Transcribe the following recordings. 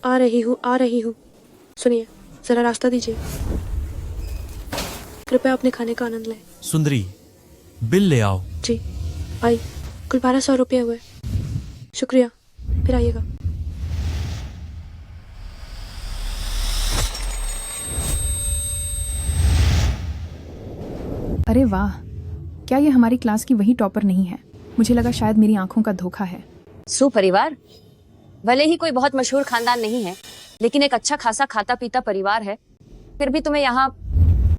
आ रही हूँ, आ रही हूँ। सुनिए, जरा रास्ता दीजिए। कृपया अपने खाने का आनंद लें। सुंदरी, बिल ले आओ। जी, आई। कुल 1200 रुपये हुए। शुक्रिया, फिर आइएगा। अरे वाह, क्या ये हमारी क्लास की वही टॉपर नहीं है? मुझे लगा शायद मेरी आंखों का धोखा है। सुपरिवार भले ही कोई बहुत मशहूर खानदान नहीं है, लेकिन एक अच्छा खासा खाता पीता परिवार है। फिर भी तुम्हें यहाँ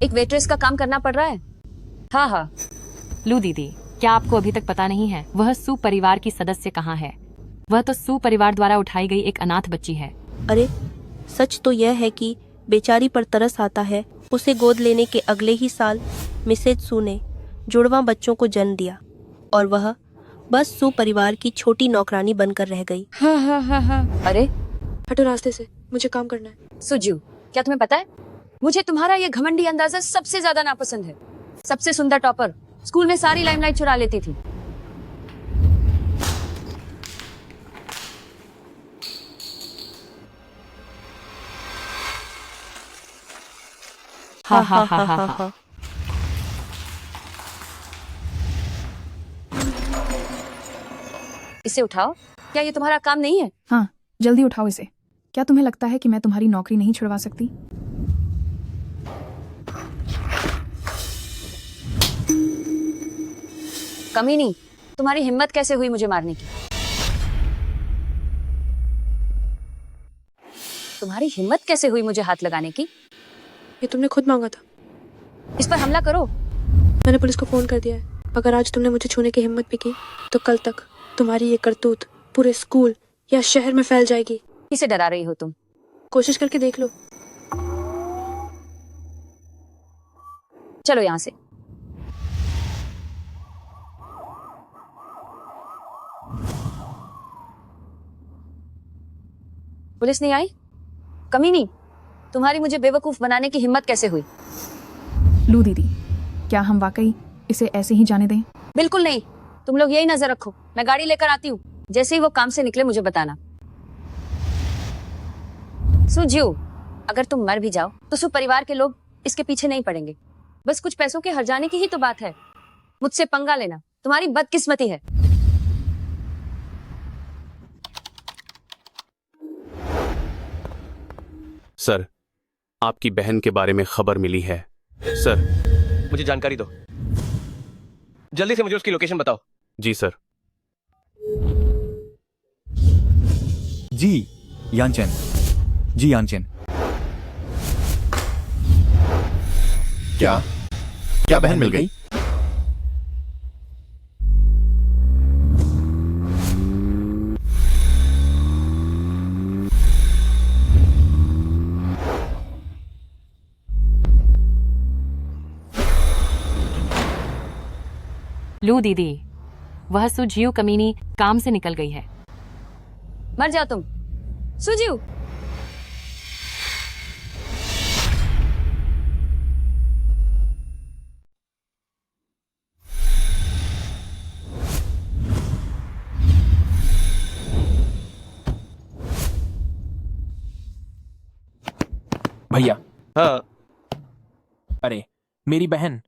एक वेट्रेस का काम करना पड़ रहा है। हाँ हाँ। लू दीदी, क्या आपको अभी तक पता नहीं है वह सु परिवार की सदस्य कहाँ है? वह तो सु परिवार द्वारा उठाई गई एक अनाथ बच्ची है। अरे, सच तो यह है कि बेचारी पर तरस आता है। उसे गोद लेने के अगले ही साल मिसेज सु ने जुड़वा बच्चों को जन्म दिया और वह बस सु परिवार की छोटी नौकरानी बनकर रह गई। हाँ। अरे हटो रास्ते से, मुझे काम करना है। सुजू, क्या तुम्हें पता है मुझे तुम्हारा ये घमंडी अंदाजा सबसे ज्यादा नापसंद है। सबसे सुंदर टॉपर, स्कूल में सारी लाइमलाइट चुरा लेती थी। हा हा हा हा हा। इसे उठाओ। क्या ये तुम्हारा काम नहीं है? हाँ, जल्दी उठाओ इसे। क्या तुम्हें लगता है कि मैं तुम्हारी नौकरी नहीं छुड़वा सकती? कमीनी, तुम्हारी हिम्मत कैसे हुई मुझे मारने की? तुम्हारी हिम्मत कैसे हुई मुझे हाथ लगाने की? ये तुमने खुद मांगा था। इस पर हमला करो। मैंने पुलिस को फोन कर दिया है। अगर आज तुमने मुझे छूने की हिम्मत भी की तो कल तक तुम्हारी ये करतूत पूरे स्कूल या शहर में फैल जाएगी। किसे डरा रही हो तुम? कोशिश करके देख लो। चलो यहाँ से। पुलिस नहीं आई? कमीनी, तुम्हारी मुझे बेवकूफ बनाने की हिम्मत कैसे हुई? लू दीदी, क्या हम वाकई इसे ऐसे ही जाने दें? बिल्कुल नहीं। तुम लोग यही नजर रखो, मैं गाड़ी लेकर आती हूँ। जैसे ही वो काम से निकले मुझे बताना। सुजू, अगर तुम मर भी जाओ तो सु परिवार के लोग इसके पीछे नहीं पड़ेंगे। बस कुछ पैसों के हर जाने की ही तो बात है। मुझसे पंगा लेना तुम्हारी बदकिस्मती है। सर, आपकी बहन के बारे में खबर मिली है। सर, मुझे जानकारी दो। जल्दी से मुझे उसकी लोकेशन बताओ। जी सर। जी यानचेन, जी यानचेन। क्या क्या बहन मिल गई? लू दीदी, वह सुजियो कमीनी काम से निकल गई है। मर जाओ तुम सुजू। भैया। हाँ। अरे, मेरी बहन।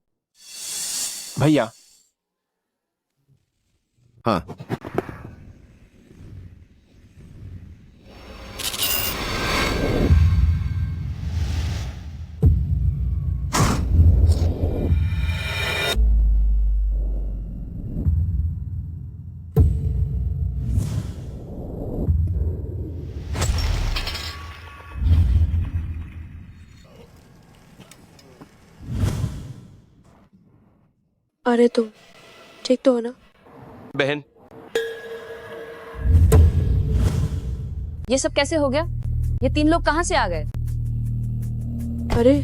भैया। हाँ, अरे तुम ठीक तो हो ना? बहन, ये सब कैसे हो गया? ये तीन लोग कहाँ से आ गए? अरे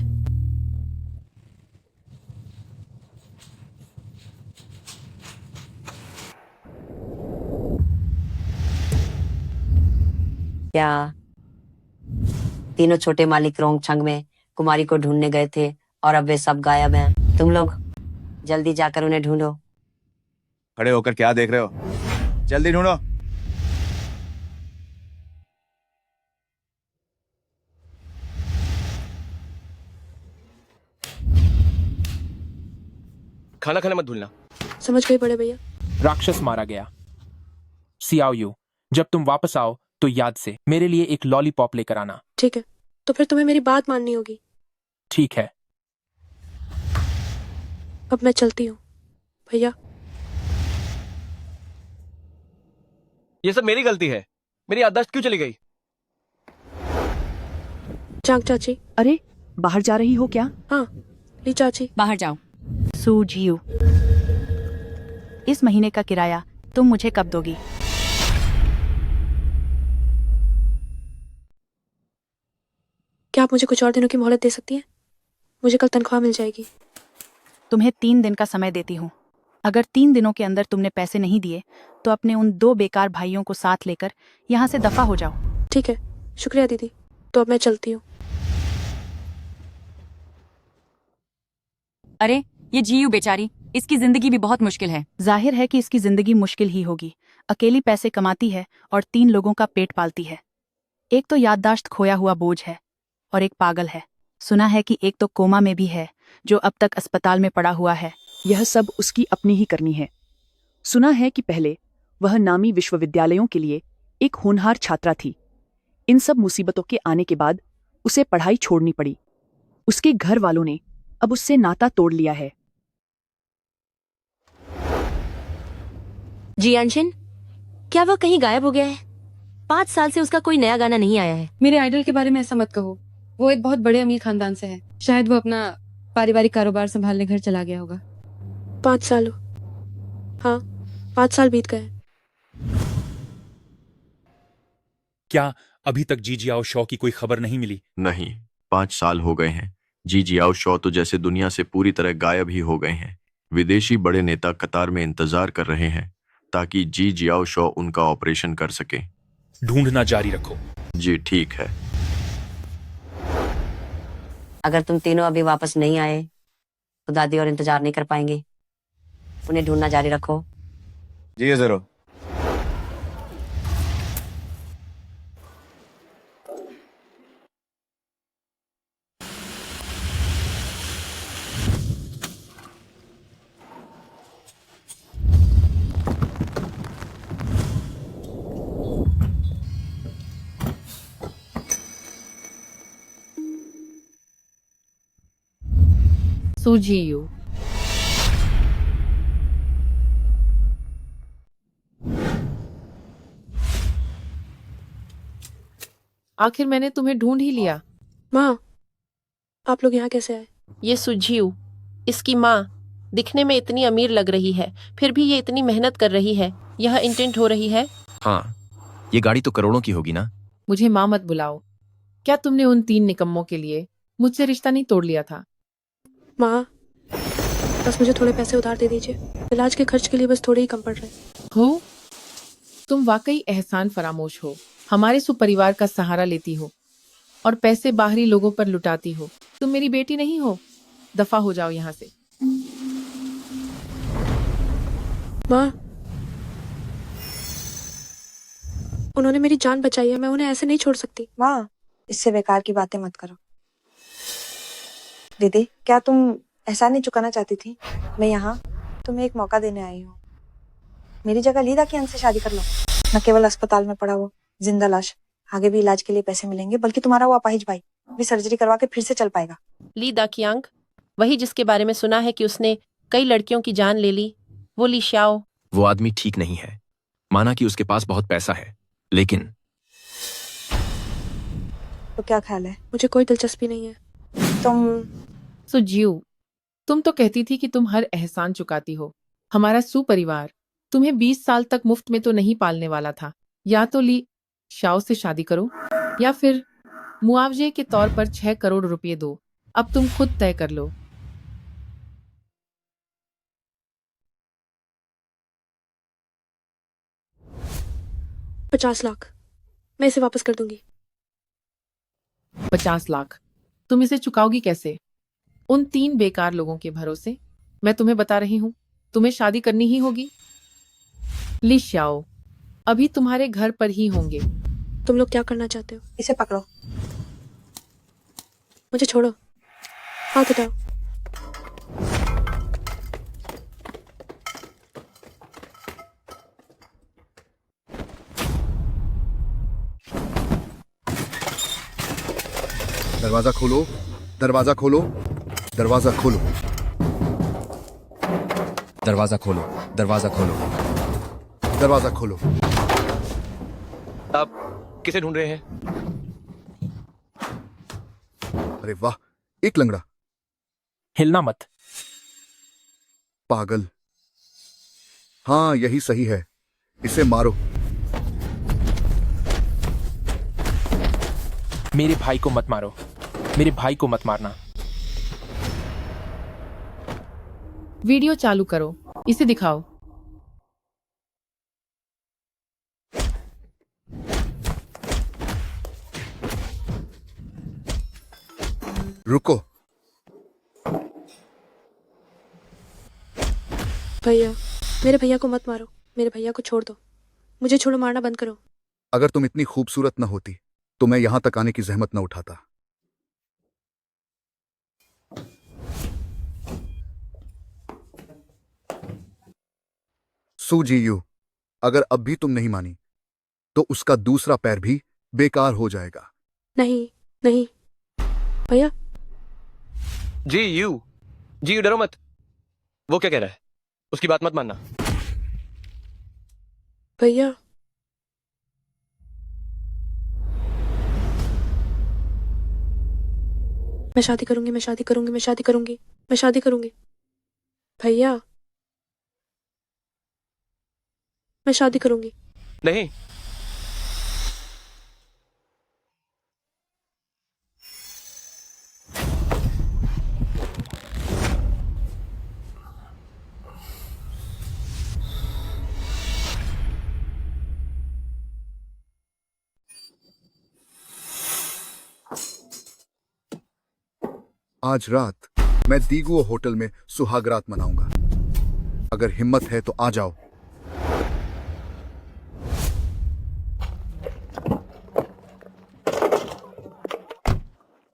क्या तीनों छोटे मालिक रोंगछंग में कुमारी को ढूंढने गए थे और अब वे सब गायब हैं? तुम लोग जल्दी जाकर उन्हें ढूंढो। खड़े होकर क्या देख रहे हो? जल्दी ढूंढो। खाना खाने मत भूलना। समझ गई बड़े भैया। राक्षस मारा गया। सियाओ यू, जब तुम वापस आओ तो याद से मेरे लिए एक लॉलीपॉप लेकर आना। ठीक है, तो फिर तुम्हें मेरी बात माननी होगी। ठीक है। अब मैं चलती हूँ भैया। ये सब मेरी गलती है। मेरी याददाश्त क्यों चली गई? चांग चाची। अरे बाहर जा रही हो क्या? हाँ ली चाची। बाहर जाओ। सू जियू, इस महीने का किराया तुम मुझे कब दोगी? क्या आप मुझे कुछ और दिनों की मोहलत दे सकती हैं? मुझे कल तनख्वाह मिल जाएगी। तुम्हें 3 दिन का समय देती हूँ। अगर 3 दिनों के अंदर तुमने पैसे नहीं दिए तो अपने उन 2 बेकार भाइयों को साथ लेकर यहाँ से दफा हो जाओ। ठीक है, शुक्रिया दीदी। तो अब मैं चलती हूँ। अरे ये जीयू बेचारी, इसकी जिंदगी भी बहुत मुश्किल है। जाहिर है कि इसकी जिंदगी मुश्किल ही होगी। अकेली पैसे कमाती है और 3 लोगों का पेट पालती है। एक तो याददाश्त खोया हुआ बोझ है और एक पागल है। सुना है कि एक तो कोमा में भी है जो अब तक अस्पताल में पड़ा हुआ है। यह सब उसकी अपनी ही करनी है। सुना है कि पहले वह नामी विश्वविद्यालयों के लिए एक होनहार छात्रा थी। इन सब मुसीबतों के आने के बाद उसे पढ़ाई छोड़नी पड़ी। उसके घर वालों ने अब उससे नाता तोड़ लिया है। जी अनशन, क्या वह कहीं गायब हो गया है? 5 साल से उसका कोई नया गाना नहीं आया है। मेरे आइडल के बारे में ऐसा मत कहो। वो एक बहुत बड़े अमीर खानदान से है। शायद वो अपना पारिवारिक कारोबार संभालने घर चला गया होगा। 5 साल हो। हाँ 5 साल बीत गए। क्या अभी तक जी जियाओ शॉ की कोई खबर नहीं मिली? नहीं, 5 साल हो गए हैं। जी जियाओ शॉ तो जैसे दुनिया से पूरी तरह गायब ही हो गए हैं। विदेशी बड़े नेता कतार में इंतजार कर रहे हैं ताकि जी जियाओ शॉ उनका ऑपरेशन कर सके। ढूंढना जारी रखो। जी ठीक है। अगर तुम तीनों अभी वापस नहीं आए तो दादी और इंतजार नहीं कर पाएंगे। उन्हें ढूंढना जारी रखो। जी जरूर। सुजियू, आखिर मैंने तुम्हें ढूंढ ही लिया। माँ, आप लोग यहाँ कैसे आए? ये सुझियू, इसकी माँ, दिखने में इतनी अमीर लग रही है, फिर भी ये इतनी मेहनत कर रही है। यह इंटेंट हो रही है। हाँ, ये गाड़ी तो करोड़ों की होगी ना। मुझे माँ मत बुलाओ। क्या तुमने उन 3 निकम्मों के लिए मुझसे रिश्ता नहीं तोड़ लिया था? माँ, बस मुझे थोड़े पैसे उधार दे दीजिए। इलाज के खर्च के लिए बस थोड़े ही कम पड़ रहे हो। तुम वाकई एहसान फरामोश हो। हमारे सुपरिवार का सहारा लेती हो और पैसे बाहरी लोगों पर लुटाती हो। तुम मेरी बेटी नहीं हो। दफा हो जाओ यहाँ से। माँ, उन्होंने मेरी जान बचाई है। मैं उन्हें ऐसे नहीं छोड़ सकती। माँ, इससे बेकार की बातें मत करो। दीदी, क्या तुम एहसान नहीं चुकाना चाहती थी? मैं यहाँ तुम्हें एक मौका देने आई हूँ। मेरी जगह लीदा कियान से शादी कर लो। न केवल अस्पताल में पड़ा वो जिंदा लाश, आगे भी इलाज के लिए पैसे मिलेंगे, बल्कि तुम्हारा वो अपाहिज भाई भी सर्जरी करवा के फिर से चल पाएगा। ली दाकियांग, वही जिसके बारे में सुना है कि उसने कई लड़कियों की जान ले ली। वो ली शाओ। वो आदमी ठीक नहीं है। माना कि उसके पास बहुत पैसा है, लेकिन तो क्या ख्याल है? मुझे कोई दिलचस्पी नहीं है। तुम सुजियू, तुम तो कहती थी कि तुम हर एहसान चुकाती हो। हमारा सुपरिवार तुम्हें 20 साल तक मुफ्त में तो नहीं पालने वाला था। या तो ली शाओ से शादी करो या फिर मुआवजे के तौर पर 6 करोड़ रुपए दो। अब तुम खुद तय कर लो। 50 लाख मैं इसे वापस कर दूंगी। 50 लाख? तुम इसे चुकाओगी कैसे? उन 3 बेकार लोगों के भरोसे? मैं तुम्हें बता रही हूँ, तुम्हें शादी करनी ही होगी। ली शाओ अभी तुम्हारे घर पर ही होंगे। तुम लोग क्या करना चाहते हो? इसे पकड़ो। मुझे छोड़ो। हाथ हटाओ। दरवाजा खोलो, दरवाजा खोलो, दरवाजा खोलो, दरवाजा खोलो, दरवाजा खोलो। दरवाजा खोलो। आप किसे ढूंढ रहे हैं? अरे वाह, एक लंगड़ा। हिलना मत। पागल। हाँ, यही सही है, इसे मारो। मेरे भाई को मत मारो, मेरे भाई को मत मारना। वीडियो चालू करो, इसे दिखाओ। रुको। भैया, मेरे भैया को मत मारो, मेरे भैया को छोड़ दो। मुझे छोड़ो, मारना बंद करो। अगर तुम इतनी खूबसूरत न होती तो मैं यहां तक आने की जहमत न उठाता। सू जी यू, अगर अब भी तुम नहीं मानी तो उसका दूसरा पैर भी बेकार हो जाएगा। नहीं, नहीं। भैया, जी यू डरो मत। वो क्या कह रहा है, उसकी बात मत मानना। भैया। मैं शादी करूंगी, मैं शादी करूंगी, मैं शादी करूंगी, मैं शादी करूंगी। भैया, मैं शादी करूंगी। नहीं। आज रात मैं दीगुओ होटल में सुहागरात मनाऊंगा। अगर हिम्मत है तो आ जाओ।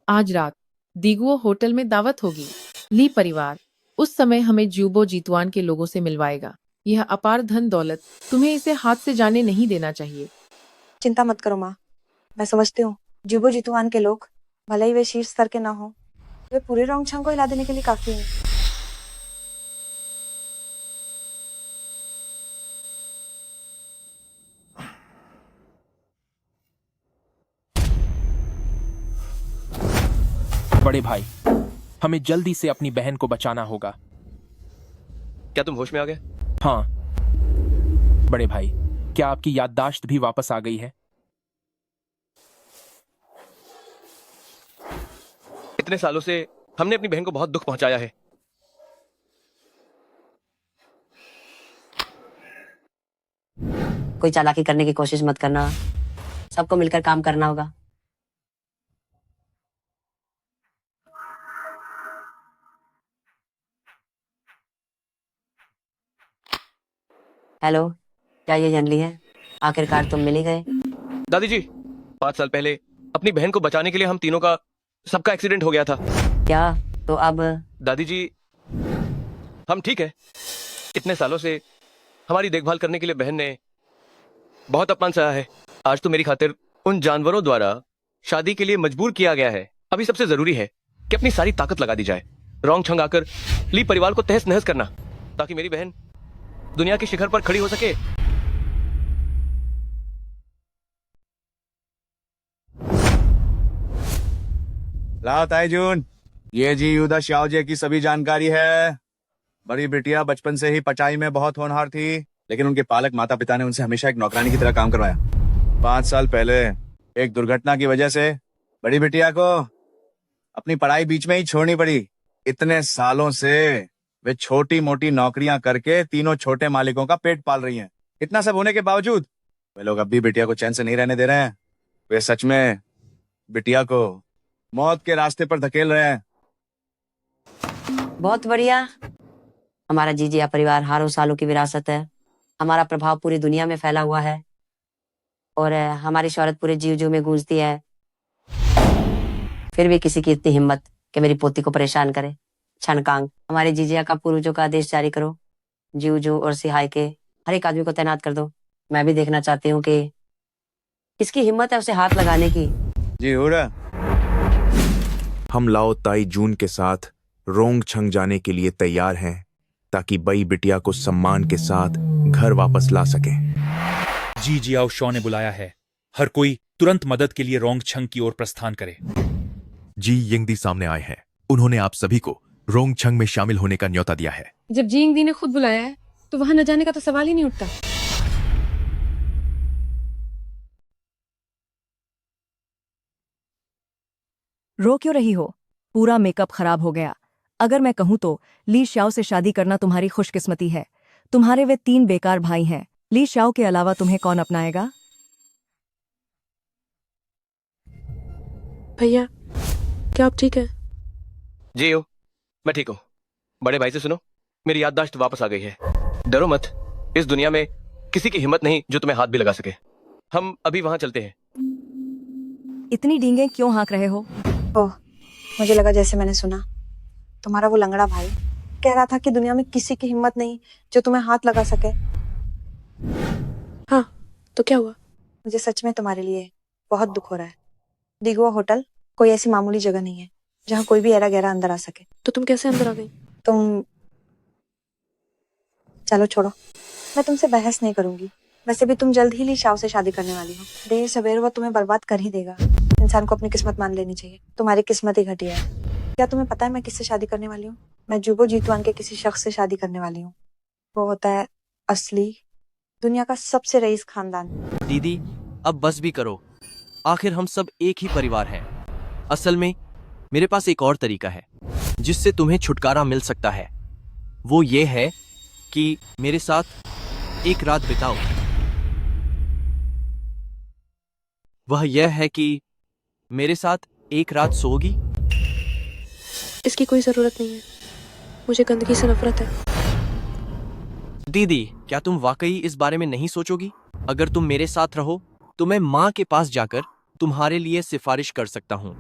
आज रात दीगुओ होटल में दावत होगी। ली परिवार उस समय हमें ज्यूबो जीतुआन के लोगों से मिलवाएगा। यह अपार धन दौलत तुम्हें इसे हाथ से जाने नहीं देना चाहिए। चिंता मत करो माँ, मैं समझती हूँ जुबो जितुआन के लोग भले ही वे शीर्ष स्तर के ना हो, वे पूरे रोंगछांग को हिला देने के लिए काफी हैं। बड़े भाई, हमें जल्दी से अपनी बहन को बचाना होगा। क्या तुम होश में आ गए? हाँ बड़े भाई, क्या आपकी याददाश्त भी वापस आ गई है? इतने सालों से हमने अपनी बहन को बहुत दुख पहुंचाया है। कोई चालाकी करने की कोशिश मत करना, सबको मिलकर काम करना होगा। हेलो, क्या ये जनली है? आखिरकार तुम मिल ही गए। दादी जी, 5 साल पहले अपनी बहन को बचाने के लिए हम तीनों का सबका एक्सीडेंट हो गया था। क्या? तो अब? दादी जी, हम ठीक है। इतने सालों से हमारी देखभाल करने के लिए बहन ने बहुत अपमान सहा है। आज तो मेरी खातिर उन जानवरों द्वारा शादी के लिए मजबूर किया गया है। अभी सबसे जरूरी है कि अपनी सारी ताकत लगा दी जाए, रोंगछंग आकर ली परिवार को तहस नहस करना, ताकि मेरी बहन दुनिया के शिखर पर खड़ी हो सके। लाओ ताईजून, ये जी युदा शाओजे की सभी जानकारी है। बड़ी बिटिया बचपन से ही पचाई में बहुत होनहार थी, लेकिन उनके पालक माता पिता ने उनसे हमेशा एक नौकरानी की तरह काम करवाया। 5 साल पहले एक दुर्घटना की वजह से बड़ी बिटिया को अपनी पढ़ाई बीच में ही छोड़नी पड़ी। इतने सालों से वे छोटी मोटी नौकरियां करके तीनों छोटे मालिकों का पेट पाल रही हैं। इतना सब होने के बावजूद वे लोग अब भी बिटिया को चैन से नहीं रहने दे रहे हैं। वे सच में बिटिया को मौत के रास्ते पर धकेल रहे हैं। बहुत बढ़िया। हमारा जीजिया परिवार हारों सालों की विरासत है। हमारा प्रभाव पूरी दुनिया में फैला हुआ है और हमारी शोहरत पूरे जीव जीव में गूंजती है। फिर भी किसी की इतनी हिम्मत कि मेरी पोती को परेशान करे। छनकांग, हमारे जीजिया का पूर्वजों का आदेश जारी करो। जीव जू और सिहाई के हर एक आदमी को तैनात कर दो। मैं भी देखना चाहती हूँ कि किसकी हिम्मत है उसे हाथ लगाने की। जी हो रहा। हम लाओ ताई जून के साथ रोंग छंग जाने के लिए तैयार हैं ताकि बई बिटिया को सम्मान के साथ घर वापस ला सकें। जी जियाओ शॉ ने बुलाया है। हर कोई तुरंत मदद के लिए रोंग छंग की ओर प्रस्थान करे। जी यिंगदी सामने आए हैं। उन्होंने आप सभी को रोंग छंग में शामिल होने का न्योता दिया है। जब जिंग दी ने खुद बुलाया है तो वहां न जाने का तो सवाल ही नहीं उठता। रो क्यों रही हो? पूरा मेकअप खराब हो गया। अगर मैं कहूं तो ली शाओ से शादी करना तुम्हारी खुशकिस्मती है। तुम्हारे वे 3 बेकार भाई हैं। ली शाओ के अलावा तुम्हें कौन अपनाएगा? भैया, क्या आप ठीक है? जी हो, मैं ठीक हूँ। बड़े भाई से सुनो, मेरी याददाश्त वापस आ गई है। डरो मत, इस दुनिया में किसी की हिम्मत नहीं जो तुम्हें हाथ भी लगा सके। हम अभी वहां चलते हैं। इतनी डींगे क्यों हाँक रहे हो? ओह, मुझे लगा जैसे मैंने सुना तुम्हारा वो लंगड़ा भाई कह रहा था कि दुनिया में किसी की हिम्मत नहीं जो तुम्हें हाथ लगा सके। हाँ, तो क्या हुआ? मुझे सच में तुम्हारे लिए बहुत दुख हो रहा है। दिगुआ होटल कोई ऐसी मामूली जगह नहीं है जहाँ कोई भी ऐरा गहरा अंदर आ सके। तो तुम कैसे अंदर आ गई? तुम चलो छोड़ो, मैं तुमसे बहस नहीं करूंगी। वैसे भी तुम जल्द ही ली शाओ से शादी करने वाली हो। देर सवेर वो तुम्हें बर्बाद कर ही देगा। इंसान को अपनी किस्मत मान लेनी चाहिए। तुम्हारी किस्मत ही घटिया है। क्या तुम्हें पता है मैं किससे शादी करने वाली हूँ? मैं जुबो जीतवान के किसी शख्स से शादी करने वाली हूँ। वो होता है असली दुनिया का सबसे रईस खानदान। दीदी, अब बस भी करो। आखिर हम सब एक ही परिवार हैं। असल में मेरे पास एक और तरीका है जिससे तुम्हें छुटकारा मिल सकता है। वो ये है कि मेरे साथ एक रात बिताओ। वह यह है कि मेरे साथ एक रात सोओगी। इसकी कोई जरूरत नहीं है। मुझे गंदगी से नफरत है। दीदी, क्या तुम वाकई इस बारे में नहीं सोचोगी? अगर तुम मेरे साथ रहो तो मैं माँ के पास जाकर तुम्हारे लिए सिफारिश कर सकता हूँ।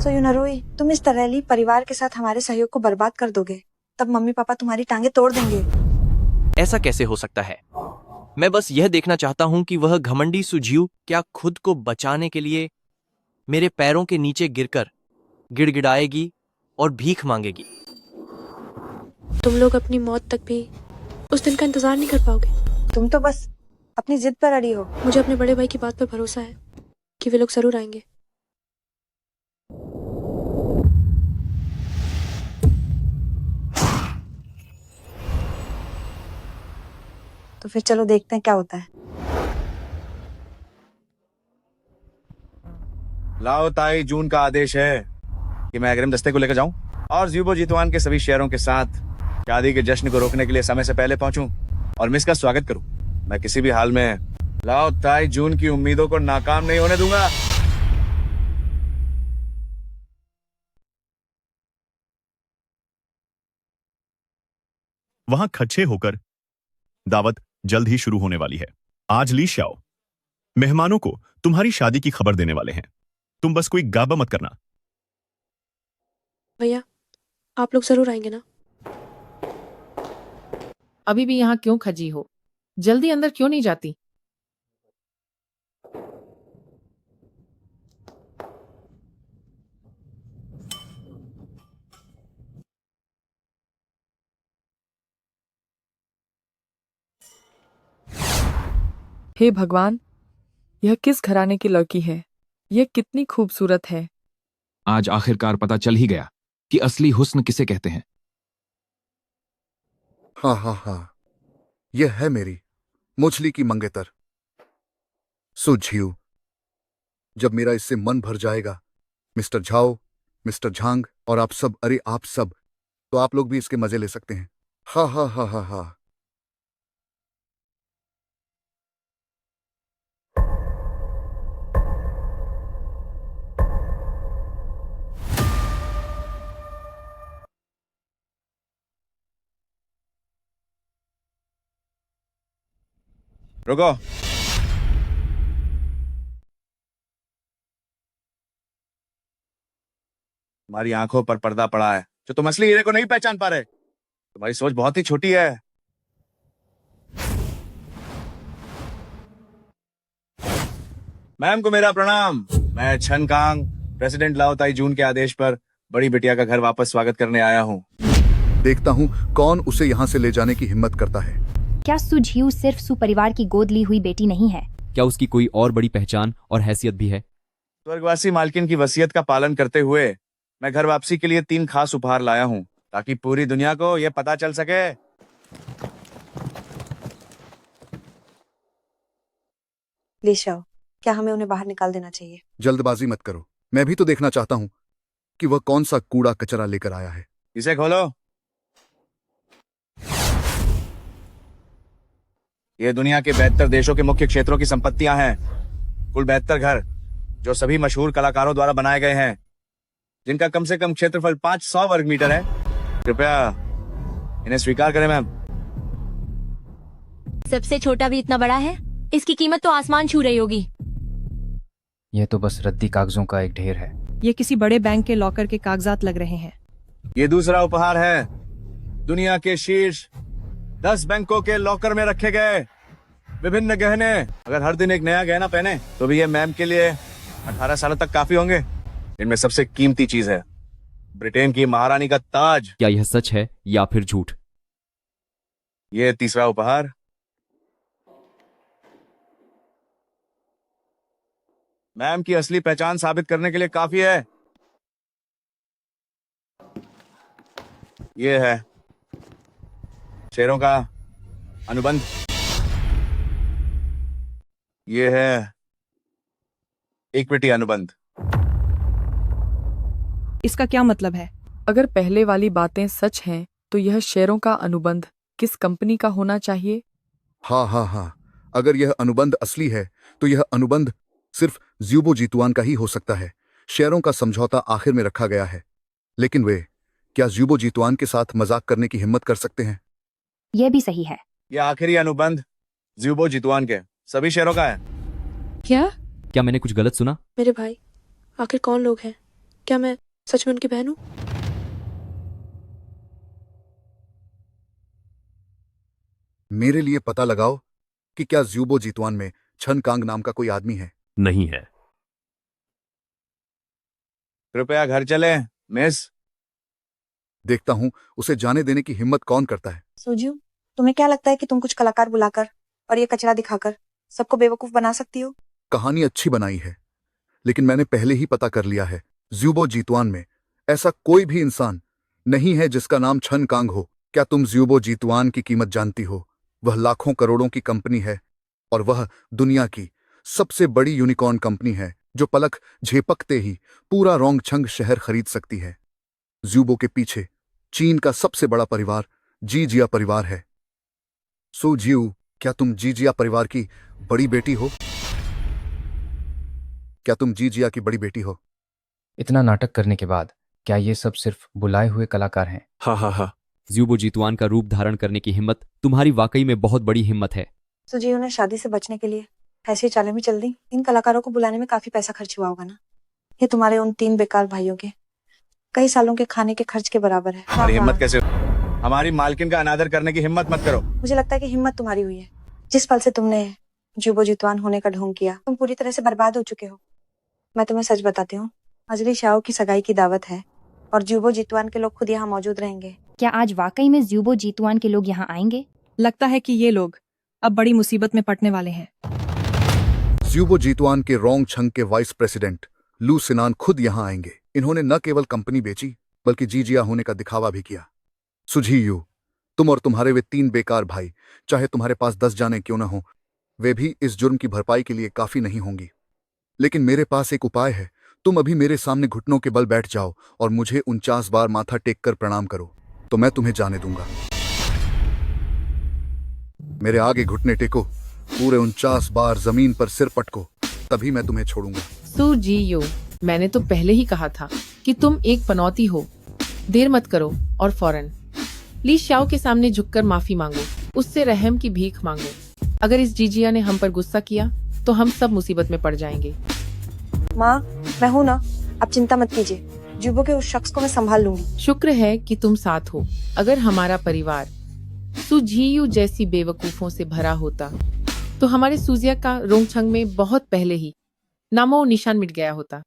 सो यूनरुई, तुम इस तरह परिवार के साथ हमारे सहयोग को बर्बाद कर दोगे, तब मम्मी पापा तुम्हारी टांगे तोड़ देंगे। ऐसा कैसे हो सकता है? मैं बस यह देखना चाहता हूँ कि वह घमंडी सुझियू क्या खुद को बचाने के लिए मेरे पैरों के नीचे गिरकर गिड़गिड़ाएगी और भीख मांगेगी। तुम लोग अपनी मौत तक भी उस दिन का इंतजार नहीं कर पाओगे। तुम तो बस अपनी जिद पर अड़ी हो। मुझे अपने बड़े भाई की बात पर भरोसा है कि वे लोग जरूर आएंगे। तो फिर चलो देखते हैं क्या होता है। लाओ ताई जून का आदेश है कि मैं अग्रिम दस्ते को लेकर जाऊं और ज़्यूबो जीतवान के सभी शेयरों के साथ शादी के जश्न को रोकने के लिए समय से पहले पहुंचूं और मिस का स्वागत करूं। मैं किसी भी हाल में लाओ ताई जून की उम्मीदों को नाकाम नहीं होने दूंगा। वहां खच्चे होकर दावत जल्द ही शुरू होने वाली है। आज ली शाओ मेहमानों को तुम्हारी शादी की खबर देने वाले हैं। तुम बस कोई गाबा मत करना। भैया, आप लोग जरूर आएंगे ना? अभी भी यहाँ क्यों खजी हो? जल्दी अंदर क्यों नहीं जाती? हे भगवान, यह किस घराने की लड़की है? यह कितनी खूबसूरत है। आज आखिरकार पता चल ही गया कि असली हुस्न किसे कहते हैं। हाँ हाँ हाँ, यह है मेरी मुछली की मंगेतर सुझियू। जब मेरा इससे मन भर जाएगा, मिस्टर झाओ, मिस्टर झांग और आप सब, अरे आप सब, तो आप लोग भी इसके मजे ले सकते हैं। हा हा हा हा हा। रुको। तुम्हारी आंखों पर पर्दा पड़ा है जो तुम असली हीरे को नहीं पहचान पा रहे। तुम्हारी सोच बहुत ही छोटी है। मैम को मेरा प्रणाम। मैं छन कांग प्रेसिडेंट लाओ ताई जून के आदेश पर बड़ी बिटिया का घर वापस स्वागत करने आया हूँ। देखता हूँ कौन उसे यहाँ से ले जाने की हिम्मत करता है। क्या सुझियू सिर्फ सुपरिवार की गोद ली हुई बेटी नहीं है? क्या उसकी कोई और बड़ी पहचान और हैसियत भी है? स्वर्गवासी मालकिन की वसीयत का पालन करते हुए मैं घर वापसी के लिए 3 खास उपहार लाया हूँ, ताकि पूरी दुनिया को यह पता चल सके। ली शाओ, क्या हमें उन्हें बाहर निकाल देना चाहिए? जल्दबाजी मत करो, मैं भी तो देखना चाहता हूँ कि वह कौन सा कूड़ा कचरा लेकर आया है। इसे खोलो। ये दुनिया के 72 देशों के मुख्य क्षेत्रों की संपत्तियां हैं। कुल 72 घर जो सभी मशहूर कलाकारों द्वारा बनाए गए हैं, जिनका कम से कम क्षेत्रफल 500 वर्ग मीटर है। कृपया इन्हें स्वीकार करें मैम। सबसे छोटा भी इतना बड़ा है? इसकी कीमत तो आसमान छू रही होगी। यह तो बस रद्दी कागजों का एक ढेर है। ये किसी बड़े बैंक के लॉकर के कागजात लग रहे हैं। ये दूसरा उपहार है, दुनिया के शीर्ष 10 बैंकों के लॉकर में रखे गए विभिन्न गहने। अगर हर दिन एक नया गहना पहने तो भी ये मैम के लिए 18 साल तक काफी होंगे। इनमें सबसे कीमती चीज है ब्रिटेन की महारानी का ताज। क्या यह सच है या फिर झूठ? ये तीसरा उपहार, मैम की असली पहचान साबित करने के लिए काफी है। ये है शेरों का अनुबंध। ये है इक्विटी अनुबंध। इसका क्या मतलब है? अगर पहले वाली बातें सच हैं तो यह शेयरों का अनुबंध किस कंपनी का होना चाहिए? हाँ, अगर यह अनुबंध असली है तो यह अनुबंध सिर्फ ज़्यूबो जीतुआन का ही हो सकता है। शेयरों का समझौता आखिर में रखा गया है, लेकिन वे क्या ज़्यूबो जीतुआन के साथ मजाक करने की हिम्मत कर सकते हैं? यह भी सही है। यह आखिरी अनुबंध ज़्यूबो जीतुआन के सभी शेयरों का है। क्या मैंने कुछ गलत सुना? मेरे भाई आखिर कौन लोग हैं? क्या मैं सच में उनकी बहन हूँ? मेरे लिए पता लगाओ कि क्या ज़्यूबो जीतुआन में छन कांग नाम का कोई आदमी है? नहीं है। कृपया घर चलें मिस। देखता हूं उसे जाने देने की हिम्मत कौन करता है। सुजियो, तुम्हें क्या लगता है कि तुम कुछ कलाकार बुलाकर और ये कचरा दिखाकर सबको बेवकूफ बना सकती हो? कहानी अच्छी बनाई है, लेकिन मैंने पहले ही पता कर लिया है, ज़्यूबो जीतुआन में ऐसा कोई भी इंसान नहीं है जिसका नाम छन कांग हो। क्या तुम ज़्यूबो जीतुआन की कीमत जानती हो? वह लाखों करोड़ों की कंपनी है और वह दुनिया की सबसे बड़ी यूनिकॉर्न कंपनी है जो पलक झेपकते ही पूरा रोंगछंग शहर खरीद सकती है। ज़्यूबो के पीछे चीन का सबसे बड़ा परिवार जीजिया परिवार है। सो जियू, क्या तुम जीजिया परिवार की बड़ी बेटी हो? क्या तुम जीजिया की बड़ी बेटी हो? इतना नाटक करने के बाद क्या ये सब सिर्फ बुलाए हुए कलाकार हैं? हाँ। ज़्यूबो जीतुआन का रूप धारण करने की हिम्मत तुम्हारी वाकई में बहुत बड़ी हिम्मत है। सुजियो ने शादी से बचने के लिए ऐसी चालें भी चल दी। इन कलाकारों को बुलाने में काफी पैसा खर्च हुआ होगा ना? ये तुम्हारे उन 3 बेकार भाइयों के कई सालों के खाने के खर्च के बराबर है। हमारी हिम्मत कैसे? हमारी मालकिन का अनादर करने की हिम्मत मत करो। मुझे लगता है कि हिम्मत तुम्हारी हुई है। जिस पल से तुमने ज़्यूबो जीतुआन होने का ढोंग किया, तुम पूरी तरह से बर्बाद हो चुके हो। मैं तुम्हें सच बताती हूँ, आज ली शाओ की सगाई की दावत है और ज़्यूबो जीतुआन के लोग खुद यहाँ मौजूद रहेंगे। क्या आज वाकई में ज़्यूबो जीतुआन के लोग यहाँ आएंगे? लगता है कि ये लोग अब बड़ी मुसीबत में पड़ने वाले हैं। ज़्यूबो जीतुआन के रोंगछंग के वाइस प्रेसिडेंट लू सिनान खुद यहाँ आएंगे। इन्होंने न केवल कंपनी बेची बल्कि जीजिया होने का दिखावा भी किया। सुझियू, तुम और तुम्हारे वे 3 बेकार भाई, चाहे तुम्हारे पास 10 जाने क्यों न हो, वे भी इस जुर्म की भरपाई के लिए काफी नहीं होंगी। लेकिन मेरे पास एक उपाय है। तुम अभी मेरे सामने घुटनों के बल बैठ जाओ और मुझे 49 बार माथा टेक कर प्रणाम करो, तो मैं तुम्हें जाने दूंगा। मेरे आगे घुटने टेको, पूरे 49 बार जमीन पर सिर पटको, तभी मैं तुम्हें छोड़ूंगा। सुजियो, मैंने तो पहले ही कहा था कि तुम एक पनौती हो। देर मत करो और फौरन ली शाओ के सामने झुककर माफी मांगो, उससे रहम की भीख मांगो। अगर इस जीजिया ने हम पर गुस्सा किया तो हम सब मुसीबत में पड़ जाएंगे। माँ, मैं हूं ना, आप चिंता मत कीजिए। ज़्यूबो के उस शख्स को मैं संभाल लूंगी। शुक्र है कि तुम साथ हो। अगर हमारा परिवार सुझियू जैसी बेवकूफों से भरा होता तो हमारे सूजिया का रोंगछंग में बहुत पहले ही नामो निशान मिट गया होता।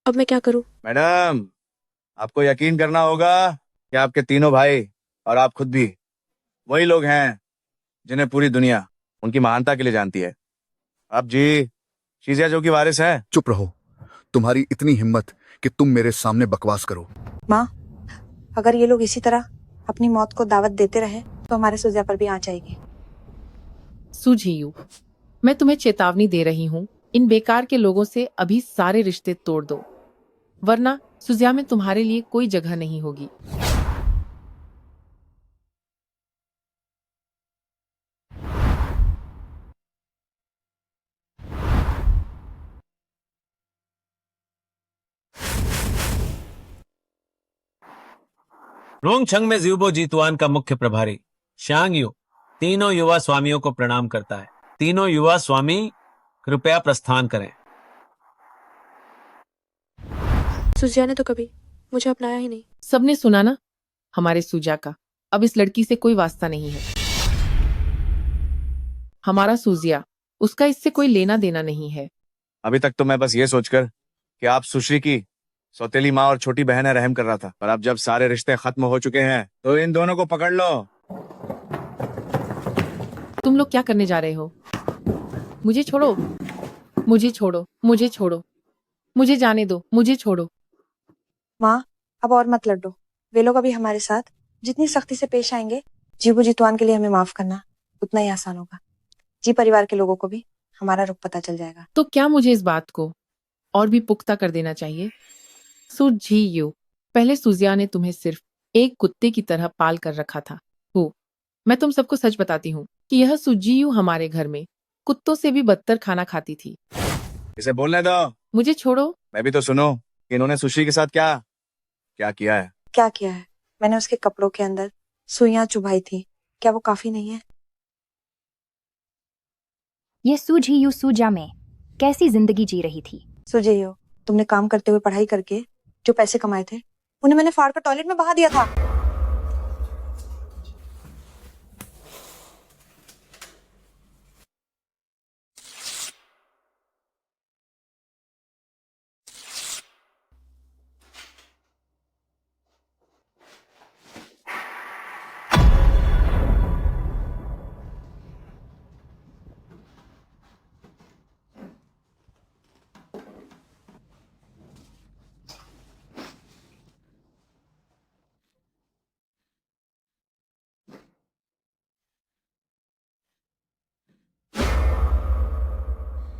अब मैं क्या करूं? मैडम, आपको यकीन करना होगा कि आपके तीनों भाई और आप खुद भी वही लोग हैं जिन्हें पूरी दुनिया उनकी महानता के लिए जानती है। अब जी शीजिया जो की वारिस है। चुप रहो। तुम्हारी इतनी हिम्मत कि तुम मेरे सामने बकवास करो। माँ, अगर ये लोग इसी तरह अपनी मौत को दावत देते रहे तो हमारे सुजिया पर भी आँच आएगी। सुझियू, मैं तुम्हें चेतावनी दे रही हूँ, इन बेकार के लोगों से अभी सारे रिश्ते तोड़ दो, वरना सुजिया में तुम्हारे लिए कोई जगह नहीं होगी। रोंगछंग में ज्यूबो जीतुआन का मुख्य प्रभारी शांग यू तीनों युवा स्वामियों को प्रणाम करता है। तीनों युवा स्वामी कृपया प्रस्थान करें। सुजिया ने तो कभी मुझे अपनाया ही नहीं। सबने सुना ना हमारे सुजा का। अब इस लड़की से कोई वास्ता नहीं है। हमारा सुजिया, उसका इससे कोई लेना देना नहीं है। अभी तक तो मैं बस ये सोचकर कि आप सुश्री की सौतेली माँ और छोटी बहन है रहम कर रहा था, पर अब जब सारे रिश्ते खत्म हो चुके हैं तो इन दोनों को पकड़ लो। तुम लोग क्या करने जा रहे हो? मुझे छोड़ो, मुझे छोड़ो, मुझे छोड़ो, मुझे जाने दो, मुझे छोड़ो। माँ, अब और मत लड़ो। वे लोग अभी हमारे साथ जितनी सख्ती से पेश आएंगे, जीबू जीतवान के लिए हमें माफ करना उतना ही आसान होगा। जी परिवार के लोगों को भी हमारा रुख पता चल जाएगा। तो क्या मुझे इस बात को और भी पुख्ता कर देना चाहिए? सुझियू, पहले सुजिया ने तुम्हें सिर्फ एक कुत्ते की तरह पाल कर रखा था। मैं तुम सबको सच बताती हूँ कि यह सुजियू हमारे घर में कुत्तों से भी बदतर खाना खाती थी। इसे बोलने दो। मुझे छोड़ो। मैं भी तो सुनो कि इन्होंने सुश्री के साथ क्या क्या किया है। क्या किया है? मैंने उसके कपड़ों के अंदर सुइयां चुभाई थी। क्या वो काफी नहीं है? ये सुझियू सुजा में कैसी जिंदगी जी रही थी? सुजियो, तुमने काम करते हुए पढ़ाई करके जो पैसे कमाए थे उन्हें मैंने फाड़ कर टॉयलेट में बहा दिया था।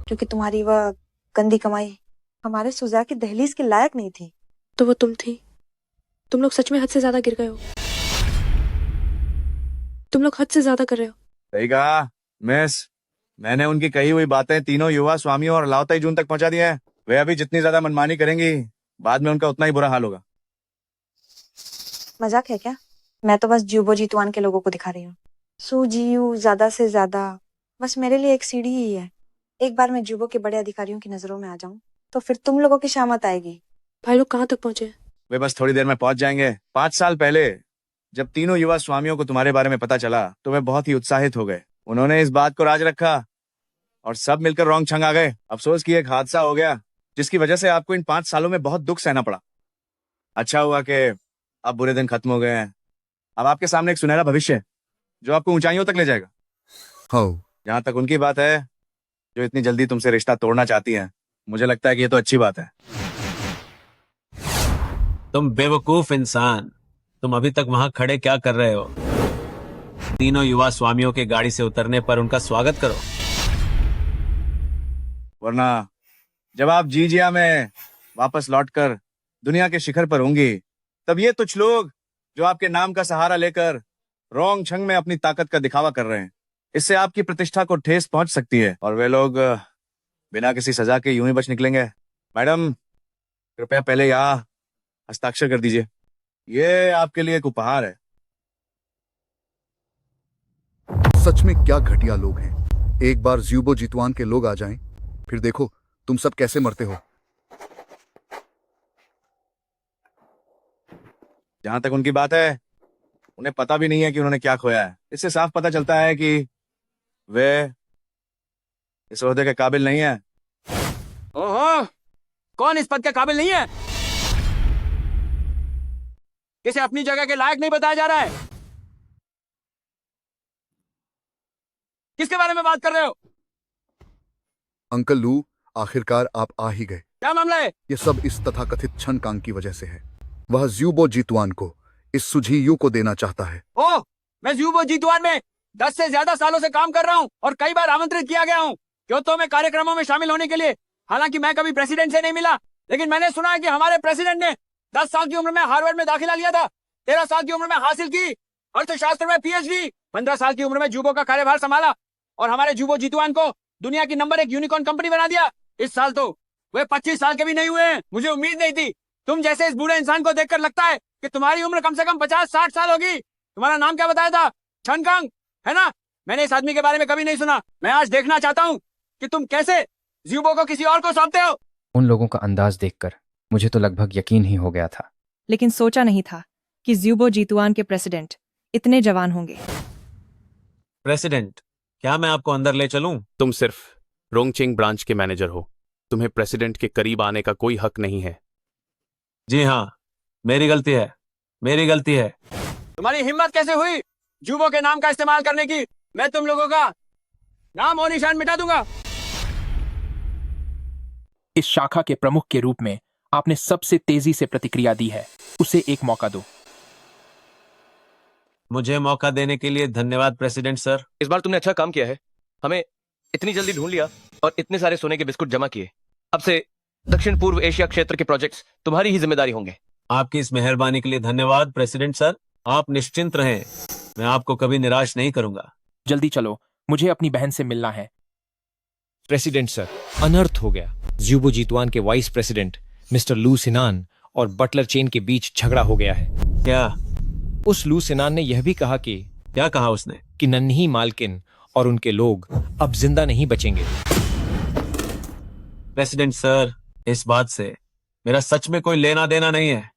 क्योंकि तुम्हारी वह गंदी कमाई हमारे सुजा की दहलीज के लायक नहीं थी। तो वो तुम थी। तुम लोग सच में हद से ज्यादा गिर गए हो। तुम लोग हद से ज्यादा कर रहे हो। सही कहा मिस। मैंने उनकी कही हुई बातें तीनों युवा स्वामियों और लाओताई जून तक पहुंचा दी हैं। वे अभी जितनी ज्यादा मनमानी करेंगी, बाद में उनका उतना ही बुरा हाल होगा। मजाक है क्या? मैं तो बस ज्यूबो जीतवान के लोगों को दिखा रही हूँ। सुजियू ज्यादा से ज्यादा बस मेरे लिए एक सीढ़ी ही है। एक बार मैं ज्यूबो के बड़े अधिकारियों की नजरों में आ जाऊं तो फिर तुम लोगों की शामत आएगी। भाई लोग कहाँ तक पहुंचे? वे बस थोड़ी देर में पहुंच जाएंगे। 5 साल पहले जब तीनों युवा स्वामियों को तुम्हारे बारे में पता चला तो वे बहुत ही उत्साहित हो गए। उन्होंने इस बात को राज रखा और सब मिलकर रोंगछंग आ गए। अफसोस कि एक हादसा हो गया जिसकी वजह से आपको इन 5 सालों में बहुत दुख सहना पड़ा। अच्छा हुआ कि अब बुरे दिन खत्म हो गए हैं। अब आपके सामने एक सुनहरा भविष्य है जो आपको ऊंचाइयों तक ले जाएगा। जहां तक उनकी बात है जो इतनी जल्दी तुमसे रिश्ता तोड़ना चाहती हैं, मुझे लगता है कि ये तो अच्छी बात है। तुम बेवकूफ इंसान, तुम अभी तक वहां खड़े क्या कर रहे हो? तीनों युवा स्वामियों के गाड़ी से उतरने पर उनका स्वागत करो, वरना जब आप जीजिया में वापस लौटकर दुनिया के शिखर पर होंगी तब ये तुच्छ लोग जो आपके नाम का सहारा लेकर रोंगछंग में अपनी ताकत का दिखावा कर रहे हैं, इससे आपकी प्रतिष्ठा को ठेस पहुंच सकती है और वे लोग बिना किसी सजा के यूं ही बच निकलेंगे। मैडम, कृपया पहले यहाँ हस्ताक्षर कर दीजिए। ये आपके लिए एक उपहार है। सच में क्या घटिया लोग हैं। एक बार ज्यूबो जीतवान के लोग आ जाएं, फिर देखो तुम सब कैसे मरते हो। जहां तक उनकी बात है, उन्हें पता भी नहीं है कि उन्होंने क्या खोया है। इससे साफ पता चलता है कि वे इस ओहदे के काबिल नहीं है। ओहो, कौन इस पद के काबिल नहीं है? किसे अपनी जगह के लायक नहीं बताया जा रहा है? किसके बारे में बात कर रहे हो? अंकल लू, आखिरकार आप आ ही गए। क्या मामला है? ये सब इस तथाकथित छनकांग की वजह से है। वह ज्यूबो जीतुआन को इस सुझी यू को देना चाहता है। ओह, मैं ज्यूबो जीतुआन में 10 से ज्यादा सालों से काम कर रहा हूँ और कई बार आमंत्रित किया गया हूँ क्योंतो में कार्यक्रमों में शामिल होने के लिए। हालांकि मैं कभी प्रेसिडेंट से नहीं मिला, लेकिन मैंने सुना है कि हमारे प्रेसिडेंट ने 10 साल की उम्र में हार्वर्ड में दाखिला लिया था, 13 साल की उम्र में हासिल की अर्थशास्त्र में पीएचडी, 15 साल की उम्र में जूबो का कार्यभार संभाला और हमारे जूबो जीतुआन को दुनिया की नंबर 1 यूनिकॉर्न कंपनी बना दिया। इस साल तो वे 25 साल के भी नहीं हुए हैं। मुझे उम्मीद नहीं थी। तुम जैसे इस बूढ़े इंसान को देखकर लगता है कि तुम्हारी उम्र कम से कम 50-60 साल होगी। तुम्हारा नाम क्या बताया था? छनकांग, है ना? मैंने इस आदमी के बारे में कभी नहीं सुना। मैं आज देखना चाहता हूँ कि तुम कैसे ज्यूबो को किसी और को सौंपते हो। उन लोगों का अंदाज देखकर मुझे तो लगभग यकीन ही हो गया था। लेकिन सोचा नहीं था कि ज्यूबो जीतुआन के प्रेसिडेंट इतने जवान होंगे। प्रेसिडेंट, क्या मैं आपको अंदर ले चलूं? तुम सिर्फ रोंगचिंग ब्रांच के मैनेजर हो। तुम्हें प्रेसिडेंट के करीब आने का कोई हक नहीं है। जी हाँ, मेरी गलती है, मेरी गलती है। तुम्हारी हिम्मत कैसे हुई जूबो के नाम का इस्तेमाल करने की? मैं तुम लोगों का नाम और निशान मिटा दूंगा। इस शाखा के प्रमुख के रूप में आपने सबसे तेजी से प्रतिक्रिया दी है, उसे एक मौका दो। मुझे मौका देने के लिए धन्यवाद प्रेसिडेंट सर। इस बार तुमने अच्छा काम किया है, हमें इतनी जल्दी ढूंढ लिया और इतने सारे सोने के बिस्कुट जमा किए। अब से दक्षिण पूर्व एशिया क्षेत्र के प्रोजेक्ट्स तुम्हारी ही जिम्मेदारी होंगे। आपकी इस मेहरबानी के लिए धन्यवाद प्रेसिडेंट सर। आप निश्चिंत रहें, मैं आपको कभी निराश नहीं करूंगा। जल्दी चलो, मुझे अपनी बहन से मिलना है। प्रेसिडेंट सर, अनर्थ हो गया। ज्यूबो जीतुआन के वाइस प्रेसिडेंट मिस्टर लू सिनान और बटलर चेन के बीच झगड़ा हो गया है। क्या? उस लू सिनान ने यह भी कहा कि क्या कहा उसने? कि नन्ही मालकिन और उनके लोग अब जिंदा नहीं बचेंगे। प्रेसिडेंट सर, इस बात से मेरा सच में कोई लेना देना नहीं है।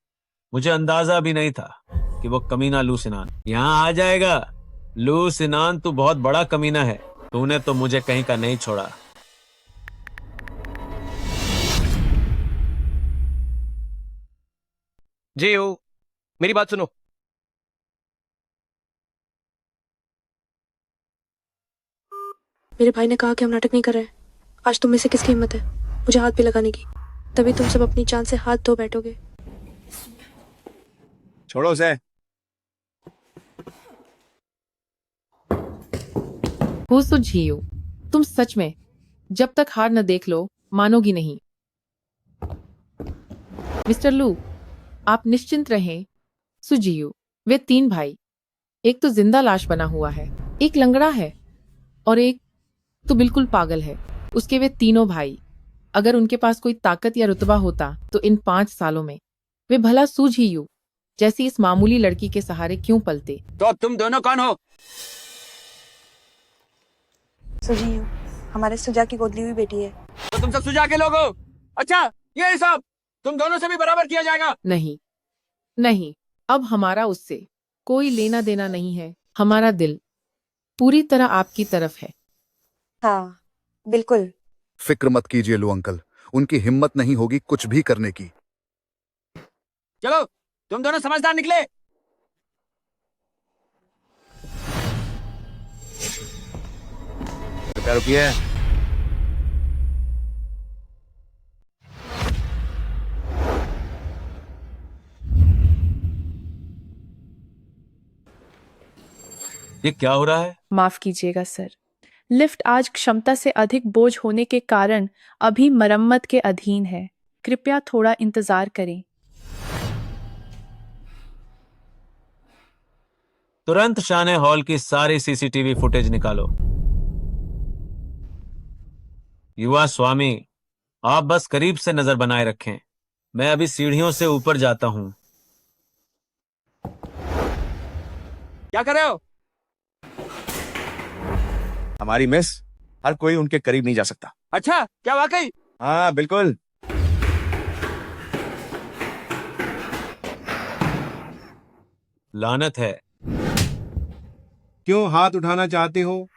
मुझे अंदाजा भी नहीं था कि वो कमीना लू सिनान यहाँ आ जाएगा। लू सिनान, तू बहुत बड़ा कमीना है। तूने तो मुझे कहीं का नहीं छोड़ा। जेओ, मेरी बात सुनो। मेरे भाई ने कहा कि हम नाटक नहीं कर रहे हैं। आज तुम में से किसकी हिम्मत है मुझे हाथ भी लगाने की? तभी तुम सब अपनी जान से हाथ धो बैठोगे। छोड़ो उसे। हो झियो, तुम सच में जब तक हार न देख लो मानोगी नहीं। मिस्टर लू, आप निश्चिंत रहें। सुजियो, वे 3 भाई, एक तो जिंदा लाश बना हुआ है, एक लंगड़ा है और एक तो बिल्कुल पागल है। उसके वे तीनों भाई, अगर उनके पास कोई ताकत या रुतबा होता तो इन 5 सालों में वे भला सुजियो जैसी इस मामूली लड़की के सहारे क्यों पलते? तो तुम दोनों कौन हो? सुजी यू हमारे सुजा की गोद ली हुई बेटी है। तो तुम सब सुजा के लोग हो? अच्छा, ये सब तुम दोनों से भी बराबर किया जाएगा? नहीं नहीं, अब हमारा उससे कोई लेना देना नहीं है। हमारा दिल पूरी तरह आपकी तरफ है। हाँ, बिल्कुल। फिक्र मत कीजिए लू अंकल, उनकी हिम्मत नहीं होगी कुछ भी करने की। चलो, तुम दोनों समझदार निकले। कृपया रुकिए। ये क्या हो रहा है? माफ कीजिएगा सर, लिफ्ट आज क्षमता से अधिक बोझ होने के कारण अभी मरम्मत के अधीन है। कृपया थोड़ा इंतजार करें। तुरंत शाने हॉल की सारी सीसीटीवी फुटेज निकालो। युवा स्वामी, आप बस करीब से नजर बनाए रखें। मैं अभी सीढ़ियों से ऊपर जाता हूं। क्या कर रहे हो? हमारी मिस, हर कोई उनके करीब नहीं जा सकता। अच्छा, क्या वाकई? हाँ बिल्कुल। लानत है। क्यों हाथ उठाना चाहते हो?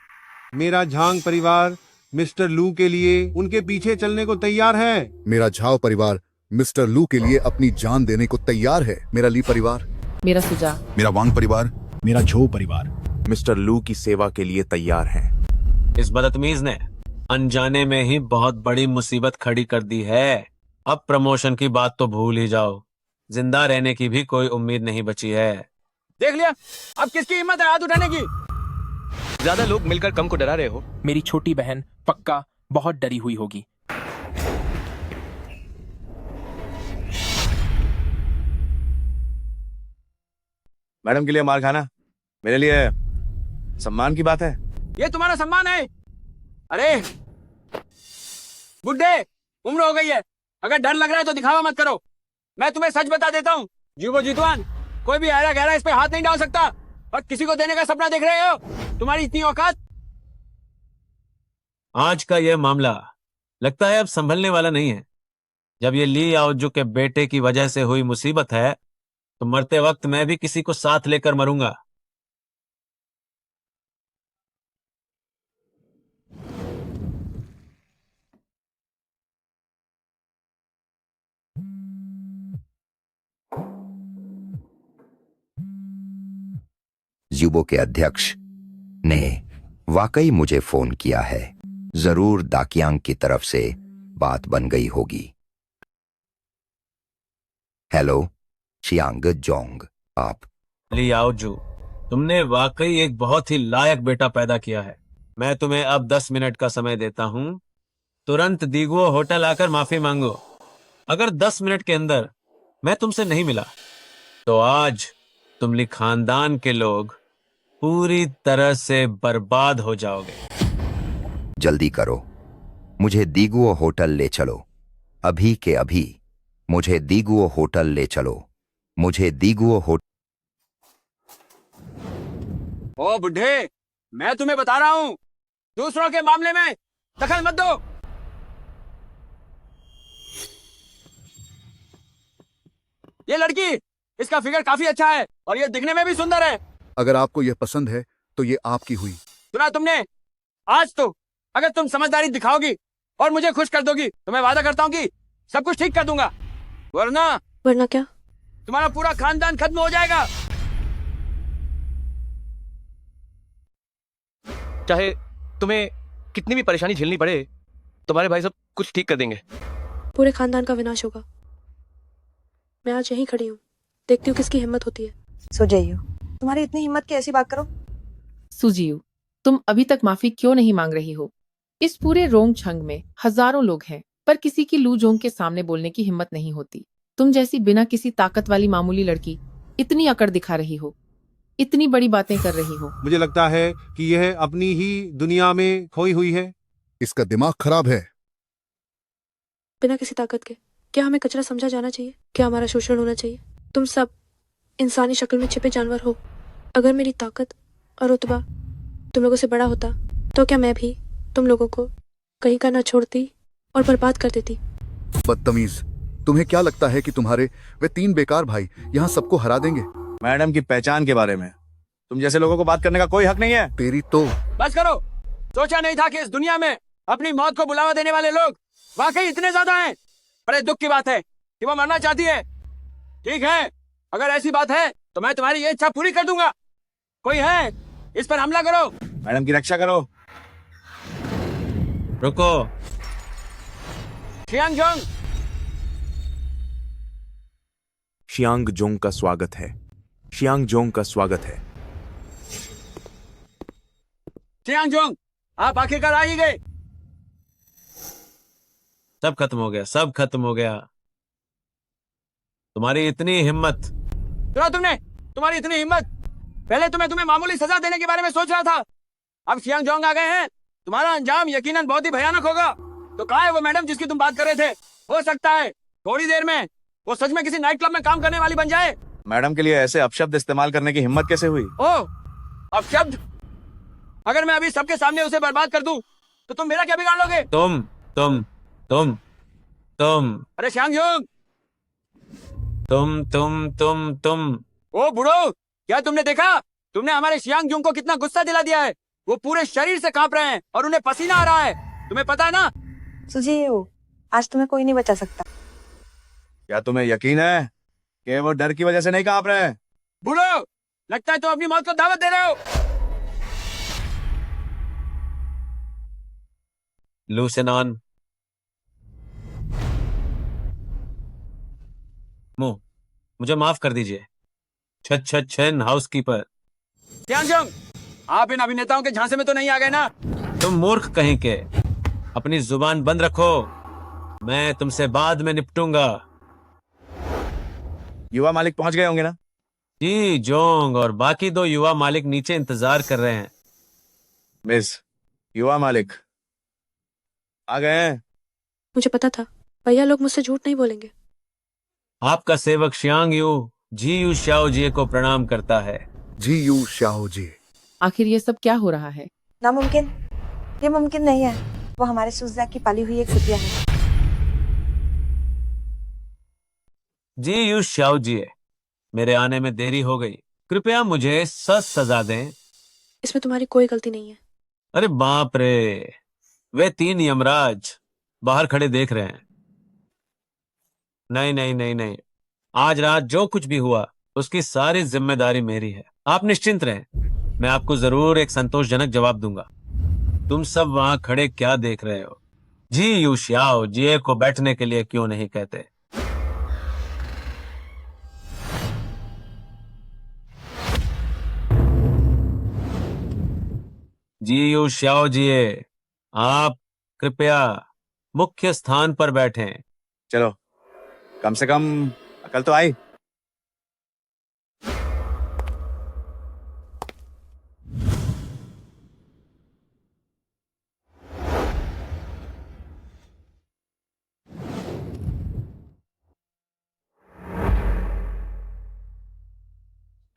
मेरा झांग परिवार मिस्टर लू के लिए उनके पीछे चलने को तैयार है। मेरा झाओ परिवार मिस्टर लू के लिए अपनी जान देने को तैयार है। मेरा ली परिवार, मेरा सुजा, मेरा वांग परिवार, मेरा झो परिवार मिस्टर लू की सेवा के लिए तैयार हैं। इस बदतमीज ने अनजाने में ही बहुत बड़ी मुसीबत खड़ी कर दी है। अब प्रमोशन की बात तो भूल ही जाओ, जिंदा रहने की भी कोई उम्मीद नहीं बची है। देख लिया, अब किसकी हिम्मत है हाथ उठाने की? ज्यादा लोग मिलकर कम को डरा रहे हो। मेरी छोटी बहन पक्का बहुत डरी हुई होगी। मैडम के लिए मार खाना मेरे लिए सम्मान की बात है। ये तुम्हारा सम्मान है? अरे बुड्ढे, उम्र हो गई है, अगर डर लग रहा है तो दिखावा मत करो। मैं तुम्हें सच बता देता हूँ, जीवो जीतवान, कोई भी गहरा गहरा इस पे हाथ नहीं डाल सकता। और किसी को देने का सपना देख रहे हो? तुम्हारी इतनी औकात? आज का यह मामला लगता है अब संभलने वाला नहीं है। जब ये ली आओजू के बेटे की वजह से हुई मुसीबत है, तो मरते वक्त मैं भी किसी को साथ लेकर मरूंगा। ज़्यूबो के अध्यक्ष ने वाकई मुझे फोन किया है। जरूर दाकियांग की तरफ से बात बन गई होगी। हेलो शियांग जोंग, आप? ली आओजू, तुमने वाकई एक बहुत ही लायक बेटा पैदा किया है। मैं तुम्हें अब 10 मिनट का समय देता हूं। तुरंत दीगुओ होटल आकर माफी मांगो। अगर 10 मिनट के अंदर मैं तुमसे नहीं मिला तो आज तुम ली खानदान के लोग पूरी तरह से बर्बाद हो जाओगे। जल्दी करो, मुझे दीगुओ होटल ले चलो, अभी के अभी। मुझे दीगुओ होटल ले चलो, मुझे दीगुओ होटल। ओ बुढ़े, मैं तुम्हें बता रहा हूँ, दूसरों के मामले में दखल मत दो। ये लड़की, इसका फिगर काफी अच्छा है और ये दिखने में भी सुंदर है। अगर आपको यह पसंद है तो ये आपकी हुई। सुना तुमने? आज तो अगर तुम समझदारी दिखाओगी और मुझे खुश कर दोगी तो मैं वादा करता हूँ कि सब कुछ ठीक कर दूंगा, वरना क्या? तुम्हारा पूरा खानदान खत्म हो जाएगा। चाहे तुम्हें कितनी भी परेशानी झेलनी पड़े, तुम्हारे भाई सब कुछ ठीक कर देंगे। पूरे खानदान का विनाश होगा। मैं आज यहीं खड़ी हूँ, देखती हूँ किसकी हिम्मत होती है। सो जाइयो, तुम्हारी इतनी हिम्मत की ऐसी बात करो। सुजियू, तुम अभी तक माफी क्यों नहीं मांग रही हो? इस पूरे रोंगछंग में हजारों लोग हैं, पर किसी की लू जोंग के सामने बोलने की हिम्मत नहीं होती। तुम जैसी बिना किसी ताकत वाली मामूली लड़की इतनी अकड़ दिखा रही हो, इतनी बड़ी बातें कर रही हो। मुझे लगता है कि यह अपनी ही दुनिया में खोई हुई है। इसका दिमाग खराब है। बिना किसी ताकत के क्या हमें कचरा समझा जाना चाहिए? क्या हमारा शोषण होना चाहिए? तुम सब इंसानी शक्ल में छिपे जानवर हो। अगर मेरी ताकत और रुतबा तुम लोगों से बड़ा होता तो क्या मैं भी तुम लोगों को कहीं का ना छोड़ती और बर्बाद कर देती? बदतमीज, तुम्हें क्या लगता है कि तुम्हारे वे 3 बेकार भाई यहाँ सबको हरा देंगे? मैडम की पहचान के बारे में तुम जैसे लोगों को बात करने का कोई हक नहीं है। तेरी तो बस करो। सोचा नहीं था कि इस दुनिया में अपनी मौत को बुलावा देने वाले लोग वाकई इतने ज्यादा हैं। बड़े दुख की बात है कि वो मरना चाहती है। ठीक है, अगर ऐसी बात है तो मैं तुम्हारी ये इच्छा पूरी कर दूंगा। कोई है, इस पर हमला करो। मैडम की रक्षा करो। रुको। शियांग जोंग, शियांग जोंग का स्वागत है। शियांग जोंग का स्वागत है। शियांग जोंग, आप आखिरकार आ ही गए। सब खत्म हो गया, सब खत्म हो गया। तुम्हारी इतनी हिम्मत। सुना तुमने? तुम्हारी इतनी हिम्मत। पहले तुम्हें मामूली सजा देने के बारे में सोच रहा था, अब शियांग जोंग आ गए हैं। तुम्हारा अंजाम यकीनन बहुत ही भयानक होगा। तो कहाँ है वो मैडम जिसकी तुम बात कर रहे थे? हो सकता है थोड़ी देर में वो सच में किसी नाइट क्लब में काम करने वाली बन जाए। मैडम के लिए ऐसे अपशब्द इस्तेमाल करने की हिम्मत कैसे हुई? ओह, अपशब्द? अगर मैं अभी सबके सामने उसे बर्बाद कर दूं तो तुम मेरा क्या बिगाड़ लोगे? तुम अरे शियांग जोंग, तुम ओ बुढ़ो, क्या तुमने देखा? तुमने हमारे शियांग जोंग को कितना गुस्सा दिला दिया है। वो पूरे शरीर से कांप रहे हैं और उन्हें पसीना आ रहा है। तुम्हें पता है ना? सुझी हो, आज तुम्हें कोई नहीं बचा सकता। क्या तुम्हें यकीन है कि वो डर की वजह से नहीं कांप रहे? बूढ़ो, लगता है तुम अपनी मौत को दावत दे रहे हो। लूसिनान, मुझे माफ कर दीजिए। छन हाउसकीपर। ध्यानचंद, आप इन अभिनेताओं के झांसे में तो नहीं आ गए ना? तुम मूर्ख कहीं के, अपनी जुबान बंद रखो, मैं तुमसे बाद में निपटूंगा। युवा मालिक पहुंच गए होंगे ना? जी, जोंग और बाकी 2 युवा मालिक नीचे इंतजार कर रहे हैं। मिस, युवा मालिक आ गए हैं। मुझे पता था भैया लोग मुझसे झूठ नहीं बोलेंगे। आपका सेवक शियांग यू जी यू शाओ जी को प्रणाम करता है। जी यू शाओ जी। आखिर ये सब क्या हो रहा है? नामुमकिन, ये मुमकिन नहीं है। वो हमारे सुजा की पाली हुई एक कुतिया है। जी यू शाओ जी, मेरे आने में देरी हो गई, कृपया मुझे सख्त सजा दें। इसमें तुम्हारी कोई गलती नहीं है। अरे बाप रे, वे 3 यमराज बाहर खड़े देख रहे हैं। नहीं नहीं नहीं नहीं, आज रात जो कुछ भी हुआ उसकी सारी जिम्मेदारी मेरी है। आप निश्चिंत रहें, मैं आपको जरूर एक संतोषजनक जवाब दूंगा। तुम सब वहां खड़े क्या देख रहे हो? जी यू शाओ जी को बैठने के लिए क्यों नहीं कहते? जी यू शाओ जी, आप कृपया मुख्य स्थान पर बैठें। चलो, कम से कम अकल तो आई।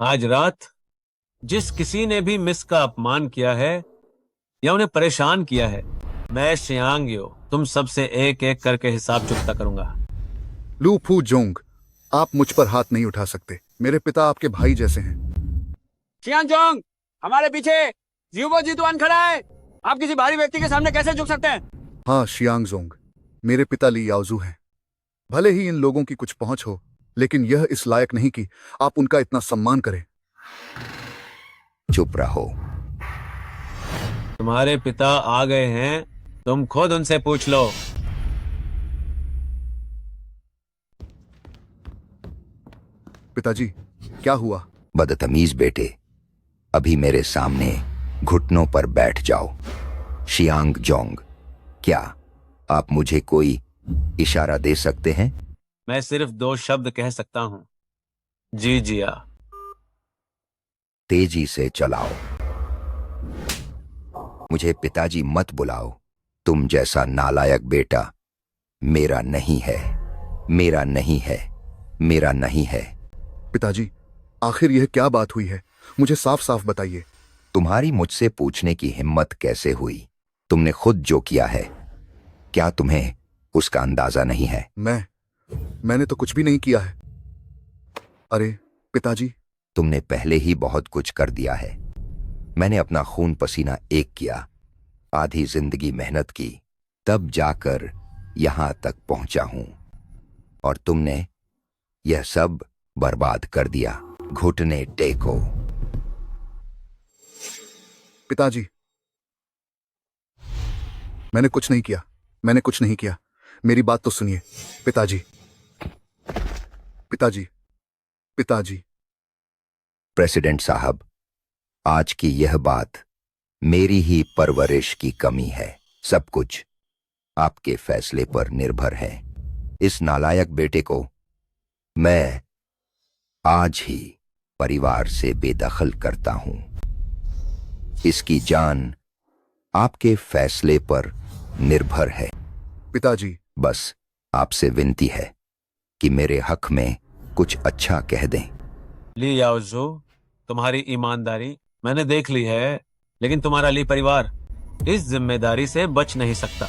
आज रात जिस किसी ने भी मिस का अपमान किया है या उन्हें परेशान किया है, मैं शियांग यो तुम सबसे एक एक करके हिसाब चुकता करूंगा। लू फू जोंग, आप मुझ पर हाथ नहीं उठा सकते। मेरे पिता आपके भाई जैसे हैं। शियांगचोंग, हमारे पीछे ज़्यूबो जितवान खड़ा है। आप किसी भारी व्यक्ति के सामने कैसे झुक सकते हैं? हाँ शियांग जोंग, मेरे पिता ली याओजू हैं। भले ही इन लोगों की कुछ पहुंच हो, लेकिन यह इस लायक नहीं कि आप उनका इतना सम्मान करें। चुप रहो। तुम्हारे पिता आ गए हैं, तुम खुद उनसे पूछ लो। पिताजी, क्या हुआ? बदतमीज बेटे, अभी मेरे सामने घुटनों पर बैठ जाओ। शियांग जोंग, क्या आप मुझे कोई इशारा दे सकते हैं? मैं सिर्फ 2 शब्द कह सकता हूं, जी जिया। तेजी से चलाओ। मुझे पिताजी मत बुलाओ। तुम जैसा नालायक बेटा मेरा नहीं है, मेरा नहीं है, मेरा नहीं है। पिताजी, आखिर यह क्या बात हुई है? मुझे साफ साफ बताइए। तुम्हारी मुझसे पूछने की हिम्मत कैसे हुई? तुमने खुद जो किया है, क्या तुम्हें उसका अंदाजा नहीं है? मैंने तो कुछ भी नहीं किया है। अरे पिताजी, तुमने पहले ही बहुत कुछ कर दिया है। मैंने अपना खून पसीना एक किया, आधी जिंदगी मेहनत की, तब जाकर यहां तक पहुंचा हूं, और तुमने यह सब बर्बाद कर दिया। घुटने टेको। पिताजी, मैंने कुछ नहीं किया, मैंने कुछ नहीं किया। मेरी बात तो सुनिए। पिताजी, पिताजी, पिताजी। प्रेसिडेंट साहब, आज की यह बात मेरी ही परवरिश की कमी है। सब कुछ आपके फैसले पर निर्भर है। इस नालायक बेटे को मैं आज ही परिवार से बेदखल करता हूं। इसकी जान आपके फैसले पर निर्भर है। पिताजी, बस आपसे विनती है कि मेरे हक में कुछ अच्छा कह दें। ली याओजू, तुम्हारी ईमानदारी मैंने देख ली है, लेकिन तुम्हारा ली परिवार इस जिम्मेदारी से बच नहीं सकता।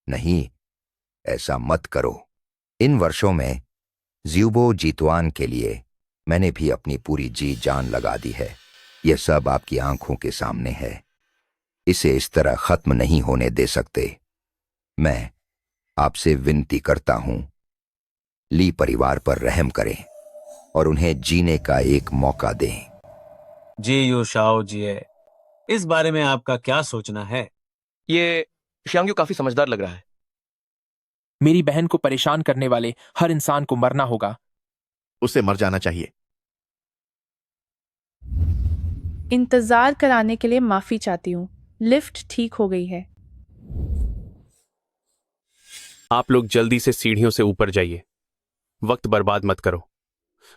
नहीं, ऐसा मत करो। इन वर्षों में ज़्यूबो जितवान के लिए मैंने भी अपनी पूरी जी जान लगा दी है। यह सब आपकी आंखों के सामने है। इसे इस तरह खत्म नहीं होने दे सकते। मैं आपसे विनती करता हूं, ली परिवार पर रहम करें और उन्हें जीने का एक मौका दें। जी यू शाओ जिए, इस बारे में आपका क्या सोचना है? ये श्यांग यू काफी समझदार लग रहा है। मेरी बहन को परेशान करने वाले हर इंसान को मरना होगा। उसे मर जाना चाहिए। इंतजार कराने के लिए माफी चाहती हूँ। लिफ्ट ठीक हो गई है। आप लोग जल्दी से सीढ़ियों से ऊपर जाइए। वक्त बर्बाद मत करो,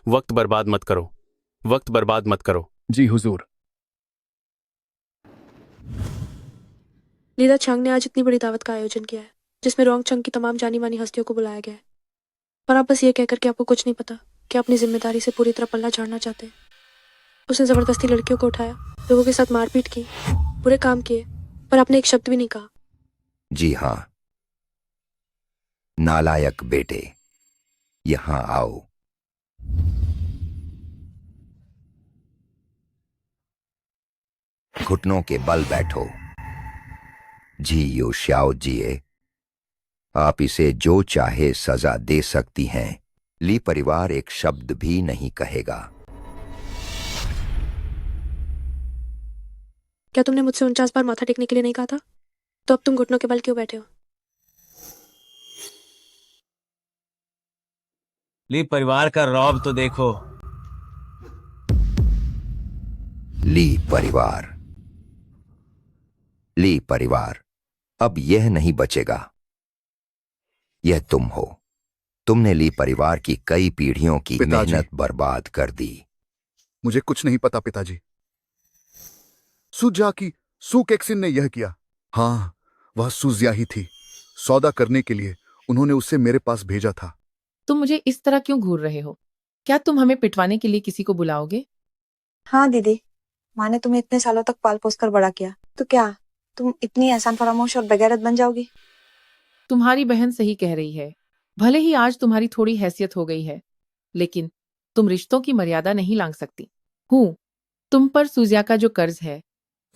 वक्त बर्बाद मत करो, वक्त बर्बाद मत करो। जी हुजूर। लीला छांग ने आज इतनी बड़ी दावत का आयोजन किया है जिसमें रोंगचंग की तमाम जानी मानी हस्तियों को बुलाया गया है, और आप बस ये कहकर कि आपको कुछ नहीं पता कि अपनी जिम्मेदारी से पूरी तरह पल्ला झाड़ना चाहते हैं। उसने जबरदस्ती लड़कियों को उठाया, लोगों के साथ मारपीट की, बुरे काम किए, पर आपने एक शब्द भी नहीं कहा। जी हां, नालायक बेटे, यहां आओ। घुटनों के बल बैठो। जी यू श्याओ जिए, आप इसे जो चाहे सजा दे सकती हैं। ली परिवार एक शब्द भी नहीं कहेगा। क्या तुमने मुझसे 49 बार माथा टेकने के लिए नहीं कहा था? तो अब तुम घुटनों के बल क्यों बैठे हो? ली परिवार का रौब तो देखो। ली परिवार, ली परिवार अब यह नहीं बचेगा। यह तुम हो। तुमने ली परिवार की कई पीढ़ियों की पिताजी। मेहनत बर्बाद कर दी। मुझे कुछ नहीं पता पिताजी। सुजा की सू केक्सिन ने यह किया। हाँ, वह सुजिया ही थी। सौदा करने के लिए उन्होंने उसे मेरे पास भेजा था। तुम मुझे इस तरह क्यों घूर रहे हो? क्या तुम हमें पिटवाने के लिए किसी को बुलाओगे? हाँ दीदी, माँ ने तुम्हें इतने सालों तक पाल पोस कर बड़ा किया, तो क्या तुम इतनी एहसान फरामोश और बेगैरत बन जाओगी? तुम्हारी बहन सही कह रही है। भले ही आज तुम्हारी थोड़ी हैसियत हो गई है, लेकिन तुम रिश्तों की मर्यादा नहीं लांघ सकती। हूँ, तुम पर सुजिया का जो कर्ज है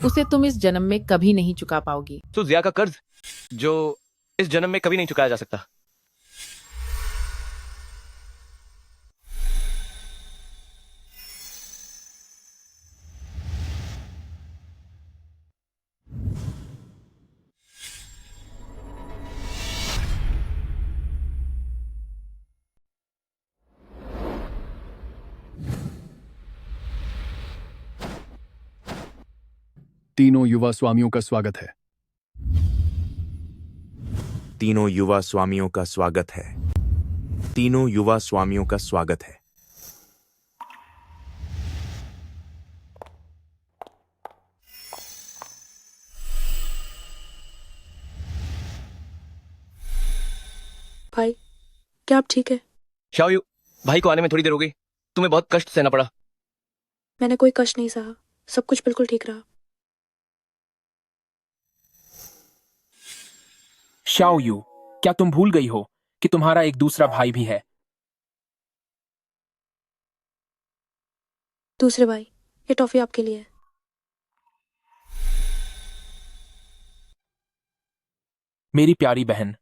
उसे तुम इस जन्म में कभी नहीं चुका पाओगी। तो जिया का कर्ज जो इस जन्म में कभी नहीं चुकाया जा सकता। तीनों युवा स्वामियों का स्वागत है। तीनों युवा स्वामियों का स्वागत है। तीनों युवा स्वामियों का स्वागत है। भाई, क्या आप ठीक है? शाओयू, भाई को आने में थोड़ी देर हो गई। तुम्हें बहुत कष्ट सहना पड़ा। मैंने कोई कष्ट नहीं सहा, सब कुछ बिल्कुल ठीक रहा। शाओ यू, क्या तुम भूल गई हो कि तुम्हारा एक दूसरा भाई भी है? दूसरे भाई, ये टॉफी आपके लिए है। मेरी प्यारी बहन,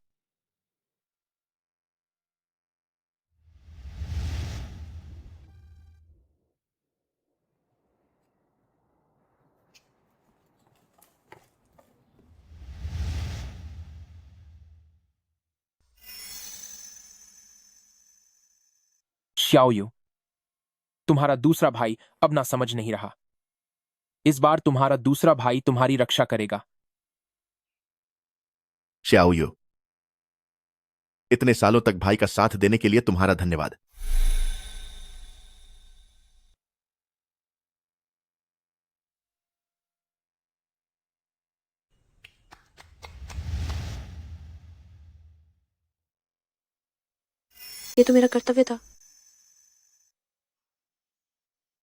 श्याओयू, तुम्हारा दूसरा भाई अब ना समझ नहीं रहा। इस बार तुम्हारा दूसरा भाई तुम्हारी रक्षा करेगा। श्याओयू, इतने सालों तक भाई का साथ देने के लिए तुम्हारा धन्यवाद। ये तो मेरा कर्तव्य था।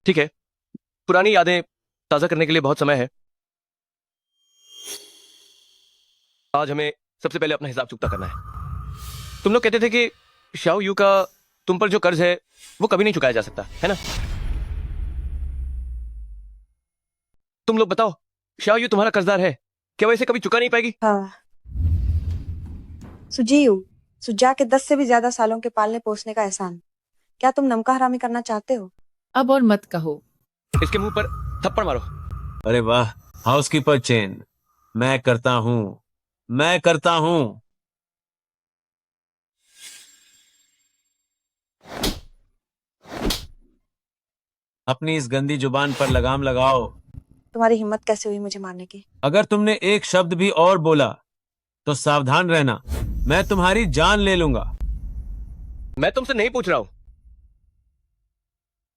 ठीक है, पुरानी यादें ताजा करने के लिए बहुत समय है। आज हमें सबसे पहले अपना हिसाब चुकता करना है। तुम लोग कहते थे कि शाओ यू का तुम पर जो कर्ज है वो कभी नहीं चुकाया जा सकता, है ना? तुम लोग बताओ, शाओ यू तुम्हारा कर्जदार है क्या वो इसे कभी चुका नहीं पाएगी? हाँ। सुजीव, सुजा के 10 से भी ज्यादा सालों के पालने पोसने का एहसान क्या तुम नमका हरामी करना चाहते हो? अब और मत कहो। इसके मुंह पर थप्पड़ मारो। अरे वाह, हाउसकीपर चेन, मैं करता हूँ। अपनी इस गंदी जुबान पर लगाम लगाओ। तुम्हारी हिम्मत कैसे हुई मुझे मारने की? अगर तुमने एक शब्द भी और बोला तो सावधान रहना, मैं तुम्हारी जान ले लूंगा। मैं तुमसे नहीं पूछ रहा हूं,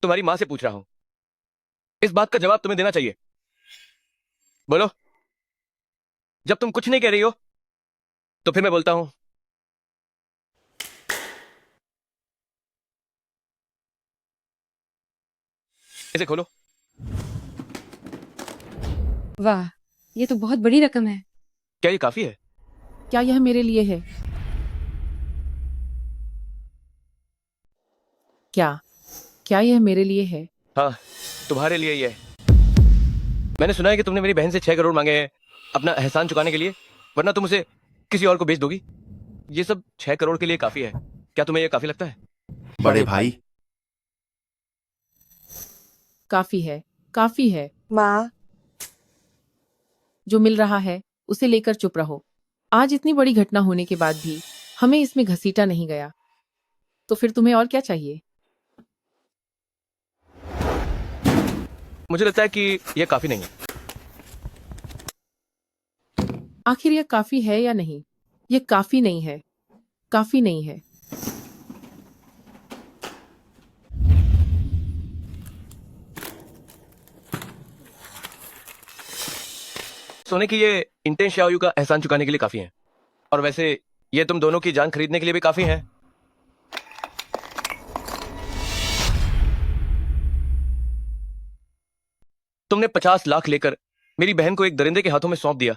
तुम्हारी मां से पूछ रहा हूं। इस बात का जवाब तुम्हें देना चाहिए। बोलो। जब तुम कुछ नहीं कह रही हो तो फिर मैं बोलता हूं। इसे खोलो। वाह, ये तो बहुत बड़ी रकम है। क्या ये काफी है? क्या यह मेरे लिए है? क्या यह मेरे लिए है? हाँ, तुम्हारे लिए ये है। मैंने सुना है कि तुमने मेरी बहन से 6 करोड़ मांगे हैं अपना एहसान चुकाने के लिए, वरना तुम उसे किसी और को बेच दोगी। ये सब 6 करोड़ के लिए काफी है। क्या तुम्हें यह काफी लगता है? बड़े भाई, काफी है। माँ, जो मिल रहा है उसे लेकर चुप रहो। आज इतनी बड़ी घटना होने के बाद भी हमें इसमें घसीटा नहीं गया, तो फिर तुम्हें और क्या चाहिए? मुझे लगता है कि यह काफी नहीं है। आखिर यह काफी है या नहीं? यह काफी नहीं है। काफी नहीं है। सोने की ये इंटेन शाओयू का एहसान चुकाने के लिए काफी है, और वैसे ये तुम दोनों की जान खरीदने के लिए भी काफी है। तुमने 50 लाख लेकर मेरी बहन को एक दरिंदे के हाथों में सौंप दिया,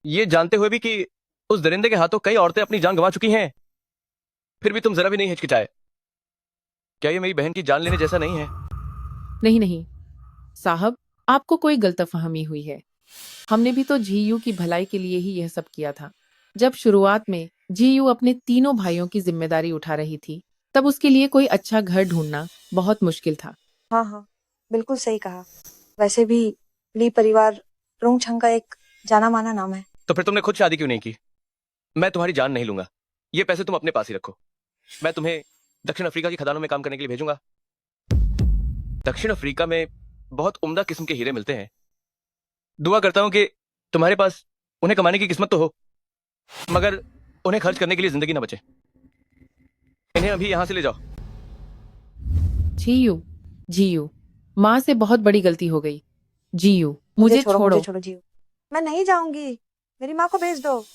ये जानते हुए भी कि उस दरिंदे के हाथों कई औरतें अपनी जान गंवा चुकी हैं। फिर भी तुम जरा भी नहीं हिचकिचाए। क्या ये मेरी बहन की जान लेने जैसा नहीं है? नहीं साहब, आपको कोई गलतफहमी हुई है। हमने भी तो जीयू की भलाई के लिए ही यह सब किया था। जब शुरुआत में जीयू अपने तीनों भाइयों की जिम्मेदारी उठा रही थी, तब उसके लिए कोई अच्छा घर ढूंढना बहुत मुश्किल था। हाँ, बिल्कुल सही कहा। वैसे भी ली परिवार रोंगछंग का एक जाना माना नाम है। तो फिर तुमने खुद शादी क्यों नहीं की? मैं तुम्हारी जान नहीं लूंगा। ये पैसे तुम अपने पास ही रखो। मैं तुम्हें दक्षिण अफ्रीका की खदानों में काम करने के लिए भेजूंगा। दक्षिण अफ्रीका में बहुत उम्दा किस्म के हीरे मिलते हैं। दुआ करता हूं कि तुम्हारे पास उन्हें कमाने की किस्मत तो हो, मगर उन्हें खर्च करने के लिए जिंदगी ना बचे। इन्हें अभी यहां से ले जाओ। जीयू, माँ से बहुत बड़ी गलती हो गई। जीयू, मुझे छोड़ो। मुझे छोड़ो जीयू। मैं नहीं जाऊंगी, मेरी माँ को भेज दो।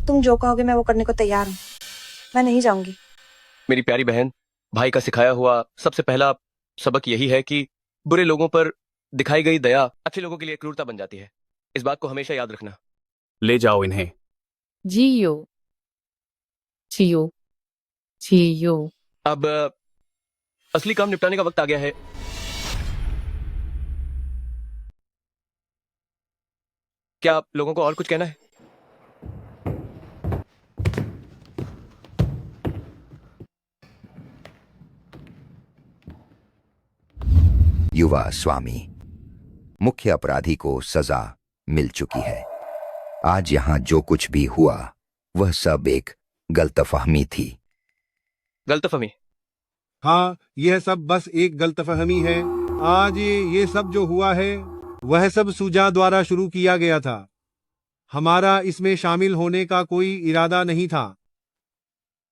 तुम जो कहोगे मैं वो करने को तैयार हूँ। मैं नहीं जाऊंगी। मेरी प्यारी बहन, भाई का सिखाया हुआ सबसे पहला सबक यही है कि बुरे लोगों पर दिखाई गई दया अच्छे लोगों के लिए क्रूरता बन जाती है। इस बात को हमेशा याद रखना। ले जाओ इन्हें। जीयू। अब असली काम निपटाने का वक्त आ गया है। क्या आप लोगों को और कुछ कहना है? युवा स्वामी, मुख्य अपराधी को सजा मिल चुकी है। आज यहां जो कुछ भी हुआ वह सब एक गलतफहमी थी। गलतफहमी? हाँ, यह सब बस एक गलतफहमी है। आज ये सब जो हुआ है वह सब सुजा द्वारा शुरू किया गया था। हमारा इसमें शामिल होने का कोई इरादा नहीं था।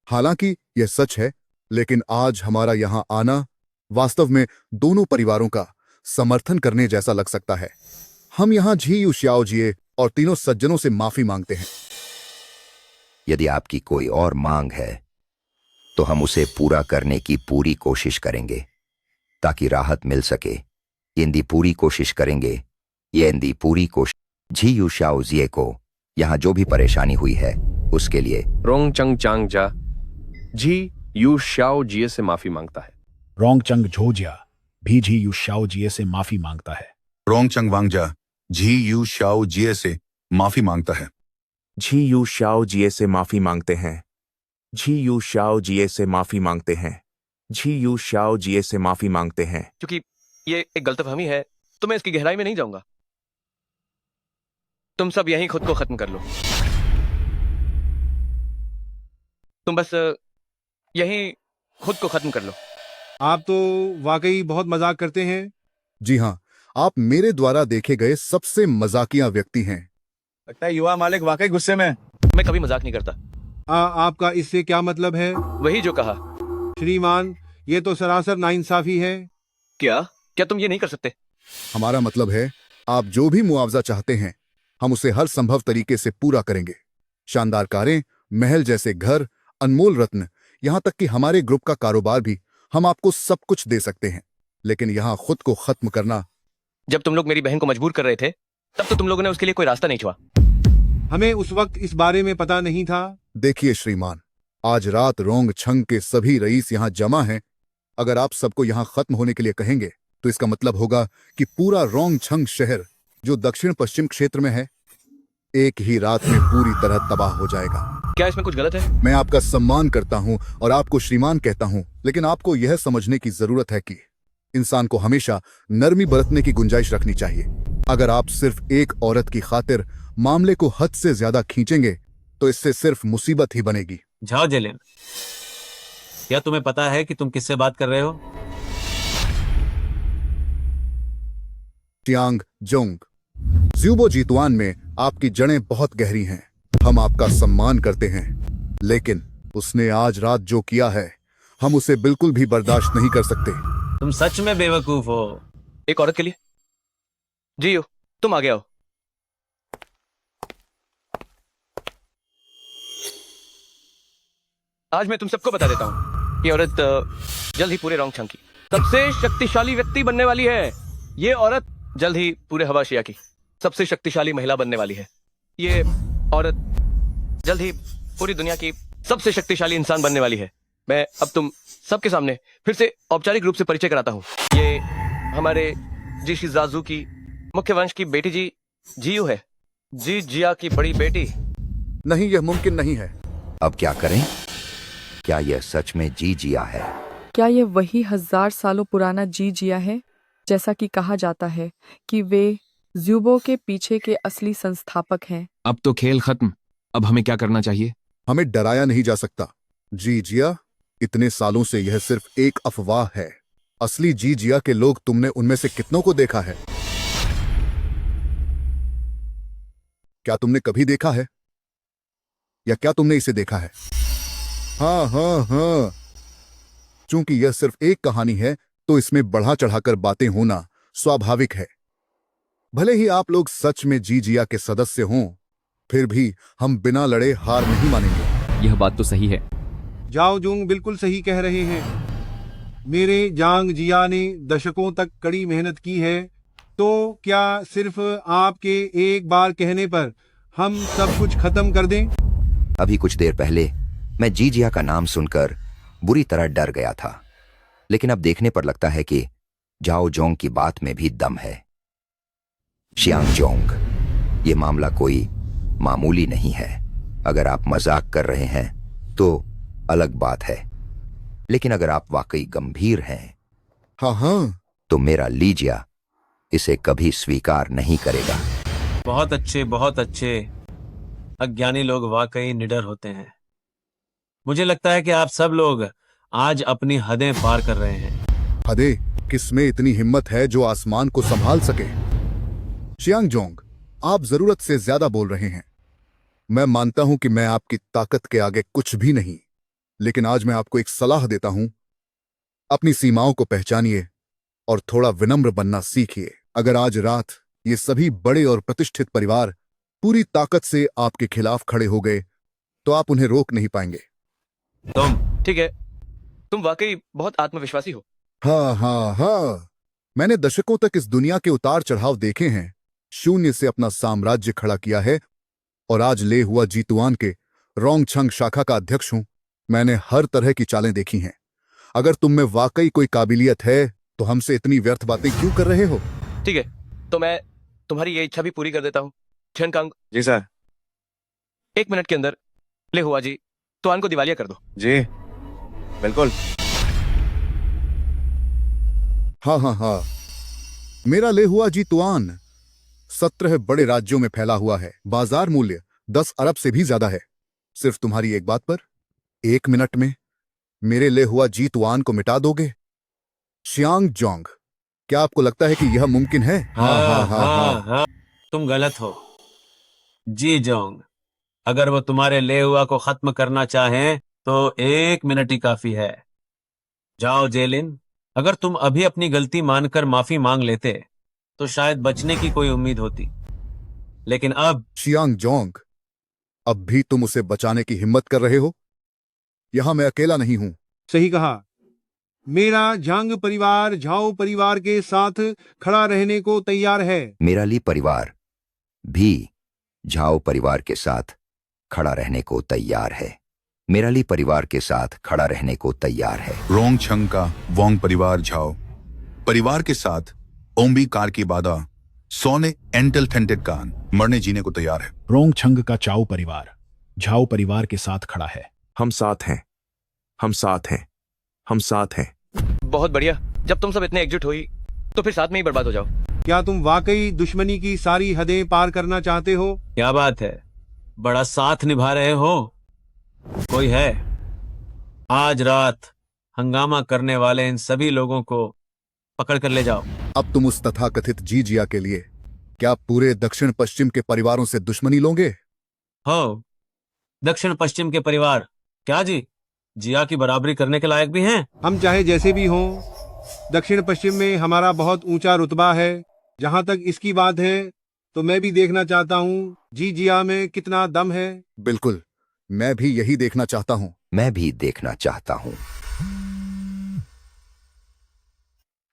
हालांकि यह सच है, लेकिन आज हमारा यहां आना वास्तव में दोनों परिवारों का समर्थन करने जैसा लग सकता है। हम यहां झीयू शाओजिए और तीनों सज्जनों से माफी मांगते हैं। यदि आपकी कोई और मांग है तो हम उसे पूरा करने की पूरी कोशिश करेंगे ताकि राहत मिल सके। इंदी पूरी कोशिश करेंगे। ये इंदी पूरी कोशिश। झीयू शाओजिए को यहां जो भी परेशानी हुई है उसके लिए रोंगचंग चांगजा जी यू शाओ जिए से माफी मांगता है। रोंगचंग झोजिया भी झीयू शाओजिए से माफी मांगता है। रोंगचंग वांगजा झीयू शाओजिए से माफी मांगता है। जी यू शाओ जिए से माफी मांगते हैं। जी यू शाओ जिए से माफी मांगते हैं। जी यू शाओ जिए से माफी मांगते हैं। क्योंकि ये एक गलतफहमी है तो मैं इसकी गहराई में नहीं जाऊंगा। तुम सब यहीं खुद को खत्म कर लो। तुम बस यहीं खुद को खत्म कर लो। आप तो वाकई बहुत मजाक करते हैं। जी हाँ, आप मेरे द्वारा देखे गए सबसे मजाकिया व्यक्ति हैं। लगता है युवा मालिक वाकई गुस्से में। मैं कभी मजाक नहीं करता। आपका इससे क्या मतलब है? वही जो कहा। श्रीमान, ये तो सरासर नाइंसाफी है। क्या तुम ये नहीं कर सकते? हमारा मतलब है, आप जो भी मुआवजा चाहते हैं हम उसे हर संभव तरीके से पूरा करेंगे। शानदार कारें, महल जैसे घर, अनमोल रत्न, यहाँ तक कि हमारे ग्रुप का कारोबार भी, हम आपको सब कुछ दे सकते हैं। लेकिन यहाँ खुद को खत्म करना। जब तुम लोग मेरी बहन को मजबूर कर रहे थे तब तो तुम लोगों ने उसके लिए कोई रास्ता नहीं छुआ। हमें उस वक्त इस बारे में पता नहीं था। देखिए श्रीमान, आज रात रोंग छंग के सभी रईस यहाँ जमा हैं। अगर आप सबको यहाँ खत्म होने के लिए कहेंगे तो इसका मतलब होगा कि पूरा रोंग छंग शहर, जो दक्षिण पश्चिम क्षेत्र में है, एक ही रात में पूरी तरह तबाह हो जाएगा। क्या इसमें कुछ गलत है? मैं आपका सम्मान करता हूं और आपको श्रीमान कहता हूं, लेकिन आपको यह समझने की जरूरत है कि इंसान को हमेशा नरमी बरतने की गुंजाइश रखनी चाहिए। अगर आप सिर्फ एक औरत की खातिर मामले को हद से ज्यादा खींचेंगे तो इससे सिर्फ मुसीबत ही बनेगी। जाओ जेलिन, क्या तुम्हें पता है कि तुम किससे बात कर रहे हो? चियांग जोंग, ज़्यूबो जीतुआन में आपकी जड़ें बहुत गहरी हैं। हम आपका सम्मान करते हैं, लेकिन उसने आज रात जो किया है हम उसे बिल्कुल भी बर्दाश्त नहीं कर सकते। तुम सच में बेवकूफ हो। एक औरत के लिए? जी हो, तुम आगे आओ। आज मैं तुम सबको बता देता हूँ, ये औरत जल्द ही पूरे रोंग छंग की सबसे शक्तिशाली व्यक्ति बनने वाली है। ये औरत जल्द ही पूरे हवाशिया की सबसे शक्तिशाली महिला बनने वाली है। ये औरत जल्द ही पूरी दुनिया की सबसे शक्तिशाली इंसान बनने वाली है। मैं अब तुम सबके सामने फिर से औपचारिक रूप से परिचय कराता हूँ। ये हमारे जी शिजाजू की मुख्य वंश की बेटी जी जियू है। जी जिया की बड़ी बेटी। नहीं, यह मुमकिन नहीं है। अब क्या करें? क्या यह सच में जी जिया है? क्या यह वही 1000 सालों पुराना जी जिया है, जैसा कि कहा जाता है कि वे ज़्यूबो के पीछे के असली संस्थापक हैं? अब तो खेल खत्म। अब हमें क्या करना चाहिए? हमें डराया नहीं जा सकता। जी जिया, इतने सालों से यह सिर्फ एक अफवाह है। असली जी जिया के लोग तुमने उनमें से कितनों को देखा है? क्या तुमने कभी देखा है, या क्या तुमने इसे देखा है? हाँ हाँ हाँ, चूंकि यह सिर्फ एक कहानी है तो इसमें बढ़ा चढ़ाकर बातें होना स्वाभाविक है। भले ही आप लोग सच में जी जिया के सदस्य हों, फिर भी हम बिना लड़े हार नहीं मानेंगे। यह बात तो सही है। जाओ जुंग बिल्कुल सही कह रहे हैं। मेरे जांग जिया ने दशकों तक कड़ी मेहनत की है, तो क्या सिर्फ आपके एक बार कहने पर हम सब कुछ खत्म कर दें? अभी कुछ देर पहले मैं जी जिया का नाम सुनकर बुरी तरह डर गया था, लेकिन अब देखने पर लगता है कि जाओ जोंग की बात में भी दम है। शियांग जोंग, ये मामला कोई मामूली नहीं है। अगर आप मजाक कर रहे हैं तो अलग बात है, लेकिन अगर आप वाकई गंभीर हैं, हाँ, तो मेरा लीजिया इसे कभी स्वीकार नहीं करेगा। बहुत अच्छे, बहुत अच्छे। अज्ञानी लोग वाकई निडर होते हैं। मुझे लगता है कि आप सब लोग आज अपनी हदें पार कर रहे हैं। हदें? किसमें इतनी हिम्मत है जो आसमान को संभाल सके? शियांग जोंग, आप जरूरत से ज्यादा बोल रहे हैं। मैं मानता हूं कि मैं आपकी ताकत के आगे कुछ भी नहीं, लेकिन आज मैं आपको एक सलाह देता हूं। अपनी सीमाओं को पहचानिए और थोड़ा विनम्र बनना सीखिए। अगर आज रात ये सभी बड़े और प्रतिष्ठित परिवार पूरी ताकत से आपके खिलाफ खड़े हो गए तो आप उन्हें रोक नहीं पाएंगे। ठीक है, तुम वाकई बहुत आत्मविश्वासी हो। हाँ, मैंने दशकों तक इस दुनिया के उतार चढ़ाव देखे हैं। शून्य से अपना साम्राज्य खड़ा किया है और आज ले हुआ जीतुआन के रोंग छंग शाखा का अध्यक्ष हूं। मैंने हर तरह की चालें देखी हैं। अगर तुम में वाकई कोई काबिलियत है तो हमसे इतनी व्यर्थ बातें क्यों कर रहे हो? ठीक है, तो मैं तुम्हारी ये इच्छा भी पूरी कर देता हूँ। छनकांग, जी सर। 1 मिनट के अंदर ले हुआ जी तुआन को दिवालिया कर दो। जी बिल्कुल। हाँ हाँ हाँ, मेरा ले हुआ जी तुआन 17 बड़े राज्यों में फैला हुआ है। बाजार मूल्य 10 अरब से भी ज्यादा है। सिर्फ तुम्हारी एक बात पर 1 मिनट में मेरे ले हुआ जी तुआन को मिटा दोगे? शियांग जोंग, क्या आपको लगता है कि यह मुमकिन है? हाँ, तुम गलत हो। जी जोंग, अगर वो तुम्हारे ले हुआ को खत्म करना चाहें तो 1 मिनट ही काफी है। जाओ जेलिन, अगर तुम अभी अपनी गलती मानकर माफी मांग लेते तो शायद बचने की कोई उम्मीद होती, लेकिन अब। शियांग जोंग, अब भी तुम उसे बचाने की हिम्मत कर रहे हो? यहां मैं अकेला नहीं हूं। सही कहा। मेरा झांग परिवार झाओ परिवार के साथ खड़ा रहने को तैयार है। मेरा ली परिवार भी झाओ परिवार के साथ खड़ा रहने को तैयार है। मेरा ली परिवार के साथ खड़ा रहने को तैयार है। रोंग छंग का वोंग परिवार झाओ परिवार के साथ ओम्बी कार की बादा सोने एंटल थेंटेड कान मरने जीने को तैयार है। रोंग छंग का चाओ परिवार झाओ परिवार के साथ खड़ा है। हम साथ हैं, हम साथ हैं, हम साथ हैं। बहुत बढ़िया, जब तुम सब इतने एकजुट हुई तो फिर साथ में ही बर्बाद हो जाओ। क्या तुम वाकई दुश्मनी की सारी हदें पार करना चाहते हो? क्या बात है, बड़ा साथ निभा रहे हो। कोई है? आज रात हंगामा करने वाले इन सभी लोगों को पकड़ कर ले जाओ। अब तुम उस तथाकथित जी जिया के लिए क्या पूरे दक्षिण पश्चिम के परिवारों से दुश्मनी लोगे? हो, दक्षिण पश्चिम के परिवार क्या जी जिया की बराबरी करने के लायक भी हैं? हम चाहे जैसे भी हों, दक्षिण पश्चिम में हमारा बहुत ऊंचा रुतबा है। जहां तक इसकी बात है तो मैं भी देखना चाहता हूं जी जिया में कितना दम है। बिल्कुल, मैं भी यही देखना चाहता हूं। मैं भी देखना चाहता हूं।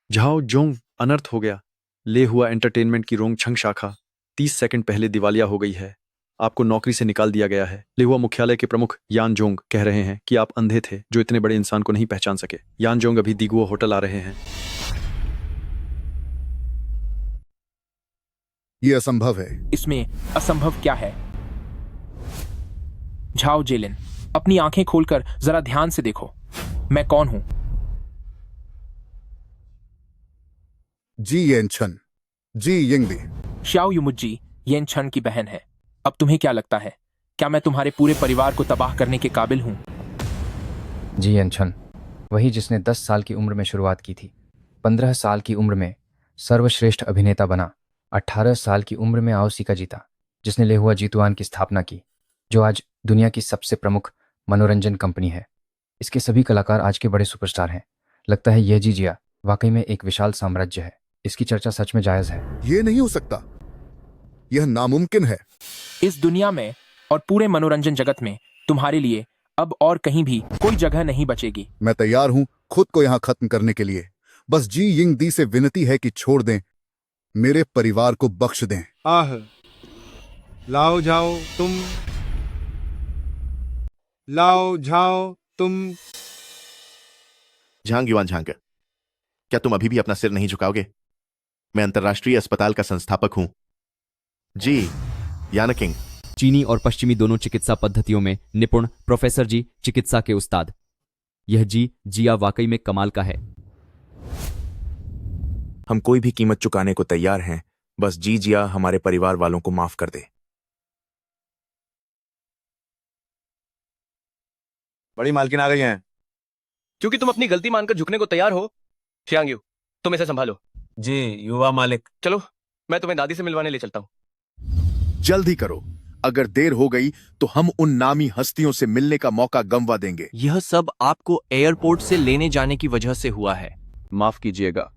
झाओ जोंग, अनर्थ हो गया। ले हुआ एंटरटेनमेंट की रोंग छंग शाखा 30 सेकंड पहले दिवालिया हो गई है। आपको नौकरी से निकाल दिया गया है। ले हुआ मुख्यालय के प्रमुख यान जोंग कह रहे हैं कि आप अंधे थे जो इतने बड़े इंसान को नहीं पहचान सके। यान जोंग अभी दिगुओ होटल आ रहे हैं। ये असंभव है। इसमें असंभव क्या है? झाओ जेलिन, अपनी आंखें खोलकर जरा ध्यान से देखो, मैं कौन हूं। जी येनछन, जी यिंगली। श्याओ युमुजी येन छन की बहन है। अब तुम्हें क्या लगता है, क्या मैं तुम्हारे पूरे परिवार को तबाह करने के काबिल हूं? जी एनछन, वही जिसने 10 साल की उम्र में शुरुआत की थी, 15 साल की उम्र में सर्वश्रेष्ठ अभिनेता बना, 18 साल की उम्र में आओसी का जीता, जिसने ले हुआ जीतुआन की स्थापना की, जो आज दुनिया की सबसे प्रमुख मनोरंजन कंपनी है। इसके सभी कलाकार आज के बड़े सुपरस्टार हैं। लगता है यह जी जिया वाकई में एक विशाल साम्राज्य है। इसकी चर्चा सच में जायज है। ये नहीं हो सकता, यह नामुमकिन है। इस दुनिया में और पूरे मनोरंजन जगत में तुम्हारे लिए अब और कहीं भी कोई जगह नहीं बचेगी। मैं तैयार हूं खुद को यहां खत्म करने के लिए। बस जी यिंग दी से विनती है कि छोड़ दें, मेरे परिवार को बख्श दें। आह, लाओ जाओ तुम, लाओ जाओ तुम। झांग युआन झांग, क्या तुम अभी भी अपना सिर नहीं झुकाओगे? मैं अंतर्राष्ट्रीय अस्पताल का संस्थापक हूं। जी यानकिंग। चीनी और पश्चिमी दोनों चिकित्सा पद्धतियों में निपुण प्रोफेसर जी, चिकित्सा के उस्ताद। यह जी जिया वाकई में कमाल का है। हम कोई भी कीमत चुकाने को तैयार हैं, बस जी जिया हमारे परिवार वालों को माफ कर दे। बड़ी मालकिन आ गई हैं। क्योंकि तुम अपनी गलती मानकर झुकने को तैयार हो, शियांग यू, तुम इसे संभालो। जी युवा मालिक। चलो, मैं तुम्हें दादी से मिलवाने ले चलता हूँ। जल्दी करो, अगर देर हो गई तो हम उन नामी हस्तियों से मिलने का मौका गंवा देंगे। यह सब आपको एयरपोर्ट से लेने जाने की वजह से हुआ है। माफ कीजिएगा,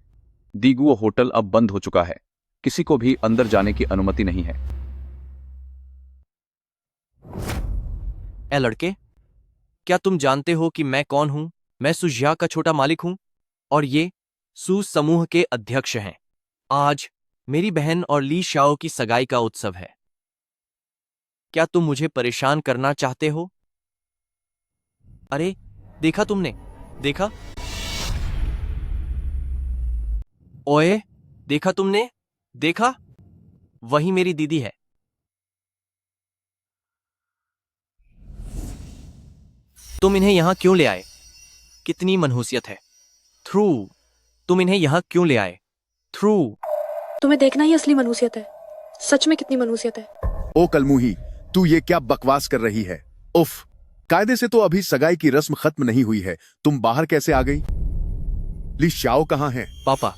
दीगुओ होटल अब बंद हो चुका है। किसी को भी अंदर जाने की अनुमति नहीं है। ए लड़के, क्या तुम जानते हो कि मैं कौन हूं? मैं सुझिया का छोटा मालिक हूं और ये सू समूह के अध्यक्ष हैं। आज मेरी बहन और ली शाओ की सगाई का उत्सव है। क्या तुम मुझे परेशान करना चाहते हो? अरे देखा तुमने, देखा? ओए, देखा तुमने? देखा? वही मेरी दीदी है। तुम इन्हें यहाँ क्यों ले आए? कितनी मनहूसियत है। थ्रू, तुम इन्हें यहाँ क्यों ले आए? थ्रू, तुम्हें देखना ही असली मनहूसियत है। सच में कितनी मनहूसियत है। ओ कलमुही, तू ये क्या बकवास कर रही है? उफ, कायदे से तो अभी सगाई की रस्म खत्म नहीं हुई है, तुम बाहर कैसे आ गई? ली शाओ कहाँ है? पापा,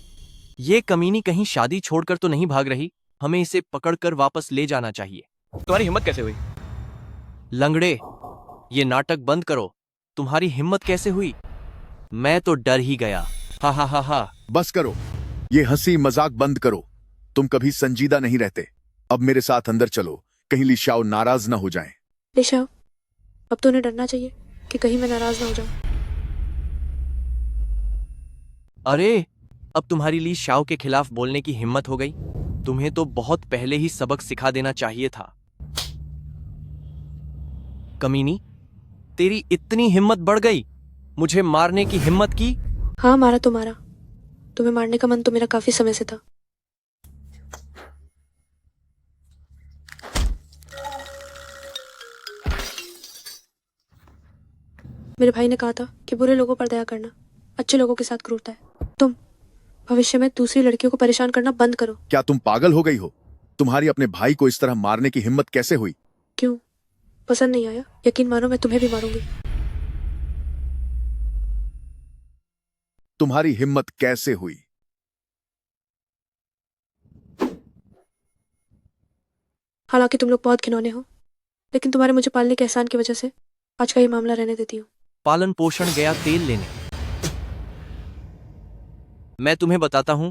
ये कमीनी कहीं शादी छोड़कर तो नहीं भाग रही? हमें इसे पकड़कर वापस ले जाना चाहिए। तुम्हारी हिम्मत कैसे हुई? लंगड़े, ये नाटक बंद करो। तुम्हारी हिम्मत कैसे हुई? मैं तो डर ही गया। हा हा हा हा। बस करो, ये हंसी मजाक बंद करो। तुम कभी संजीदा नहीं रहते। अब मेरे साथ अंदर चलो, कहीं ली शाओ नाराज ना हो जाए। लिशाओ, अब तो उन्हें डरना चाहिए कि कहीं मैं नाराज ना हो जाऊं। अरे, अब तुम्हारी ली शाओ के खिलाफ बोलने की हिम्मत हो गई? तुम्हें तो बहुत पहले ही सबक सिखा देना चाहिए था। कमीनी, तेरी इतनी हिम्मत बढ़ गई? मुझे मारने की हिम्मत की? हाँ, मारा तो मारा। तुम्हें मारने का मन तो मेरा काफी समय से था। मेरे भाई ने कहा था कि बुरे लोगों पर दया करना अच्छे लोगों के साथ क्रूरता है। तुम भविष्य में दूसरी लड़कियों को परेशान करना बंद करो। क्या तुम पागल हो गई हो? तुम्हारी अपने भाई को इस तरह मारने की हिम्मत कैसे हुई? क्यों, पसंद नहीं आया? यकीन मानो मैं तुम्हें भी मारूंगी। तुम्हारी हिम्मत कैसे हुई? हालांकि तुम लोग बहुत घिनौने हो, लेकिन तुम्हारे मुझे पालने के एहसान की वजह से आज का ये मामला रहने देती हूँ। पालन पोषण गया तेल लेने। मैं तुम्हें बताता हूं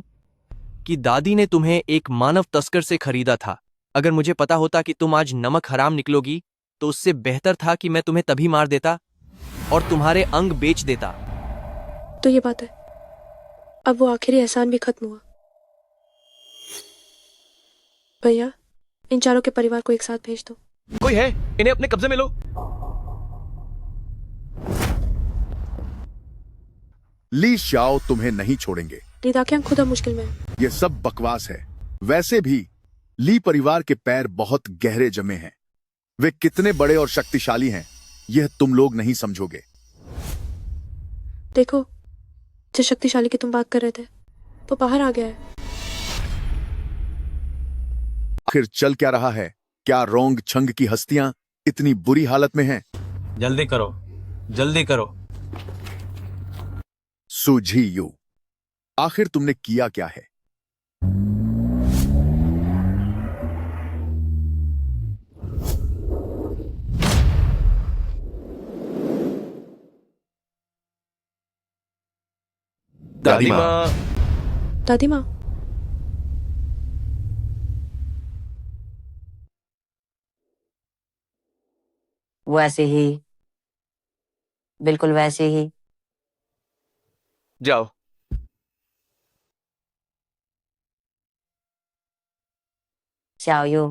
कि दादी ने तुम्हें एक मानव तस्कर से खरीदा था। अगर मुझे पता होता कि तुम आज नमक हराम निकलोगी तो उससे बेहतर था कि मैं तुम्हें तभी मार देता और तुम्हारे अंग बेच देता। तो ये बात है, अब वो आखिरी एहसान भी खत्म हुआ। भैया, इन चारों के परिवार को एक साथ भेज दो। कोई है? इन्हें अपने कब्जे में लो। ली शाओ तुम्हें नहीं छोड़ेंगे। लीदाकियां खुद अब मुश्किल में है। ये सब बकवास है। वैसे भी ली परिवार के पैर बहुत गहरे जमे हैं। वे कितने बड़े और शक्तिशाली हैं, यह तुम लोग नहीं समझोगे। देखो, जिस शक्तिशाली की तुम बात कर रहे थे वो बाहर आ गया है। आखिर चल क्या रहा है? क्या रोंग छंग की हस्तियां इतनी बुरी हालत में हैं? जल्दी करो, जल्दी करो। सुझी यू, आखिर तुमने किया क्या है? दादी माँ। दादी माँ, वैसे ही, बिल्कुल वैसे ही। जाओ। श्याओ,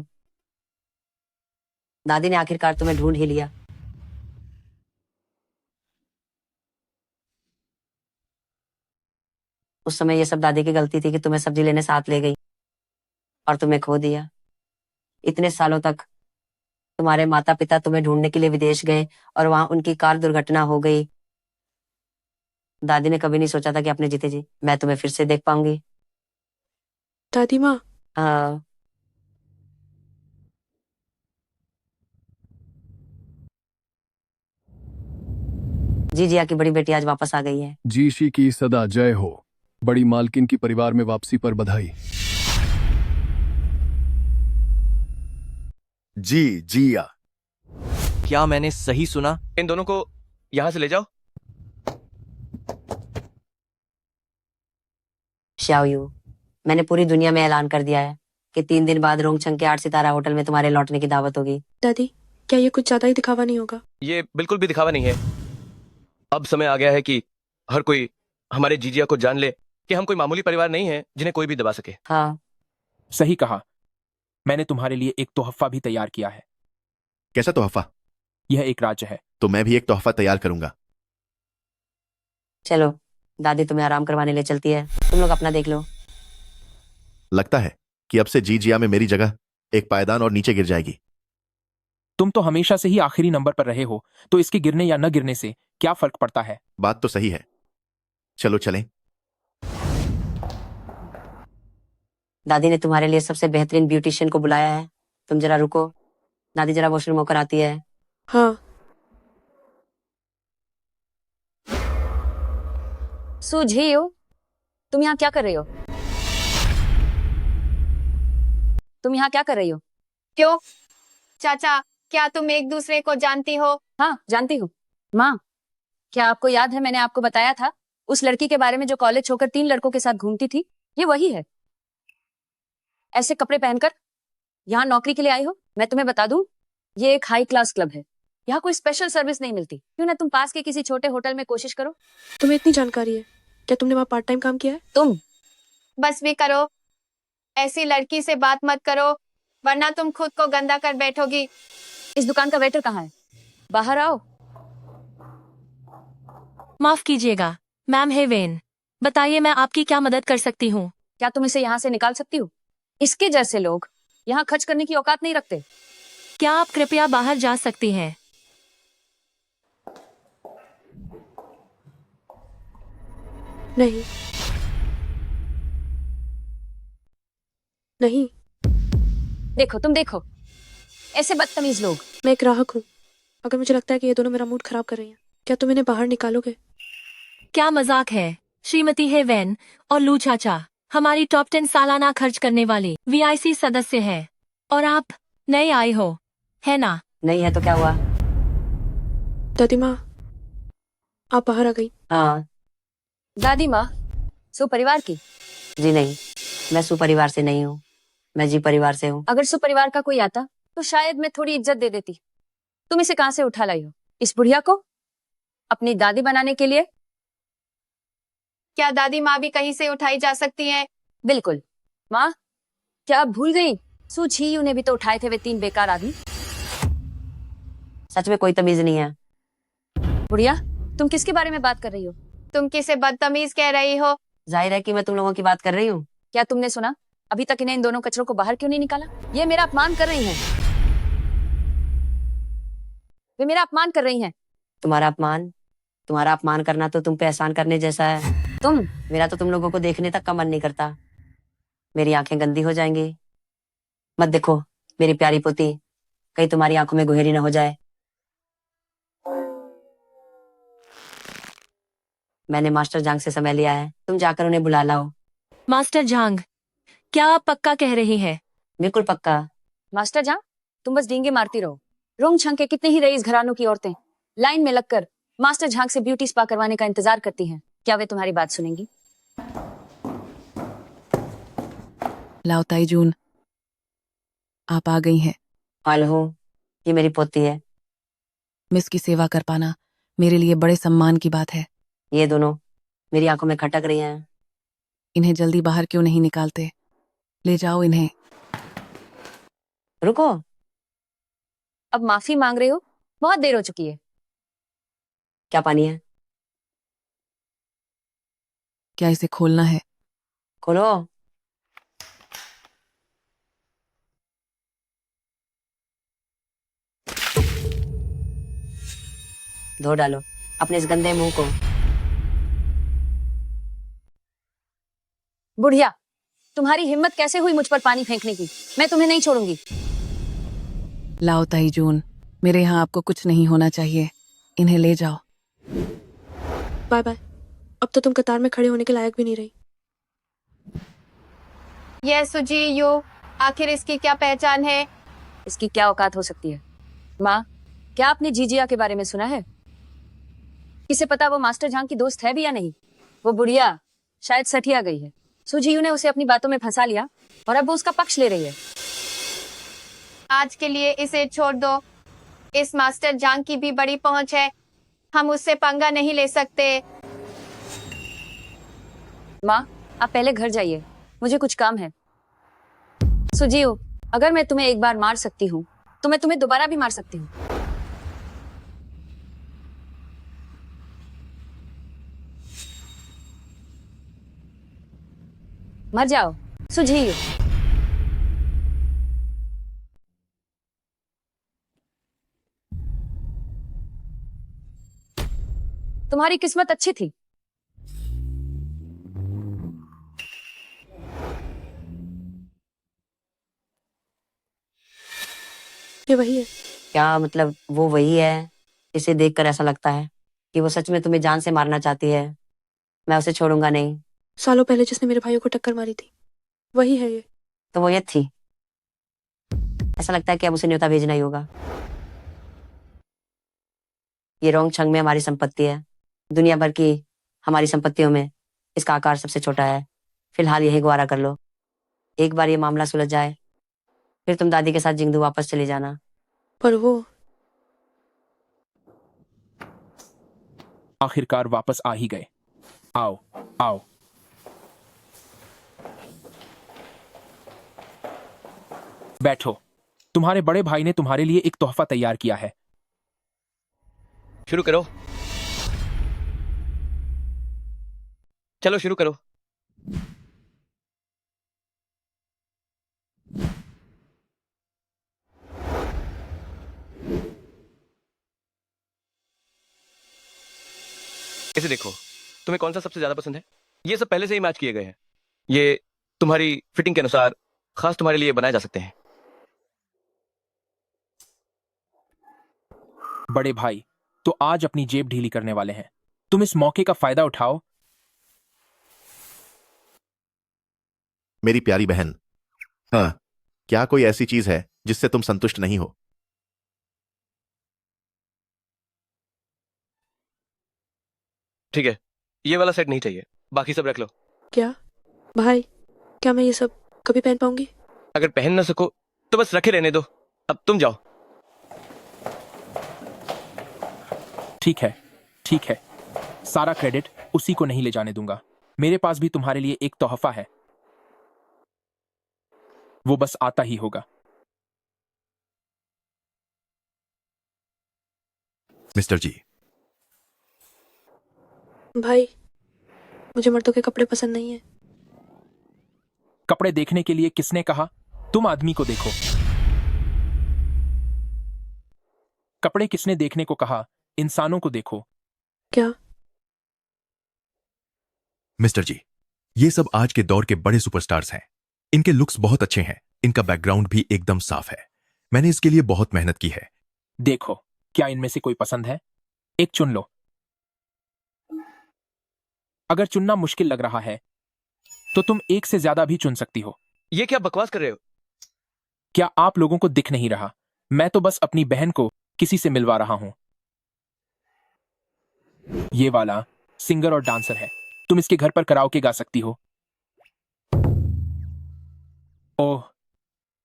दादी ने आखिरकार तुम्हें ढूंढ ही लिया। उस समय ये सब दादी की गलती थी कि तुम्हें सब्जी लेने साथ ले गई और तुम्हें खो दिया। इतने सालों तक तुम्हारे माता पिता तुम्हें ढूंढने के लिए विदेश गए और वहां उनकी कार दुर्घटना हो गई। दादी ने कभी नहीं सोचा था कि अपने जीते जी मैं तुम्हें फिर से देख पाऊंगी। दादी माँ, जी जिया की बड़ी बेटी आज वापस आ गई है। जीशी की सदा जय हो। बड़ी मालकिन की परिवार में वापसी पर बधाई। जी जिया। क्या मैंने सही सुना? इन दोनों को यहां से ले जाओ। श्याओ, मैंने पूरी दुनिया में ऐलान कर दिया है कि 3 दिन बाद रोंगछंग के 8 सितारा होटल में तुम्हारे लौटने की दावत होगी। दादी, क्या ये कुछ ज्यादा ही दिखावा नहीं होगा? ये बिल्कुल भी दिखावा नहीं है। अब समय आ गया है कि हर कोई हमारे जीजिया को जान ले कि हम कोई मामूली परिवार नहीं है जिन्हें कोई भी दबा सके। हाँ, सही कहा। मैंने तुम्हारे लिए एक तोहफा भी तैयार किया है। कैसा तोहफा? यह एक राज्य है। तो मैं भी एक तोहफा तैयार करूंगा। चलो, दादी तुम्हें आराम करवाने ले चलती है, तुम लोग अपना देख लो। लगता है कि अब से जी जिया में मेरी जगह एक पायदान और नीचे गिर जाएगी। तुम तो हमेशा से ही आखिरी नंबर पर रहे हो, तो इसके गिरने या न गिरने से क्या फर्क पड़ता है? बात तो सही है, चलो चलें। दादी ने तुम्हारे लिए सबसे बेहतरीन ब्यूटिशियन को बुलाया है, तुम जरा रुको। दादी जरा वॉशरूम होकर आती है। हाँ। सुझी हो, तुम यहाँ क्या कर रही हो? तुम यहाँ क्या कर रही हो? क्यों चाचा, क्या तुम एक दूसरे को जानती हो? हाँ, जानती हूँ। माँ, क्या आपको याद है मैंने आपको बताया था उस लड़की के बारे में जो कॉलेज छोड़कर 3 लड़कों के साथ घूमती थी? ये वही है। ऐसे कपड़े पहनकर यहाँ नौकरी के लिए आई हो? मैं तुम्हें बता दूं, ये एक हाई क्लास क्लब है, यहाँ कोई स्पेशल सर्विस नहीं मिलती। क्यों ना तुम पास के किसी छोटे होटल में कोशिश करो। तुम्हें इतनी जानकारी है, क्या तुमने वहाँ पार्ट टाइम काम किया है? तुम बस भी करो, ऐसी लड़की से बात मत करो, वरना तुम खुद को गंदा कर बैठोगी। इस दुकान का वेटर कहाँ है? बाहर आओ। माफ कीजिएगा, मैम हेवेन, बताइए मैं आपकी क्या मदद कर सकती हूँ? क्या तुम इसे यहाँ से निकाल सकती हो? इसके जैसे लोग यहाँ खर्च करने की औकात नहीं रखते। क्या आप कृपया बाहर जा सकती हैं? नहीं नहीं। देखो, तुम देखो, ऐसे बदतमीज लोग। मैं एक ग्राहक हूँ, अगर मुझे लगता है कि ये दोनों मेरा मूड खराब कर रही हैं, क्या तुम इन्हें बाहर निकालोगे? क्या मजाक है? श्रीमती हेवेन और लू चाचा हमारी टॉप 10 सालाना खर्च करने वाली वीआईसी सदस्य है, और आप नए आए हो, है ना? नहीं है तो क्या हुआ? दादी माँ, आप बाहर आ गई। हाँ। दादी माँ, सुपरिवार की? जी नहीं, मैं सुपरिवार से नहीं हूँ, मैं जी परिवार से हूँ। अगर सुपरिवार का कोई आता तो शायद मैं थोड़ी इज्जत दे देती। तुम इसे कहाँ से उठा लाई हो? इस बुढ़िया को अपनी दादी बनाने के लिए? क्या दादी माँ भी कहीं से उठाई जा सकती हैं? बिल्कुल। माँ, क्या आप भूल गई? सुझी उन्हें भी तो उठाए थे वे 3 बेकार आदमी। सच में कोई तमीज नहीं है। बुढ़िया, तुम किसके बारे में बात कर रही हो? तुम किसे बदतमीज कह रही हो? जाहिर है कि मैं तुम लोगों की बात कर रही हूँ। क्या तुमने सुना? अभी तक इन्हें इन दोनों कचरों को बाहर क्यों नहीं निकाला? ये मेरा अपमान कर रही हैं। वे मेरा अपमान कर रही हैं। तुम्हारा अपमान करना तो तुम पे एहसान करने जैसा है। मेरा तो तुम लोगों को देखने तक का मन नहीं करता। मेरी आंखें गंदी हो जाएंगी। मत देखो मेरी प्यारी पोती, कहीं तुम्हारी आंखों में गुहेरी न हो जाए। मैंने मास्टर जांग से समय लिया है, तुम जाकर उन्हें बुला लाओ। मास्टर झांग, क्या आप पक्का कह रही हैं? बिल्कुल पक्का। मास्टर जांग, तुम बस डींगे मारती रहो। रोंग छंग के कितने ही रईस घरानों की औरतें लाइन में लगकर मास्टर झांग से ब्यूटी स्पा करवाने का इंतजार करती हैं। क्या वे तुम्हारी बात सुनेंगी? लाओ ताईजून, आप आ गई हैं। हेलो, ये मेरी पोती है। मिस की सेवा कर पाना मेरे लिए बड़े सम्मान की बात है। ये दोनों मेरी आंखों में खटक रही हैं। इन्हें जल्दी बाहर क्यों नहीं निकालते? ले जाओ इन्हें। रुको, अब माफी मांग रहे हो? बहुत देर हो चुकी है। क्या पानी है? क्या इसे खोलना है? खोलो। धो डालो अपने इस गंदे मुंह को। बुढ़िया, तुम्हारी हिम्मत कैसे हुई मुझ पर पानी फेंकने की? मैं तुम्हें नहीं छोड़ूंगी। लाओ ताईजून, मेरे यहाँ आपको कुछ नहीं होना चाहिए, इन्हें ले जाओ। बाय बाय, अब तो तुम कतार में खड़े होने के लायक भी नहीं रही। ये सुजी यू, आखिर इसकी क्या पहचान है? इसकी क्या औकात हो सकती है? माँ, क्या आपने जीजिया के बारे में सुना है? किसे पता वो मास्टर झांग की दोस्त है भी या नहीं? वो बुढ़िया शायद सठिया गई है। सुजीयू ने उसे अपनी बातों में फंसा लिया और अब वो उसका पक्ष ले रही है। आज के लिए इसे छोड़ दो। इस मास्टर झांग की भी बड़ी पहुंच है, हम उससे पंगा नहीं ले सकते। माँ, आप पहले घर जाइए, मुझे कुछ काम है। सुजीयू, अगर मैं तुम्हें एक बार मार सकती हूँ तो मैं तुम्हें दोबारा भी मार सकती हूँ। मर जाओ सुजीयू। तुम्हारी किस्मत अच्छी थी। ये वही है। क्या मतलब वो वही है? इसे देखकर ऐसा लगता है कि वो सच में तुम्हें जान से मारना चाहती है। मैं उसे छोड़ूंगा नहीं। सालों पहले जिसने मेरे भाइयों को टक्कर मारी थी, वही है ये। तो वो ये थी। ऐसा लगता है कि अब उसे न्योता भेजना ही होगा। ये रोंग छंग में हमारी संपत्ति है। दुनिया भर की हमारी संपत्तियों में इसका आकार सबसे छोटा है। फिलहाल यही गुजारा कर लो। एक बार ये मामला सुलझ जाए, फिर तुम दादी के साथ जिंगदू वापस चली जाना। पर वो आखिरकार वापस आ ही गए। आओ आओ। बैठो। तुम्हारे बड़े भाई ने तुम्हारे लिए एक तोहफा तैयार किया है। शुरू करो। चलो शुरू करो। इसे देखो, तुम्हें कौन सा सबसे ज्यादा पसंद है? ये सब पहले से ही मैच किए गए हैं। ये तुम्हारी फिटिंग के अनुसार खास तुम्हारे लिए बनाए जा सकते हैं। बड़े भाई तो आज अपनी जेब ढीली करने वाले हैं। तुम इस मौके का फायदा उठाओ। मेरी प्यारी बहन, हाँ, क्या कोई ऐसी चीज है जिससे तुम संतुष्ट नहीं हो? ठीक है, ये वाला सेट नहीं चाहिए, बाकी सब रख लो। क्या भाई, क्या मैं ये सब कभी पहन पाऊंगी? अगर पहन ना सको तो बस रखे रहने दो। अब तुम जाओ। ठीक है, ठीक है। सारा क्रेडिट उसी को नहीं ले जाने दूंगा। मेरे पास भी तुम्हारे लिए एक तोहफा है। वो बस आता ही होगा। मिस्टर जी। भाई, मुझे मर्दों के कपड़े पसंद नहीं है। कपड़े देखने के लिए किसने कहा? तुम आदमी को देखो। कपड़े किसने देखने को कहा? इंसानों को देखो। क्या? मिस्टर जी, ये सब आज के दौर के बड़े सुपरस्टार्स हैं। इनके लुक्स बहुत अच्छे हैं। इनका बैकग्राउंड भी एकदम साफ है। मैंने इसके लिए बहुत मेहनत की है। देखो, क्या इनमें से कोई पसंद है? एक चुन लो। अगर चुनना मुश्किल लग रहा है तो तुम एक से ज्यादा भी चुन सकती हो। ये क्या बकवास कर रहे हो? क्या आप लोगों को दिख नहीं रहा? मैं तो बस अपनी बहन को किसी से मिलवा रहा हूं। ये वाला सिंगर और डांसर है। तुम इसके घर पर कराओके गा सकती हो। ओह,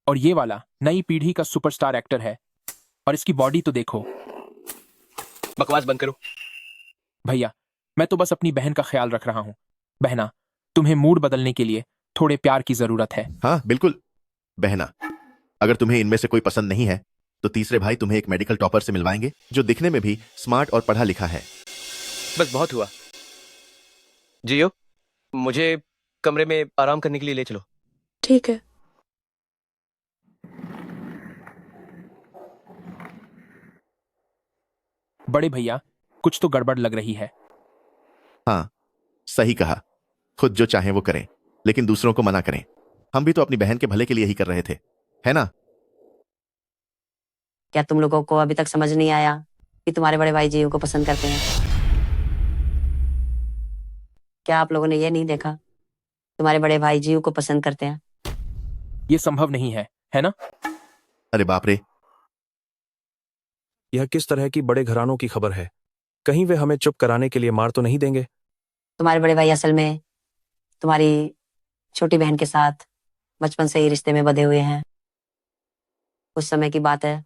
और ये वाला नई पीढ़ी का सुपरस्टार एक्टर है। और इसकी बॉडी तो देखो। बकवास बंद करो। भैया, मैं तो बस अपनी बहन का ख्याल रख रहा हूं। बहना, तुम्हें मूड बदलने के लिए थोड़े प्यार की जरूरत है। हाँ बिल्कुल। बहना, अगर तुम्हें इनमें से कोई पसंद नहीं है तो तीसरे भाई तुम्हें एक मेडिकल टॉपर से मिलवाएंगे जो दिखने में भी स्मार्ट और पढ़ा लिखा है। बस बहुत हुआ। जियो, मुझे कमरे में आराम करने के लिए ले चलो। ठीक है। बड़े भैया, कुछ तो गड़बड़ लग रही है। हाँ, सही कहा। खुद जो चाहें वो करें, लेकिन दूसरों को मना करें। हम भी तो अपनी बहन के भले के लिए ही कर रहे थे, है ना? क्या तुम लोगों को अभी तक समझ नहीं आया कि तुम्हारे बड़े भाई जीव को पसंद करते हैं? क्या आप लोगों ने ये नहीं देखा? तुम्हारे बड़े भाई जीव को पसंद करते हैं। ये संभव नहीं है ना? अरे बाप रे। यह किस तरह की बड़े घरानों की खबर है? कहीं वे हमें चुप कराने के लिए मार तो नहीं देंगे? तुम्हारे बड़े भाई असल में तुम्हारी छोटी बहन के साथ बचपन से ही रिश्ते में बंधे हुए हैं। उस समय की बात है।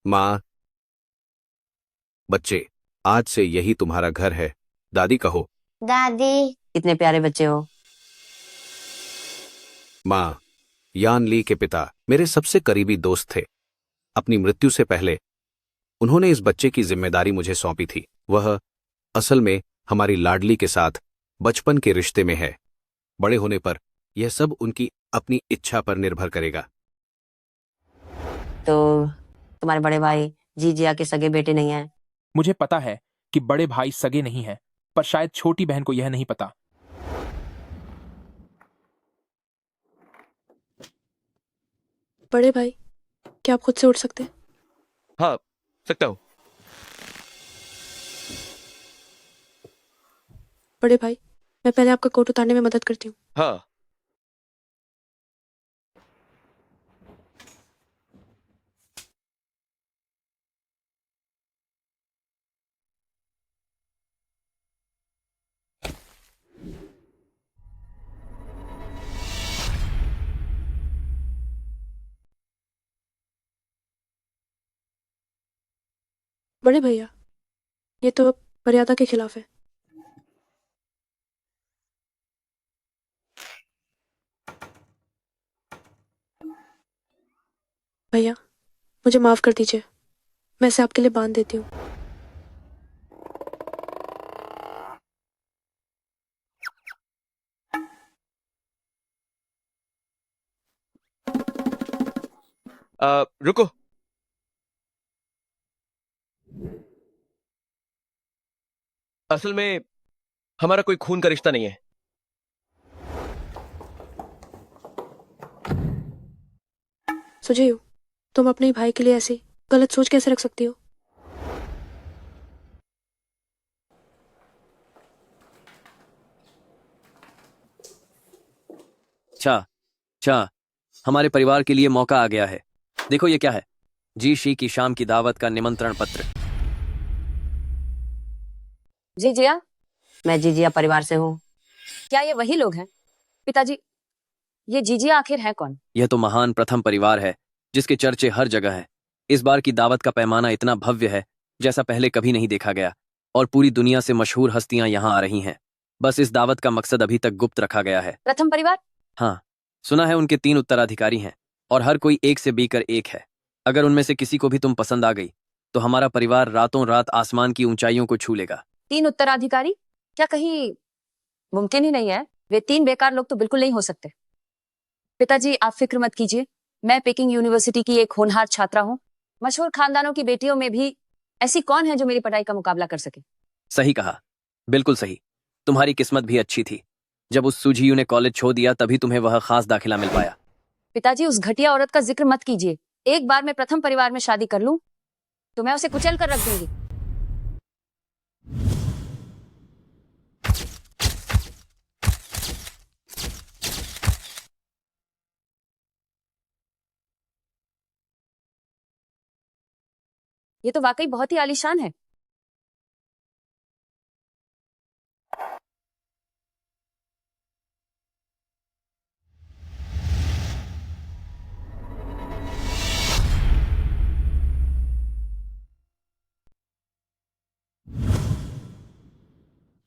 माँ, बच्चे, आज से यही तुम्हारा घर है। दादी कहो। दादी। कितने प्यारे बच्चे हो। माँ, यान ली के पिता मेरे सबसे करीबी दोस्त थे। अपनी मृत्यु से पहले उन्होंने इस बच्चे की जिम्मेदारी मुझे सौंपी थी। वह असल में हमारी लाडली के साथ बचपन के रिश्ते में है। बड़े होने पर यह सब उनकी अपनी इच्छा पर निर्भर करेगा। तो तुम्हारे बड़े भाई जी जिया के सगे बेटे नहीं हैं? मुझे पता है कि बड़े भाई सगे नहीं हैं, पर शायद छोटी बहन को यह नहीं पता। बड़े भाई, क्या आप खुद से उठ सकते हैं? हाँ, सकता हूँ। बड़े भाई, मैं पहले आपका कोट उतारने में मदद करती हूँ। हाँ। बड़े भैया, ये तो मर्यादा के खिलाफ है। भैया, मुझे माफ कर दीजिए, मैं इसे आपके लिए बांध देती हूँ। रुको। असल में हमारा कोई खून का रिश्ता नहीं है। सुझेयू, तुम अपने भाई के लिए ऐसी गलत सोच कैसे रख सकती हो? अच्छा अच्छा, हमारे परिवार के लिए मौका आ गया है। देखो ये क्या है, जी शी की शाम की दावत का निमंत्रण पत्र। जी जिया, मैं जी जिया परिवार से हूँ। क्या ये वही लोग हैं? पिताजी, ये जीजिया आखिर है कौन? यह तो महान प्रथम परिवार है जिसके चर्चे हर जगह है। इस बार की दावत का पैमाना इतना भव्य है जैसा पहले कभी नहीं देखा गया, और पूरी दुनिया से मशहूर हस्तियां यहाँ आ रही हैं। बस इस दावत का मकसद अभी तक गुप्त रखा गया है। प्रथम परिवार? हाँ, सुना है उनके 3 उत्तराधिकारी हैं और हर कोई एक से बीकर एक है। अगर उनमें से किसी को भी तुम पसंद आ गई तो हमारा परिवार रातों रात आसमान की ऊंचाइयों को छू लेगा। 3 उत्तराधिकारी? क्या कहीं मुमकिन ही नहीं है? वे 3 बेकार लोग तो बिल्कुल नहीं हो सकते। पिताजी आप फिक्र मत कीजिए, मैं पेकिंग यूनिवर्सिटी की एक होनहार छात्रा हूँ। मशहूर खानदानों की बेटियों में भी ऐसी कौन है जो मेरी पढ़ाई का मुकाबला कर सके? सही कहा, बिल्कुल सही। तुम्हारी किस्मत भी अच्छी थी, जब उस सुझियू ने कॉलेज छोड़ दिया तभी तुम्हें वह खास दाखिला मिल पाया। पिताजी उस घटिया औरत का जिक्र मत कीजिए। एक बार मैं प्रथम परिवार में शादी कर लूं तो मैं उसे कुचल कर रख दूंगी। ये तो वाकई बहुत ही आलीशान है।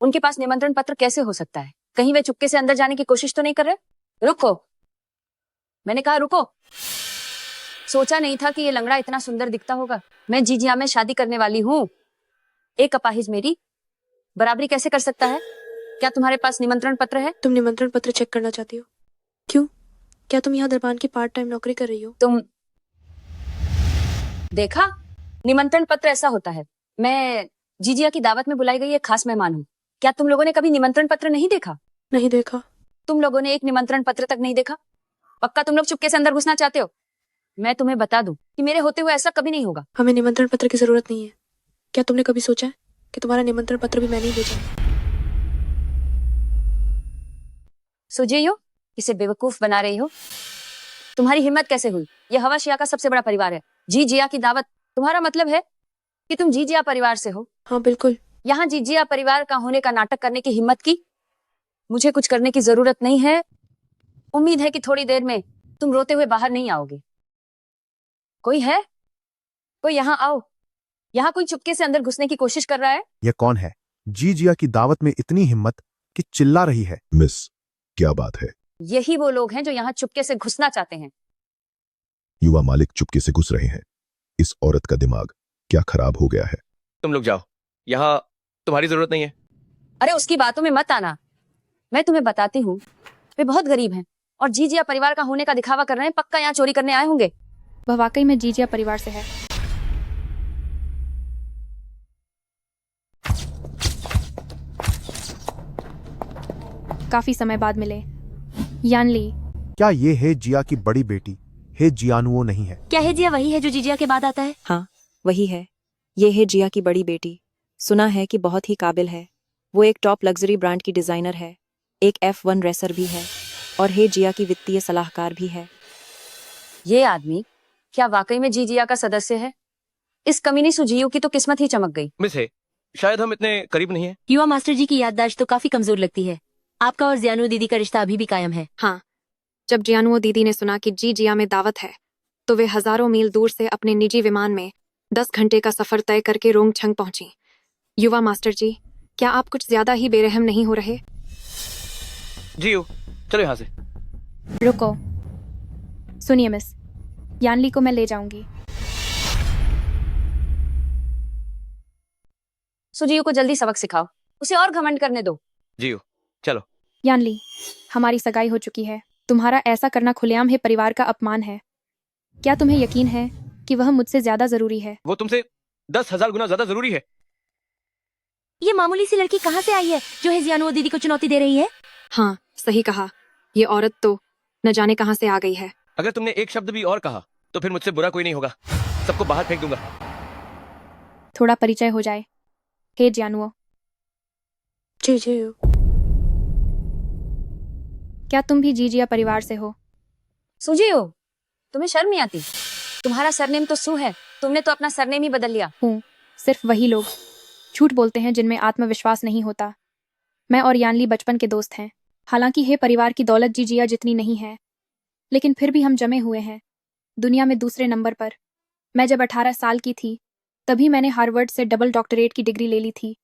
उनके पास निमंत्रण पत्र कैसे हो सकता है? कहीं वे चुपके से अंदर जाने की कोशिश तो नहीं कर रहे? रुको, मैंने कहा रुको। सोचा नहीं था कि ये लंगड़ा इतना सुंदर दिखता होगा। मैं जीजिया में शादी करने वाली हूँ। एक अपाहिज मेरी बराबरी कैसे कर सकता है? क्या तुम्हारे पास निमंत्रण पत्र है? तुम निमंत्रण पत्र चेक करना चाहती हो? क्यों? क्या तुम यहाँ दरबान की पार्ट टाइम नौकरी कर रही हो? तुम देखा, निमंत्रण पत्र ऐसा होता है। मैं जीजिया की दावत में बुलाई गई एक खास मेहमान हूँ। क्या तुम लोगों ने कभी निमंत्रण पत्र नहीं देखा? नहीं देखा। तुम लोगों ने एक निमंत्रण पत्र तक नहीं देखा? पक्का तुम लोग चुपके से अंदर घुसना चाहते हो? मैं तुम्हें बता दूं कि मेरे होते हुए ऐसा कभी नहीं होगा। हमें निमंत्रण पत्र की जरूरत नहीं है। क्या तुमने कभी सोचा है कि तुम्हारा निमंत्रण पत्र भी मैंने ही भेजा? सुझेयो, इसे बेवकूफ बना रही हो? तुम्हारी हिम्मत कैसे हुई? यह हवाशिया का सबसे बड़ा परिवार है। जी जिया की दावत, तुम्हारा मतलब है कि तुम जी जिया परिवार से हो? हाँ बिल्कुल। यहाँ जी जिया परिवार का होने का नाटक करने की हिम्मत की? मुझे कुछ करने की जरूरत नहीं है। उम्मीद है कि थोड़ी देर में तुम रोते हुए बाहर नहीं आओगे। कोई है? कोई यहाँ आओ। यहाँ कोई चुपके से अंदर घुसने की कोशिश कर रहा है? यह कौन है? जी जिया की दावत में इतनी हिम्मत कि चिल्ला रही है। मिस, क्या बात है? यही वो लोग हैं जो यहाँ चुपके से घुसना चाहते हैं। युवा मालिक चुपके से घुस रहे हैं। इस औरत का दिमाग क्या खराब हो गया है? तुम लोग जाओ, यहाँ तुम्हारी जरूरत नहीं है। अरे उसकी बातों में मत आना। मैं तुम्हें बताती हूँ, वे बहुत गरीब हैं और जी जिया परिवार का होने का दिखावा कर रहे हैं। पक्का यहाँ चोरी करने आए होंगे। वह वाकई में जीजिया परिवार से है। काफी समय बाद मिले। यानली, क्या ये है जिया की बड़ी बेटी है जियानुओ नहीं है? क्या है जिया वही है जो जीजिया के बाद आता है? हाँ, वही है। ये है जिया की बड़ी बेटी। सुना है कि बहुत ही काबिल है। वो एक टॉप लग्जरी ब्रांड की डिजाइनर है, एक F1 रेसर भी है और है जिया की वित्तीय सलाहकार भी है। ये आदमी क्या वाकई में जीजिया का सदस्य है? इस कमीनी सुजीयू की तो किस्मत ही चमक गई। मिस है, शायद हम इतने करीब नहीं है। युवा मास्टर जी की याददाश्त तो काफी कमजोर लगती है। आपका और जियानु दीदी का रिश्ता अभी भी कायम है। हाँ, जब जियानुओ दीदी ने सुना कि जीजिया में दावत है तो वे हजारों मील दूर से अपने निजी विमान में 10 घंटे का सफर तय करके रोंगछंग पहुंची। युवा मास्टर जी, क्या आप कुछ ज्यादा ही बेरहम नहीं हो रहे? जियो, चलो यहाँ से। रुको, सुनिए मिस, यानली को मैं ले जाऊंगी। सुजीयू को जल्दी सबक सिखाओ, उसे और घमंड करने दो। जियो, चलो। यानली, हमारी सगाई हो चुकी है। तुम्हारा ऐसा करना खुलेआम है परिवार का अपमान है। क्या तुम्हें यकीन है कि वह मुझसे ज्यादा जरूरी है? वो तुमसे 10,000 गुना ज्यादा जरूरी है। ये मामूली सी लड़की कहाँ से आई है जो है जियानु दीदी को चुनौती दे रही है? हाँ, सही कहा। ये औरत तो न जाने कहाँ से आ गई है। अगर तुमने एक शब्द भी और कहा तो फिर मुझसे बुरा कोई नहीं होगा, सबको बाहर फेंक दूंगा। थोड़ा परिचय हो जाए। हे जियानुओ। जी जियो। क्या तुम भी जीजिया परिवार से हो? सुजीयू, तुम्हें शर्म नहीं आती? तुम्हारा सरनेम तो सू है, तुमने तो अपना सरनेम ही बदल लिया। हूँ, सिर्फ वही लोग झूठ बोलते हैं जिनमें आत्मविश्वास नहीं होता। मैं और यानली बचपन के दोस्त हैं। हालांकि हे परिवार की दौलत जीजिया जितनी नहीं है, लेकिन फिर भी हम जमे हुए हैं, दुनिया में दूसरे नंबर पर। मैं जब 18 साल की थी तभी मैंने हार्वर्ड से डबल डॉक्टरेट की डिग्री ले ली थी।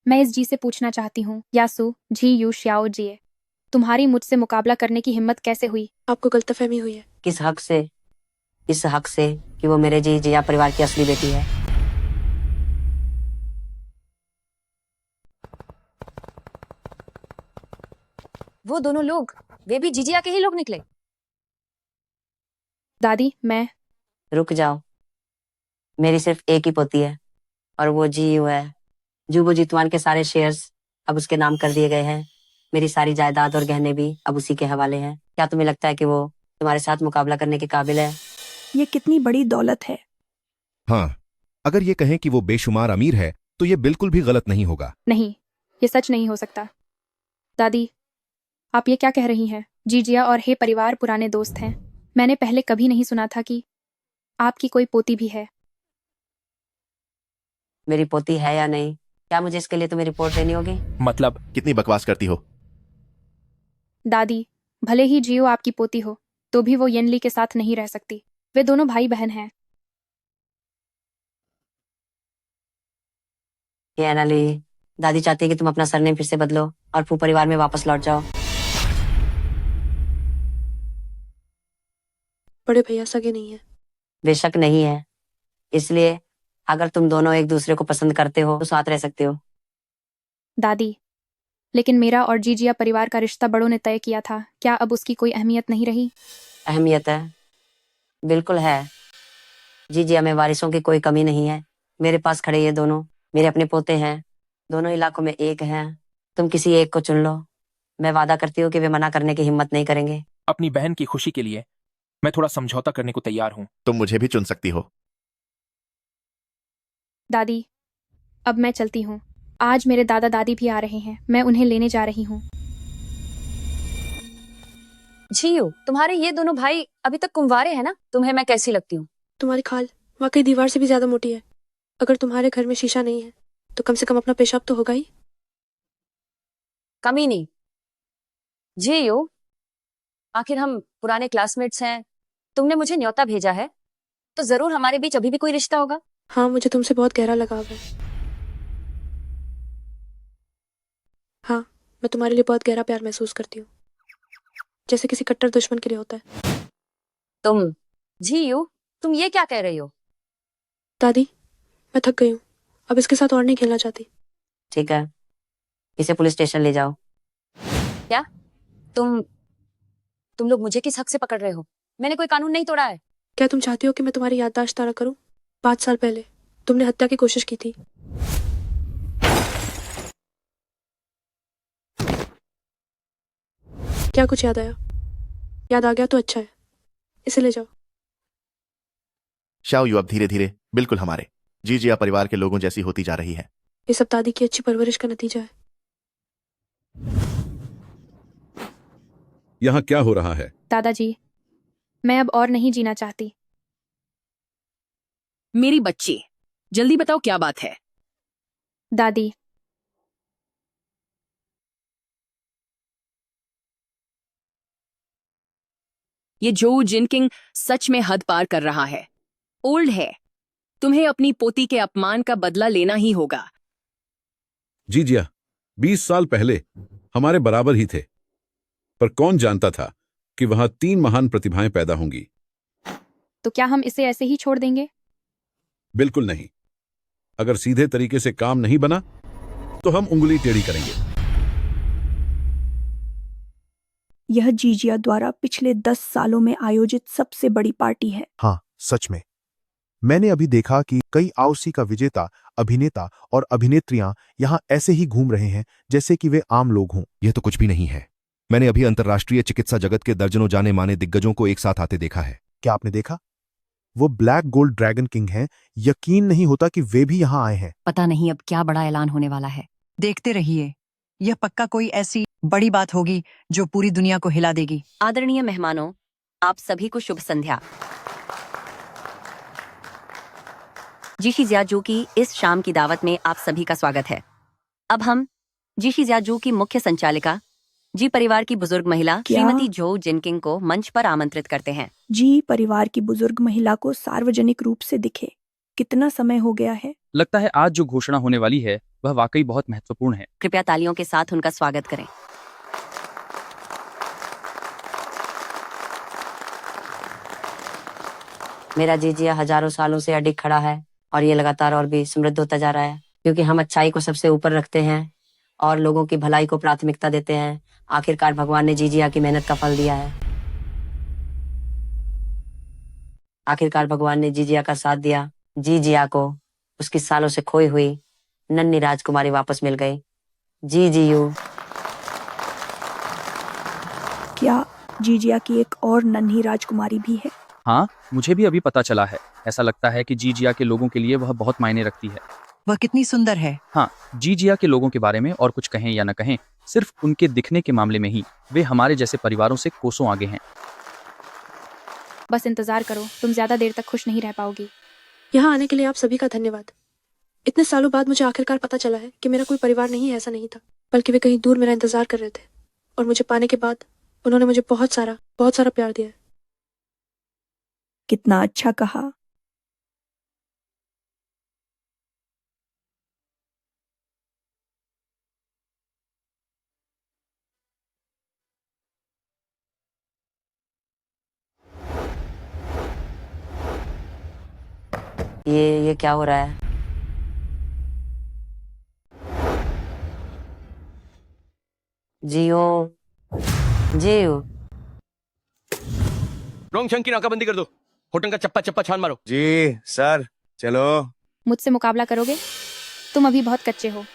मैं इस जी से पूछना चाहती हूँ, यासु जी यू श्याओ जिए, तुम्हारी मुझसे मुकाबला करने की हिम्मत कैसे हुई? आपको गलतफहमी हुई है। किस हक से? इस हक से कि वो मेरे जी जिया परिवार की असली बेटी है। वो दोनों लोग, वे भी जीजिया के ही लोग निकले। दादी, मैं। रुक जाओ, मेरी सिर्फ एक ही पोती है और वो जीयू है। जुबो जितवान के सारे शेयर्स अब उसके नाम कर दिए गए हैं। मेरी सारी जायदाद और गहने भी अब उसी के हवाले हैं। क्या तुम्हें लगता है कि वो तुम्हारे साथ मुकाबला करने के काबिल है? ये कितनी बड़ी दौलत है। हाँ, अगर ये कहें कि वो बेशुमार अमीर है तो ये बिल्कुल भी गलत नहीं होगा। नहीं, ये सच नहीं हो सकता। दादी, आप ये क्या कह रही हैं? जीजिया और हे परिवार पुराने दोस्त हैं। मैंने पहले कभी नहीं सुना था कि आपकी कोई पोती भी है। मेरी पोती है या नहीं, क्या मुझे इसके लिए तुम्हें रिपोर्ट देनी होगी? मतलब? कितनी बकवास करती हो। दादी, भले ही जियो आपकी पोती हो तो भी वो येनली के साथ नहीं रह सकती। वे दोनों भाई बहन हैं। ये एनाली, दादी चाहती है कि तुम अपना सरनेम फिर से बदलो और फू परिवार में वापस लौट जाओ। बड़े भैया सगे नहीं है। बेशक नहीं है, इसलिए अगर तुम दोनों एक दूसरे को पसंद करते हो तो साथ रह सकते हो। दादी, लेकिन मेरा और जीजिया परिवार का रिश्ता बड़ों ने तय किया था। क्या अब उसकी कोई अहमियत नहीं रही? अहमियत है, बिल्कुल है। जीजिया में वारिसों की कोई कमी नहीं है। मेरे पास खड़े ये दोनों मेरे अपने पोते हैं। दोनों इलाकों में एक हैं। तुम किसी एक को चुन लो। मैं वादा करती हूँ कि वे मना करने की हिम्मत नहीं करेंगे। अपनी बहन की खुशी के लिए मैं थोड़ा समझौता करने को तैयार हूँ। तुम मुझे भी चुन सकती हो। दादी, अब मैं चलती हूँ। आज मेरे दादा दादी भी आ रहे हैं, मैं उन्हें लेने जा रही हूँ। जियो, तुम्हारे ये दोनों भाई अभी तक कुंवारे हैं ना? तुम्हें मैं कैसी लगती हूँ? तुम्हारी खाल वाकई दीवार से भी ज्यादा मोटी है। अगर तुम्हारे घर में शीशा नहीं है तो कम से कम अपना पेशाब तो होगा ही। कमी नहीं। जियो, आखिर हम पुराने क्लासमेट्स हैं। तुमने मुझे न्योता भेजा है तो जरूर हमारे बीच अभी भी कोई रिश्ता होगा। हाँ, मुझे तुमसे बहुत गहरा लगाव है। हाँ, मैं तुम्हारे लिए बहुत गहरा प्यार महसूस करती हूँ, जैसे किसी कट्टर दुश्मन के लिए होता है। तुम जियो, तुम ये क्या कह रही हो? दादी, मैं थक गई हूँ, अब इसके साथ और नहीं खेलना चाहती। ठीक है, इसे पुलिस स्टेशन ले जाओ। क्या तुम लोग मुझे किस हक से पकड़ रहे हो? मैंने कोई कानून नहीं तोड़ा है। क्या तुम चाहती हो कि मैं तुम्हारी याददाश्त ताज़ा करूं? 5 साल पहले तुमने हत्या की कोशिश की थी। क्या कुछ याद आया? याद आ गया तो अच्छा है, इसे ले जाओ। शाओ यू अब धीरे धीरे बिल्कुल हमारे जीजिया परिवार के लोगों जैसी होती जा रही है। ये सब दादी की अच्छी परवरिश का नतीजा है। यहाँ क्या हो रहा है? दादाजी, मैं अब और नहीं जीना चाहती। मेरी बच्ची, जल्दी बताओ क्या बात है। दादी, ये जो जिनकिंग सच में हद पार कर रहा है। ओल्ड है, तुम्हें अपनी पोती के अपमान का बदला लेना ही होगा। जीजिया 20 साल पहले हमारे बराबर ही थे, पर कौन जानता था कि वहां 3 महान प्रतिभाएं पैदा होंगी। तो क्या हम इसे ऐसे ही छोड़ देंगे? बिल्कुल नहीं। अगर सीधे तरीके से काम नहीं बना तो हम उंगली टेढ़ी करेंगे। यह जीजिया द्वारा पिछले 10 सालों में आयोजित सबसे बड़ी पार्टी है। हाँ, सच में। मैंने अभी देखा कि कई आउसी का विजेता अभिनेता और अभिनेत्रियां यहाँ ऐसे ही घूम रहे हैं जैसे कि वे आम लोग हों। यह तो कुछ भी नहीं है। मैंने अभी अंतर्राष्ट्रीय चिकित्सा जगत के दर्जनों जाने माने दिग्गजों को एक साथ आते देखा है। क्या आपने देखा? वो ब्लैक गोल्ड ड्रैगन किंग हैं। यकीन नहीं होता कि वे भी यहाँ आए हैं। पता नहीं अब क्या बड़ा ऐलान होने वाला है। देखते रहिए, यह पक्का कोई ऐसी बड़ी बात होगी जो पूरी दुनिया को हिला देगी। आदरणीय मेहमानों, आप सभी को शुभ संध्या। जीशी जियाजू की इस शाम की दावत में आप सभी का स्वागत है। अब हम जीशी जियाजू की मुख्य संचालिका जी परिवार की बुजुर्ग महिला क्या? श्रीमती जो जिनकिंग को मंच पर आमंत्रित करते हैं। जी परिवार की बुजुर्ग महिला को सार्वजनिक रूप से दिखे कितना समय हो गया है। लगता है आज जो घोषणा होने वाली है वह वाकई बहुत महत्वपूर्ण है। कृपया तालियों के साथ उनका स्वागत करें। मेरा जीजिया हजारों सालों से अडिग खड़ा है और ये लगातार और भी समृद्ध होता जा रहा है, क्योंकि हम अच्छाई को सबसे ऊपर रखते हैं और लोगों की भलाई को प्राथमिकता देते हैं। आखिरकार भगवान ने जीजिया की मेहनत का फल दिया है। आखिरकार भगवान ने जीजिया का साथ दिया। जीजिया को उसकी सालों से खोई हुई नन्ही राजकुमारी वापस मिल गई। जीजीयू। क्या जीजिया की एक और नन्ही राजकुमारी भी है? हाँ, मुझे भी अभी पता चला है। ऐसा लगता है कि जीजिया के लोगों के लिए वह बहुत मायने रखती है। वह कितनी सुंदर है। हाँ, जीजिया के लोगों के बारे में और कुछ कहें या न कहें, सिर्फ उनके दिखने के मामले में ही वे हमारे जैसे परिवारों से कोसों आगे हैं। बस इंतजार करो, तुम ज्यादा देर तक खुश नहीं रह पाओगी। यहाँ आने के लिए आप सभी का धन्यवाद। इतने सालों बाद मुझे आखिरकार पता चला है कि मेरा कोई परिवार नहीं है, ऐसा नहीं था, बल्कि वे कहीं दूर मेरा इंतजार कर रहे थे। और मुझे पाने के बाद उन्होंने मुझे बहुत सारा प्यार दिया है। कितना अच्छा कहा। ये क्या हो रहा है? जियो जियो। रोंगछंग की नाकाबंदी कर दो। होटल का चप्पा चप्पा छान मारो। जी सर, चलो। मुझसे मुकाबला करोगे? तुम अभी बहुत कच्चे हो।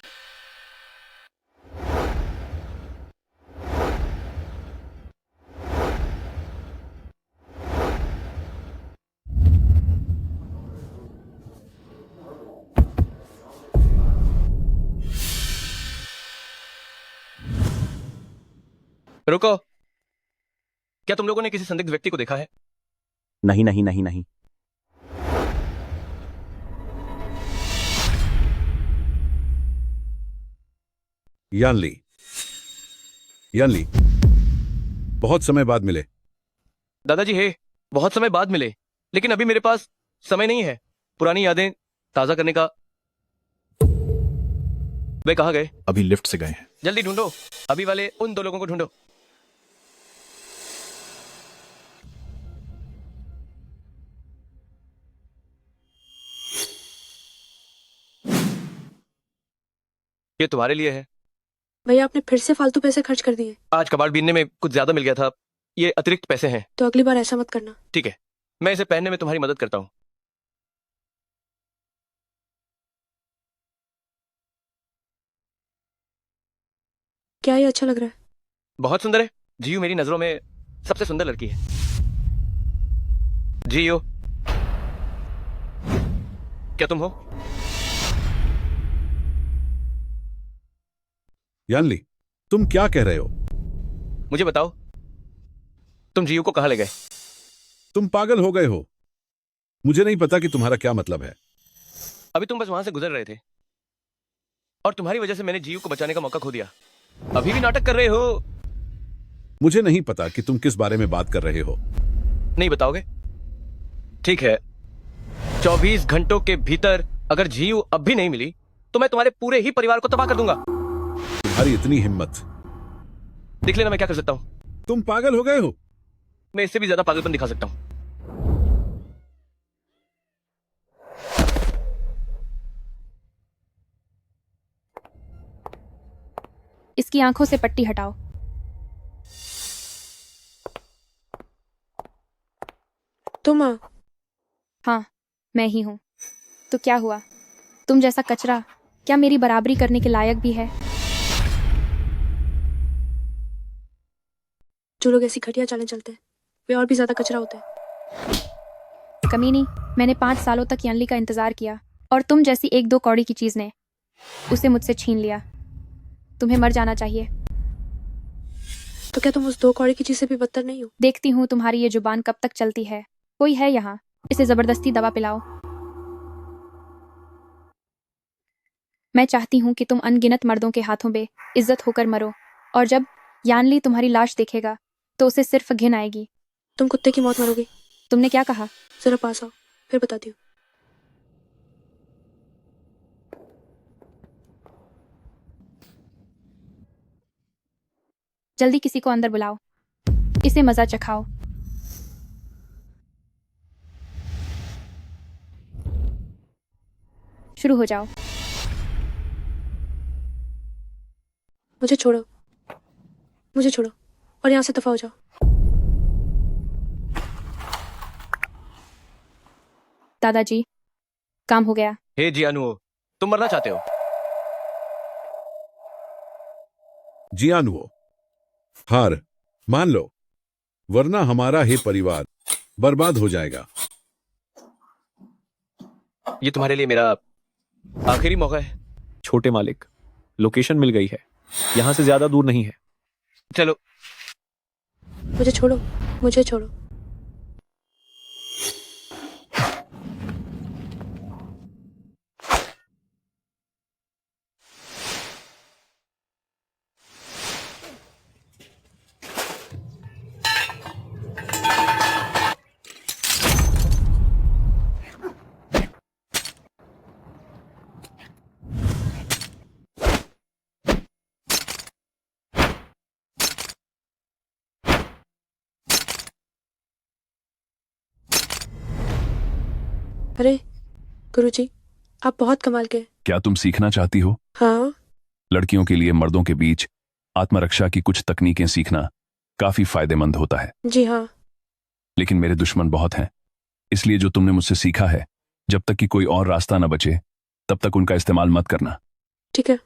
रुको, क्या तुम लोगों ने किसी संदिग्ध व्यक्ति को देखा है? नहीं नहीं नहीं नहीं। यानली, यानली, बहुत समय बाद मिले। दादाजी है, बहुत समय बाद मिले, लेकिन अभी मेरे पास समय नहीं है पुरानी यादें ताजा करने का। वे कहाँ गए? अभी लिफ्ट से गए हैं। जल्दी ढूंढो, अभी वाले उन 2 लोगों को ढूंढो। ये तुम्हारे लिए है। भैया, आपने फिर से फालतू पैसे खर्च कर दिए। आज कबाड़ बीनने में कुछ ज्यादा मिल गया था, ये अतिरिक्त पैसे हैं। तो अगली बार ऐसा मत करना। ठीक है, मैं इसे पहनने में तुम्हारी मदद करता हूँ। क्या ये अच्छा लग रहा है? बहुत सुंदर है। जीयू मेरी नजरों में सबसे सुंदर लड़की है। जीयू, क्या तुम हो? यानली, तुम क्या कह रहे हो? मुझे बताओ, तुम जीयू को कहाँ ले गए? तुम पागल हो गए हो? मुझे नहीं पता कि तुम्हारा क्या मतलब है। अभी तुम बस वहां से गुजर रहे थे और तुम्हारी वजह से मैंने जीयू को बचाने का मौका खो दिया। अभी भी नाटक कर रहे हो? मुझे नहीं पता कि तुम किस बारे में बात कर रहे हो। नहीं बताओगे? ठीक है, 24 घंटों के भीतर अगर जीयू अब भी नहीं मिली तो मैं तुम्हारे पूरे ही परिवार को तबाह कर दूंगा। तुम्हारी इतनी हिम्मत! देख लेना मैं क्या कर सकता हूं। तुम पागल हो गए हो? मैं इससे भी ज्यादा पागलपन दिखा सकता हूं। इसकी आंखों से पट्टी हटाओ। तुम? हाँ, मैं ही हूं। तो क्या हुआ? तुम जैसा कचरा क्या मेरी बराबरी करने के लायक भी है? जो लोग ऐसी घटिया चालें चलते हैं वे और भी ज्यादा कचरा होते हैं। कमीनी, मैंने 5 सालों तक यानली का इंतजार किया और तुम जैसी 1-2 कौड़ी की चीज ने उसे मुझसे छीन लिया। तुम्हें मर जाना चाहिए। तो क्या तुम उस 2 कौड़ी की चीज से भी बदतर नहीं हो? देखती हूँ तुम्हारी ये जुबान कब तक चलती है। कोई है यहाँ? इसे जबरदस्ती दवा पिलाओ। मैं चाहती हूँ कि तुम अनगिनत मर्दों के हाथों बेइज्जत होकर मरो और जब यानली तुम्हारी लाश देखेगा तो उसे सिर्फ घिन आएगी। तुम कुत्ते की मौत मरोगे। तुमने क्या कहा? जरा पास आओ, फिर बताती हूँ। जल्दी किसी को अंदर बुलाओ। इसे मजा चखाओ। शुरू हो जाओ। मुझे छोड़ो, मुझे छोड़ो और यहाँ से दफा हो जाओ। दादाजी, काम हो गया। हे जियानुओ, तुम मरना चाहते हो? जियानुओ, हार मान लो, वरना हमारा ही परिवार बर्बाद हो जाएगा। ये तुम्हारे लिए मेरा आखिरी मौका है। छोटे मालिक, लोकेशन मिल गई है, यहां से ज्यादा दूर नहीं है। चलो। मुझे छोड़ो, मुझे छोड़ो। अरे गुरुजी, आप बहुत कमाल के हैं। क्या तुम सीखना चाहती हो? हाँ। लड़कियों के लिए मर्दों के बीच आत्मरक्षा की कुछ तकनीकें सीखना काफी फायदेमंद होता है। जी हाँ। लेकिन मेरे दुश्मन बहुत हैं, इसलिए जो तुमने मुझसे सीखा है, जब तक कि कोई और रास्ता न बचे तब तक उनका इस्तेमाल मत करना। ठीक है।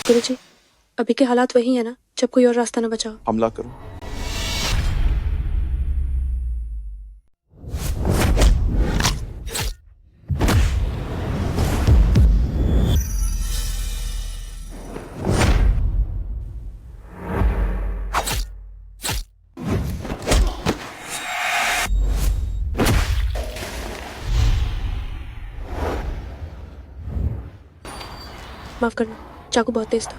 गुरुजी, अभी के हालात वही है ना जब कोई और रास्ता न बचा। हमला करो। माफ करना, चाकू बहुत तेज था।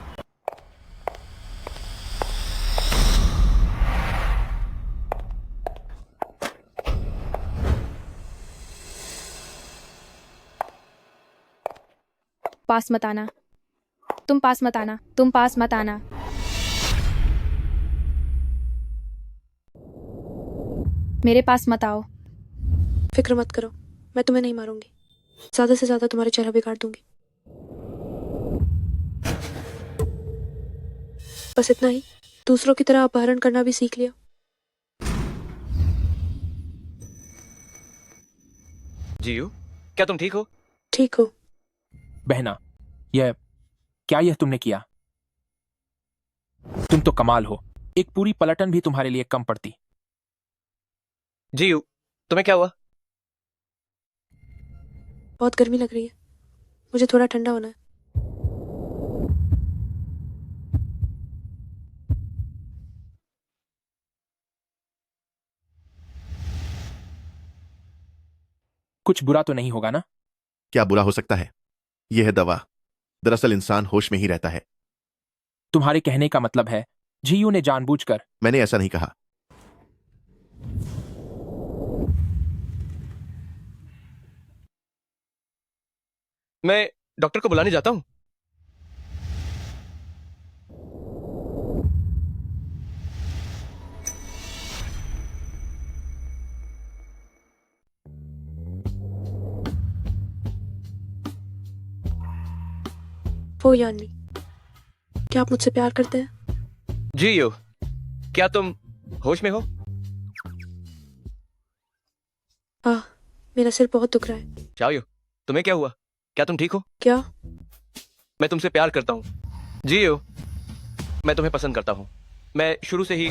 पास मत आना। तुम पास मत आना। तुम पास मत आना। मेरे पास मत आओ। फिक्र मत करो, मैं तुम्हें नहीं मारूंगी। ज्यादा से ज्यादा तुम्हारा चेहरा बिगाड़ दूंगी। बस इतना ही, दूसरों की तरह अपहरण करना भी सीख लिया। जीयू, क्या तुम ठीक हो? ठीक हो। बहना, यह तुमने किया? तुम तो कमाल हो, एक पूरी पलटन भी तुम्हारे लिए कम पड़ती। जीयू, तुम्हें क्या हुआ? बहुत गर्मी लग रही है, मुझे थोड़ा ठंडा होना है। कुछ बुरा तो नहीं होगा ना? क्या बुरा हो सकता है? यह है दवा। दरअसल इंसान होश में ही रहता है। तुम्हारे कहने का मतलब है जीयू ने जानबूझकर? मैंने ऐसा नहीं कहा। मैं डॉक्टर को बुलाने जाता हूं। वो यानी, क्या आप मुझसे प्यार करते हैं? जीयू, क्या तुम होश में हो? हाँ, मेरा सिर बहुत दुख रहा है। चाओयू, तुम्हें क्या हुआ? क्या तुम ठीक हो? क्या? मैं तुमसे प्यार करता हूं। जीयू, मैं तुम्हें पसंद करता हूं। मैं शुरू से ही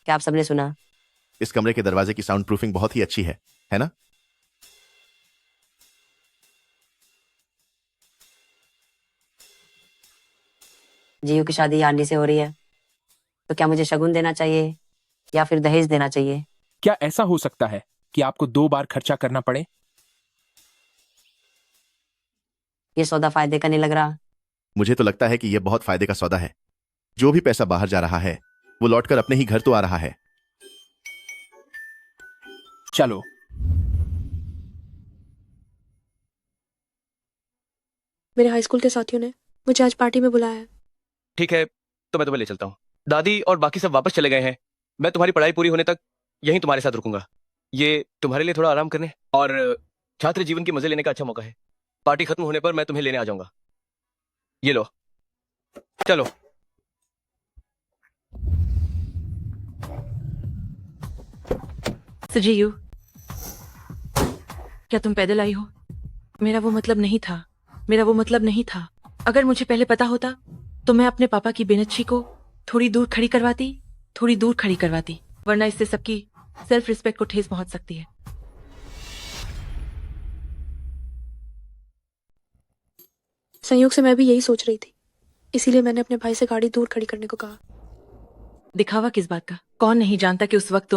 क्या आप सबने सुना? इस कमरे के दरवाजे की साउंड प्रूफिंग बहुत ही अच्छी है ना? जीयू की शादी यान्नी से हो रही है, तो क्या मुझे शगुन देना चाहिए या फिर दहेज देना चाहिए? क्या ऐसा हो सकता है कि आपको 2 बार खर्चा करना पड़े? ये सौदा फायदे का नहीं लग रहा। मुझे तो लगता है कि यह बहुत फायदे का सौदा है। जो भी पैसा बाहर जा रहा है वो लौटकर अपने ही घर तो आ रहा है। चलो। मेरे हाई स्कूल के साथियों ने मुझे आज पार्टी में बुलाया है। ठीक है, तो मैं तुम्हें ले चलता हूँ। दादी और बाकी सब वापस चले गए हैं। मैं तुम्हारी पढ़ाई पूरी होने तक यहीं तुम्हारे साथ रुकूंगा। ये तुम्हारे लिए थोड़ा आराम करने और छात्र जीवन के मजे लेने का अच्छा मौका है। पार्टी खत्म होने पर मैं तुम्हें लेने आ जाऊंगा। ये लो, चलो। जीयू, क्या तुम पैदल आई हो? मेरा वो मतलब नहीं था। मेरा वो मतलब नहीं था। अगर मुझे पहले पता होता तो मैं अपने पापा की बेनच्छी को थोड़ी दूर खड़ी करवाती, वरना इससे सबकी सेल्फ रिस्पेक्ट को ठेस पहुंच सकती है। संयोग से मैं भी यही सोच रही थी, इसीलिए मैंने अपने भाई से गाड़ी दूर खड़ी करने को कहा। दिखावा किस बात का? कौन नहीं जानता कि उस वक्त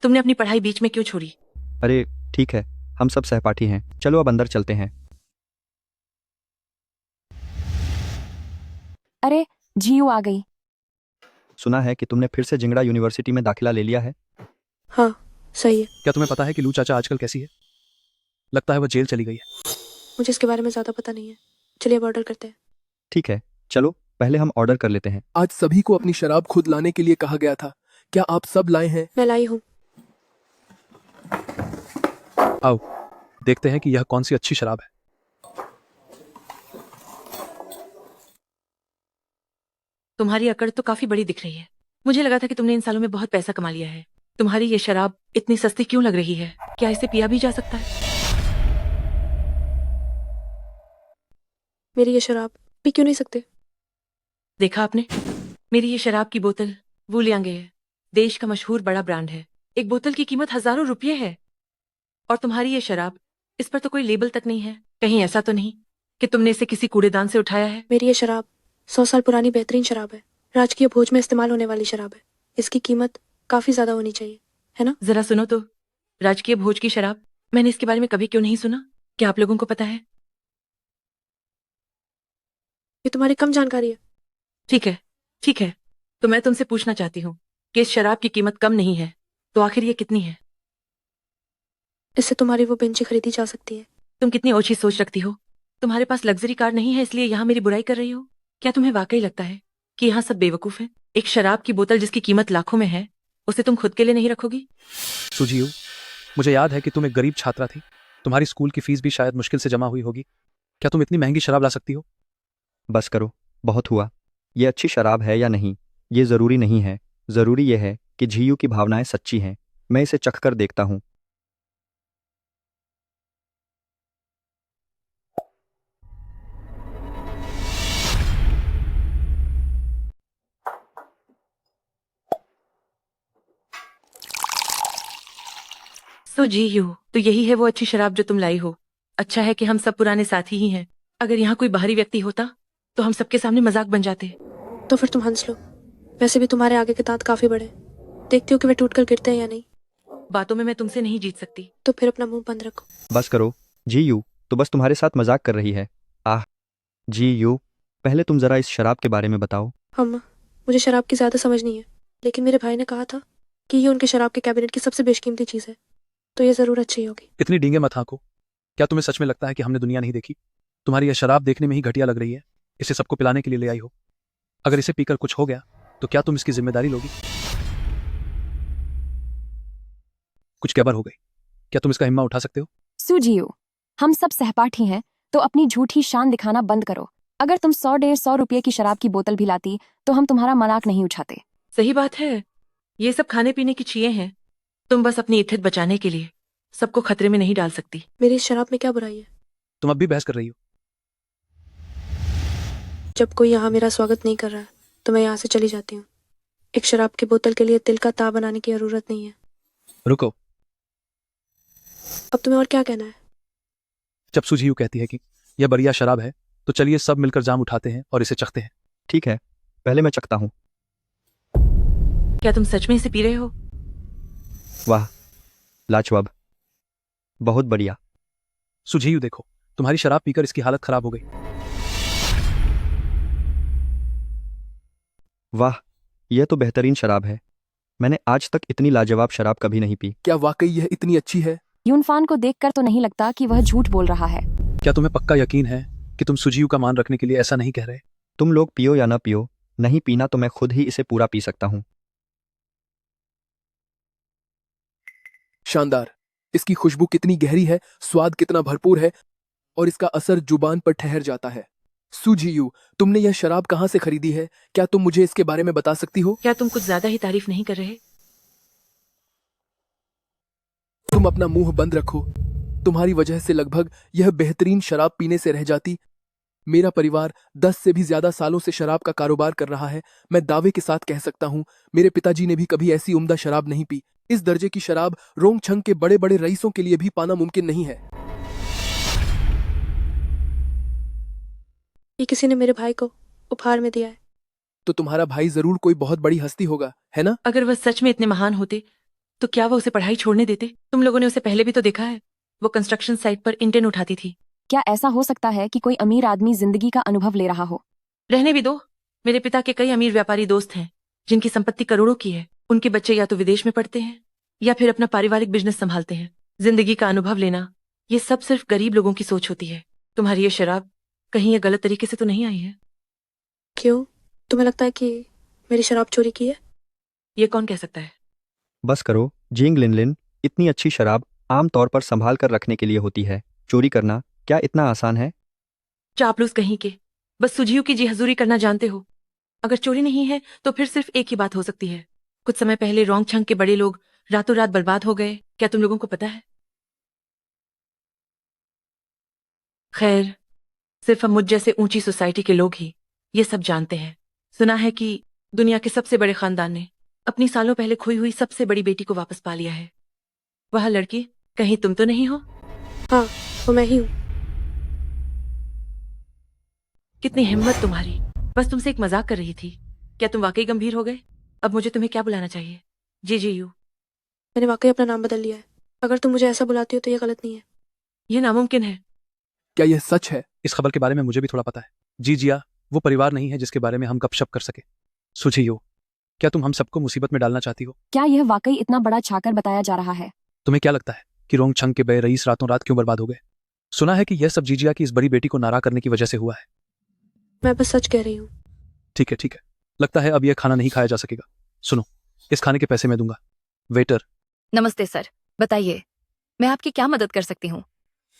तुमने अपनी पढ़ाई बीच में क्यों छोड़ी? अरे ठीक है, हम सब सहपाठी हैं, चलो अब अंदर चलते हैं। अरे जीयू आ गई। सुना है कि तुमने फिर से जिंगड़ा यूनिवर्सिटी में दाखिला ले लिया है। हाँ, सही है। क्या तुम्हें पता है कि लू चाचा आजकल कैसी है? लगता है वह जेल चली गई है। मुझे इसके बारे में ज्यादा पता नहीं है। चलिए अब ऑर्डर करते हैं। ठीक है, चलो पहले हम ऑर्डर कर लेते हैं। आज सभी को अपनी शराब खुद लाने के लिए कहा गया था। क्या आप सब लाए हैं? मैं लाई हूँ। आओ देखते हैं कि यह कौन सी अच्छी शराब है। तुम्हारी अकड़ तो काफी बड़ी दिख रही है। मुझे लगा था कि तुमने इन सालों में बहुत पैसा कमा लिया है। तुम्हारी ये शराब इतनी सस्ती क्यों लग रही है? क्या इसे पिया भी जा सकता है? मेरी ये शराब पी क्यों नहीं सकते? देखा आपने, मेरी ये शराब की बोतल वूलियांगे है। देश का मशहूर बड़ा ब्रांड है। एक बोतल की कीमत हजारों रुपये है। और तुम्हारी ये शराब, इस पर तो कोई लेबल तक नहीं है। कहीं ऐसा तो नहीं कि तुमने इसे किसी कूड़ेदान से उठाया है? मेरी ये शराब 100 साल पुरानी बेहतरीन शराब है। राजकीय भोज में इस्तेमाल होने वाली शराब है। इसकी कीमत काफी ज्यादा होनी चाहिए, है ना? जरा सुनो तो, राजकीय भोज की शराब, मैंने इसके बारे में कभी क्यों नहीं सुना? क्या आप लोगों को पता है? ये तुम्हारी कम जानकारी है। ठीक है, तो मैं तुमसे पूछना चाहती हूँ कि इस शराब की कीमत कम नहीं है तो आखिर ये कितनी है? इससे तुम्हारी वो बेंचें खरीदी जा सकती है तुम कितनी ओछी सोच रखती हो। तुम्हारे पास लग्जरी कार नहीं है इसलिए यहाँ मेरी बुराई कर रही हो। क्या तुम्हें वाकई लगता है कि यहाँ सब बेवकूफ हैं? एक शराब की बोतल जिसकी कीमत लाखों में है, उसे तुम खुद के लिए नहीं रखोगी? सुजीव, मुझे याद है कि तुम एक गरीब छात्रा थी। तुम्हारी स्कूल की फीस भी शायद मुश्किल से जमा हुई होगी। क्या तुम इतनी महंगी शराब ला सकती हो? बस करो, बहुत हुआ। ये अच्छी शराब है या नहीं ये ज़रूरी नहीं है। ज़रूरी यह है कि झीयू की भावनाएं सच्ची हैं। मैं इसे चख कर देखता हूँ। सो जी यू, तो यही है वो अच्छी शराब जो तुम लाई हो। अच्छा है कि हम सब पुराने साथी ही हैं। अगर यहाँ कोई बाहरी व्यक्ति होता तो हम सबके सामने मजाक बन जाते। तो फिर तुम हंस लो। वैसे भी तुम्हारे आगे के दांत काफी बड़े। देखती हो कि वे टूटकर गिरते हैं या नहीं। बातों में मैं तुमसे नहीं जीत सकती। तो फिर अपना मुंह बंद रखो। बस करो, झीयू तो बस तुम्हारे साथ मजाक कर रही है। आह झीयू, पहले तुम जरा इस शराब के बारे में बताओ। मुझे शराब की ज्यादा समझ नहीं है, लेकिन मेरे भाई ने कहा था कि ये उनके शराब के कैबिनेट की सबसे बेशकीमती चीज है, तो ये जरूर अच्छी होगी। इतनी डींगे मत हाँको। क्या तुम्हें सच में लगता है कि हमने दुनिया नहीं देखी? तुम्हारी यह शराब देखने में ही घटिया लग रही है। इसे सबको पिलाने के लिए ले आई हो। अगर इसे पीकर कुछ हो गया तो क्या तुम इसकी जिम्मेदारी लोगी? कुछ गड़बड़ हो गई, क्या तुम इसका हिम्मा उठा सकते हो? सुजियो, हम सब सहपाठी हैं, तो अपनी झूठी शान दिखाना बंद करो। अगर तुम 100-150 रुपये की शराब की बोतल भी लाती तो हम तुम्हारा मजाक नहीं उठाते। सही बात है, ये सब खाने पीने की चीजें हैं। तुम बस अपनी इज्जत बचाने के लिए सबको खतरे में नहीं डाल सकती। मेरी इस शराब में क्या बुराई है? तुम अब भी बहस कर रही हो। जब कोई यहाँ मेरा स्वागत नहीं कर रहा है तो मैं यहाँ से चली जाती हूँ। एक शराब की बोतल के लिए तिल का ता बनाने की जरूरत नहीं है। रुको, अब तुम्हें और क्या कहना है? जब सुजीयू कहती है कि यह बढ़िया शराब है तो चलिए सब मिलकर जाम उठाते हैं और इसे चखते हैं। ठीक है, पहले मैं चखता हूँ। क्या तुम सच में इसे पी रहे हो? वाह, लाजवाब, बहुत बढ़िया। सुजीयू देखो, तुम्हारी शराब पीकर इसकी हालत खराब हो गई। वाह, यह तो बेहतरीन शराब है। मैंने आज तक इतनी लाजवाब शराब कभी नहीं पी। क्या वाकई यह इतनी अच्छी है? यूनफान को देखकर तो नहीं लगता कि वह झूठ बोल रहा है। क्या तुम्हें पक्का यकीन है कि तुम सुजीयू का मान रखने के लिए ऐसा नहीं कह रहे? तुम लोग पियो या ना पियो, नहीं पीना तो मैं खुद ही इसे पूरा पी सकता हूँ। शानदार, इसकी खुशबू कितनी गहरी है, स्वाद कितना भरपूर है और इसका असर जुबान पर ठहर जाता है। सुजीयू, तुमने यह शराब कहाँ से खरीदी है? क्या तुम मुझे इसके बारे में बता सकती हो? क्या तुम कुछ ज्यादा ही तारीफ नहीं कर रहे? तुम अपना मुंह बंद रखो। तुम्हारी वजह से लगभग यह बेहतरीन शराब पीने से रह जाती। मेरा परिवार 10 से भी ज्यादा सालों से शराब का कारोबार कर रहा है। मैं दावे के साथ कह सकता हूँ, मेरे पिताजी ने भी कभी ऐसी उम्दा शराब नहीं पी। इस दर्जे की शराब रोंगछंग के बड़े बड़े रईसों के लिए भी पाना मुमकिन नहीं है। ये किसी ने मेरे भाई को उपहार में दिया है। तो तुम्हारा भाई जरूर कोई बहुत बड़ी हस्ती होगा, है ना? अगर वह सच में इतने महान होते तो क्या वह उसे पढ़ाई छोड़ने देते? तुम लोगों ने उसे पहले भी तो देखा है, वो कंस्ट्रक्शन साइट पर इंटेन उठाती थी। क्या ऐसा हो सकता है कि कोई अमीर आदमी जिंदगी का अनुभव ले रहा हो? रहने भी दो, मेरे पिता के कई अमीर व्यापारी दोस्त हैं जिनकी संपत्ति करोड़ों की है। उनके बच्चे या तो विदेश में पढ़ते हैं या फिर अपना पारिवारिक बिजनेस संभालते हैं। जिंदगी का अनुभव लेना, ये सब सिर्फ गरीब लोगों की सोच होती है। तुम्हारी ये शराब कहीं ये गलत तरीके से तो नहीं आई है? क्यों, तुम्हें लगता है कि मेरी शराब चोरी की है? ये कौन कह सकता है? बस करो जिंग लिनलिन, इतनी अच्छी शराब आम तौर पर संभाल कर रखने के लिए होती है। चोरी करना क्या इतना आसान है? चापलूस कहीं के, बस सुजीयू की जी हजूरी करना जानते हो। अगर चोरी नहीं है तो फिर सिर्फ एक ही बात हो सकती है। कुछ समय पहले रोंगछंग के बड़े लोग रातों रात बर्बाद हो गए। क्या तुम लोगों को पता है? खैर, सिर्फ हम मुझ जैसे ऊंची सोसाइटी के लोग ही ये सब जानते हैं। सुना है कि दुनिया के सबसे बड़े खानदान ने अपनी सालों पहले खोई हुई सबसे बड़ी बेटी को वापस पा लिया है। वह लड़की कहीं तुम तो नहीं हो? हाँ, वो मैं ही हूँ। कितनी हिम्मत तुम्हारी! बस तुमसे एक मजाक कर रही थी। क्या तुम वाकई गंभीर हो गए? अब मुझे तुम्हें क्या बुलाना चाहिए? जी यू। मैंने वाकई अपना नाम बदल लिया है। अगर तुम मुझे ऐसा बुलाती हो तो ये गलत नहीं है। यह नामुमकिन है। क्या यह सच है? इस खबर के बारे में मुझे भी थोड़ा पता है। जी जिया, वो परिवार नहीं है जिसके बारे में हम गपशप कर सके। सुजीयू, क्या तुम हम सबको मुसीबत में डालना चाहती हो? क्या यह वाकई इतना बड़ा छाकर बताया जा रहा है? तुम्हें क्या लगता है कि रोंगछंग के बे रईस रातों रात क्यों बर्बाद हो गए? सुना है कि यह सब जीजिया की इस बड़ी बेटी को नाराज करने की वजह से हुआ है। मैं बस सच कह रही हूँ। ठीक है ठीक है, लगता है अब यह खाना नहीं खाया जा सकेगा। सुनो, इस खाने के पैसे मैं दूंगा। वेटर, नमस्ते सर, बताइए मैं आपकी क्या मदद कर सकती हूँ?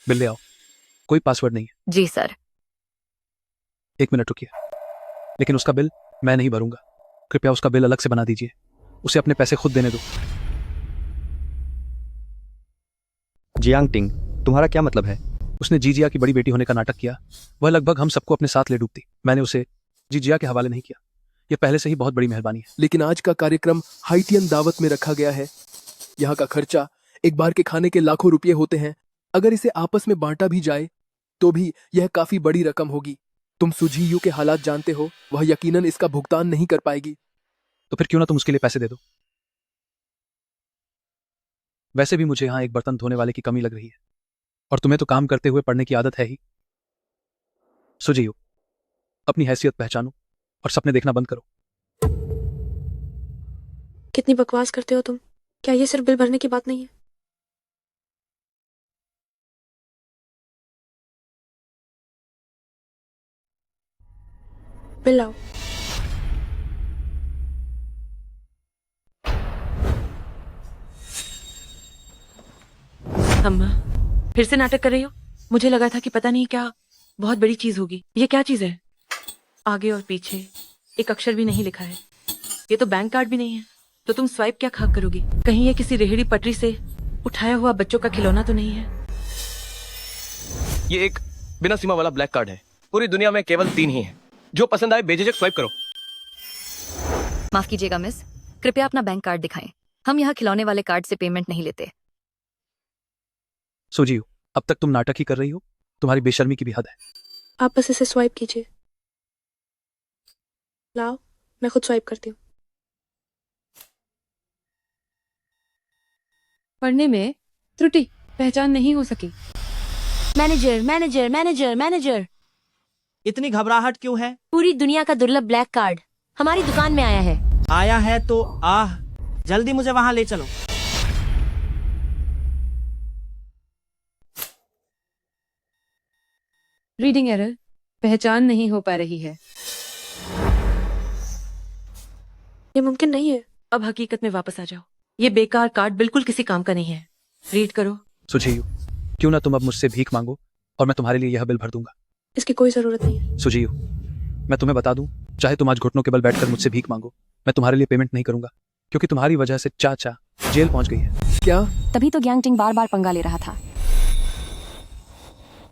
बिल ले आओ। कोई पासवर्ड नहीं है। जी सर। 1 मिनट रुकिए, लेकिन उसका बिल मैं नहीं भरूंगा। कृपया उसका बिल अलग से बना दीजिए, उसे अपने पैसे खुद देने दो। जियांग टिंग, तुम्हारा क्या मतलब है? उसने जीजिया की बड़ी बेटी होने का नाटक किया। वह लगभग हम सबको अपने साथ ले डूबती। मैंने उसे जीजिया के हवाले नहीं किया। यह पहले से ही बहुत बड़ी मेहरबानी है। लेकिन आज का कार्यक्रम हाइटियन दावत में रखा गया है। यहाँ का खर्चा एक बार के खाने के लाखों रुपये होते हैं। अगर इसे आपस में बांटा भी जाए तो भी यह काफी बड़ी रकम होगी। तुम सुजीयू के हालात जानते हो, वह यकीनन इसका भुगतान नहीं कर पाएगी। तो फिर क्यों ना तुम उसके लिए पैसे दे दो। वैसे भी मुझे यहाँ एक बर्तन धोने वाले की कमी लग रही है, और तुम्हें तो काम करते हुए पढ़ने की आदत है ही। सुजीयू, अपनी हैसियत पहचानो और सपने देखना बंद करो। कितनी बकवास करते हो तुम। क्या ये सिर्फ बिल भरने की बात नहीं है? बिल लाओ। अम्मा, फिर से नाटक कर रही हो? मुझे लगा था कि पता नहीं क्या बहुत बड़ी चीज होगी। ये क्या चीज है? आगे और पीछे एक अक्षर भी नहीं लिखा है। ये तो बैंक कार्ड भी नहीं है। तो तुम स्वाइप क्या खा करोगी? कहीं ये किसी रेहड़ी पटरी से उठाया हुआ बच्चों का खिलौना तो नहीं है? ये एक बिना सीमा वाला ब्लैक कार्ड है। पूरी दुनिया में केवल 3 ही हैं। जो पसंद आए बेझिझक स्वाइप करो। माफ कीजिएगा मिस, कृपया अपना बैंक कार्ड दिखाएं। हम यहाँ खिलौने वाले कार्ड से पेमेंट नहीं लेते। सुजीयू, अब तक तुम नाटक ही कर रही हो। तुम्हारी बेशर्मी की भी हद है। आप बस इसे स्वाइप कीजिए। लाओ, मैं खुद स्वाइप करती हूँ। पढ़ने में त्रुटि, पहचान नहीं हो सकी। मैनेजर मैनेजर मैनेजर मैनेजर, इतनी घबराहट क्यों है? पूरी दुनिया का दुर्लभ ब्लैक कार्ड हमारी दुकान में आया है। आया है तो जल्दी मुझे वहां ले चलो। रीडिंग एरर, पहचान नहीं हो पा रही है। ये मुमकिन नहीं है। अब हकीकत में वापस आ जाओ। ये बेकार कार्ड बिल्कुल किसी काम का नहीं है। रीड करो। सुजीयू, क्यों ना तुम अब मुझसे भीख मांगो और मैं तुम्हारे लिए यह बिल भर दूंगा। इसकी कोई जरूरत नहीं है। सुजीयू, मैं तुम्हें बता दूं, चाहे तुम आज घुटनों के बल बैठकर मुझसे भीख मांगो, मैं तुम्हारे लिए पेमेंट नहीं करूंगा, क्योंकि तुम्हारी वजह से चाचा जेल पहुंच गई है। क्या? तभी तो ग्यांग टिंग बार बार पंगा ले रहा था।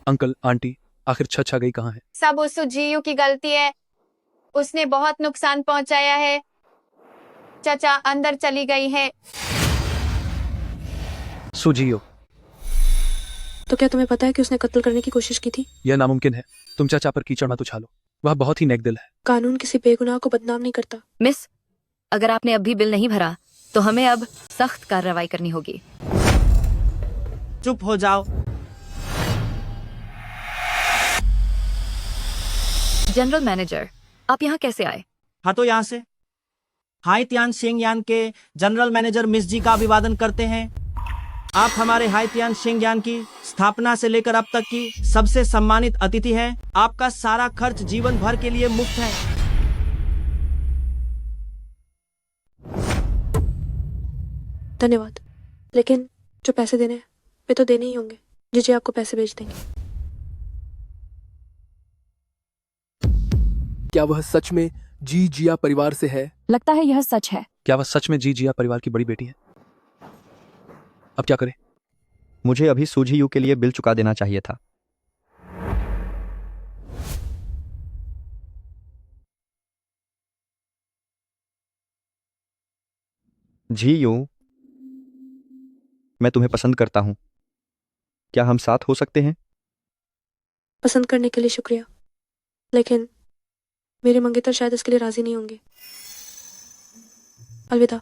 अंकल आंटी, आखिर छा गई कहाँ है? सब उस सुजीयू की गलती है। उसने बहुत नुकसान पहुंचाया है। चाचा अंदर चली गई है। सुजीयू, तो क्या तुम्हें पता है कि उसने कत्ल करने की कोशिश की थी? यह नामुमकिन है। तुम चाचा पर कीचड़ मत उछालो, वह बहुत ही नेक दिल है। कानून किसी बेगुनाह को बदनाम नहीं करता। मिस, अगर आपने अब भी बिल नहीं भरा तो हमें अब सख्त कार्रवाई करनी होगी। चुप हो जाओ। जनरल मैनेजर, आप यहाँ कैसे आए? हटो यहाँ से। हाइतियान शेंगयान के जनरल मैनेजर मिस जी का अभिवादन करते हैं। आप हमारे हाइतियान शेंगयान की स्थापना से लेकर अब तक की सबसे सम्मानित अतिथि हैं। आपका सारा खर्च जीवन भर के लिए मुफ्त है। धन्यवाद, लेकिन जो पैसे देने हैं वे तो देने ही होंगे। जीजी आपको पैसे भेज देंगे। क्या वह सच में जी जिया परिवार से है? लगता है यह सच है। क्या वह सच में जी जिया परिवार की बड़ी बेटी है? अब क्या करें? मुझे अभी सुजीयू के लिए बिल चुका देना चाहिए था। जीयू, मैं तुम्हें पसंद करता हूं। क्या हम साथ हो सकते हैं? पसंद करने के लिए शुक्रिया, लेकिन मेरे मंगेतर शायद इसके लिए राजी नहीं होंगे। अलविदा।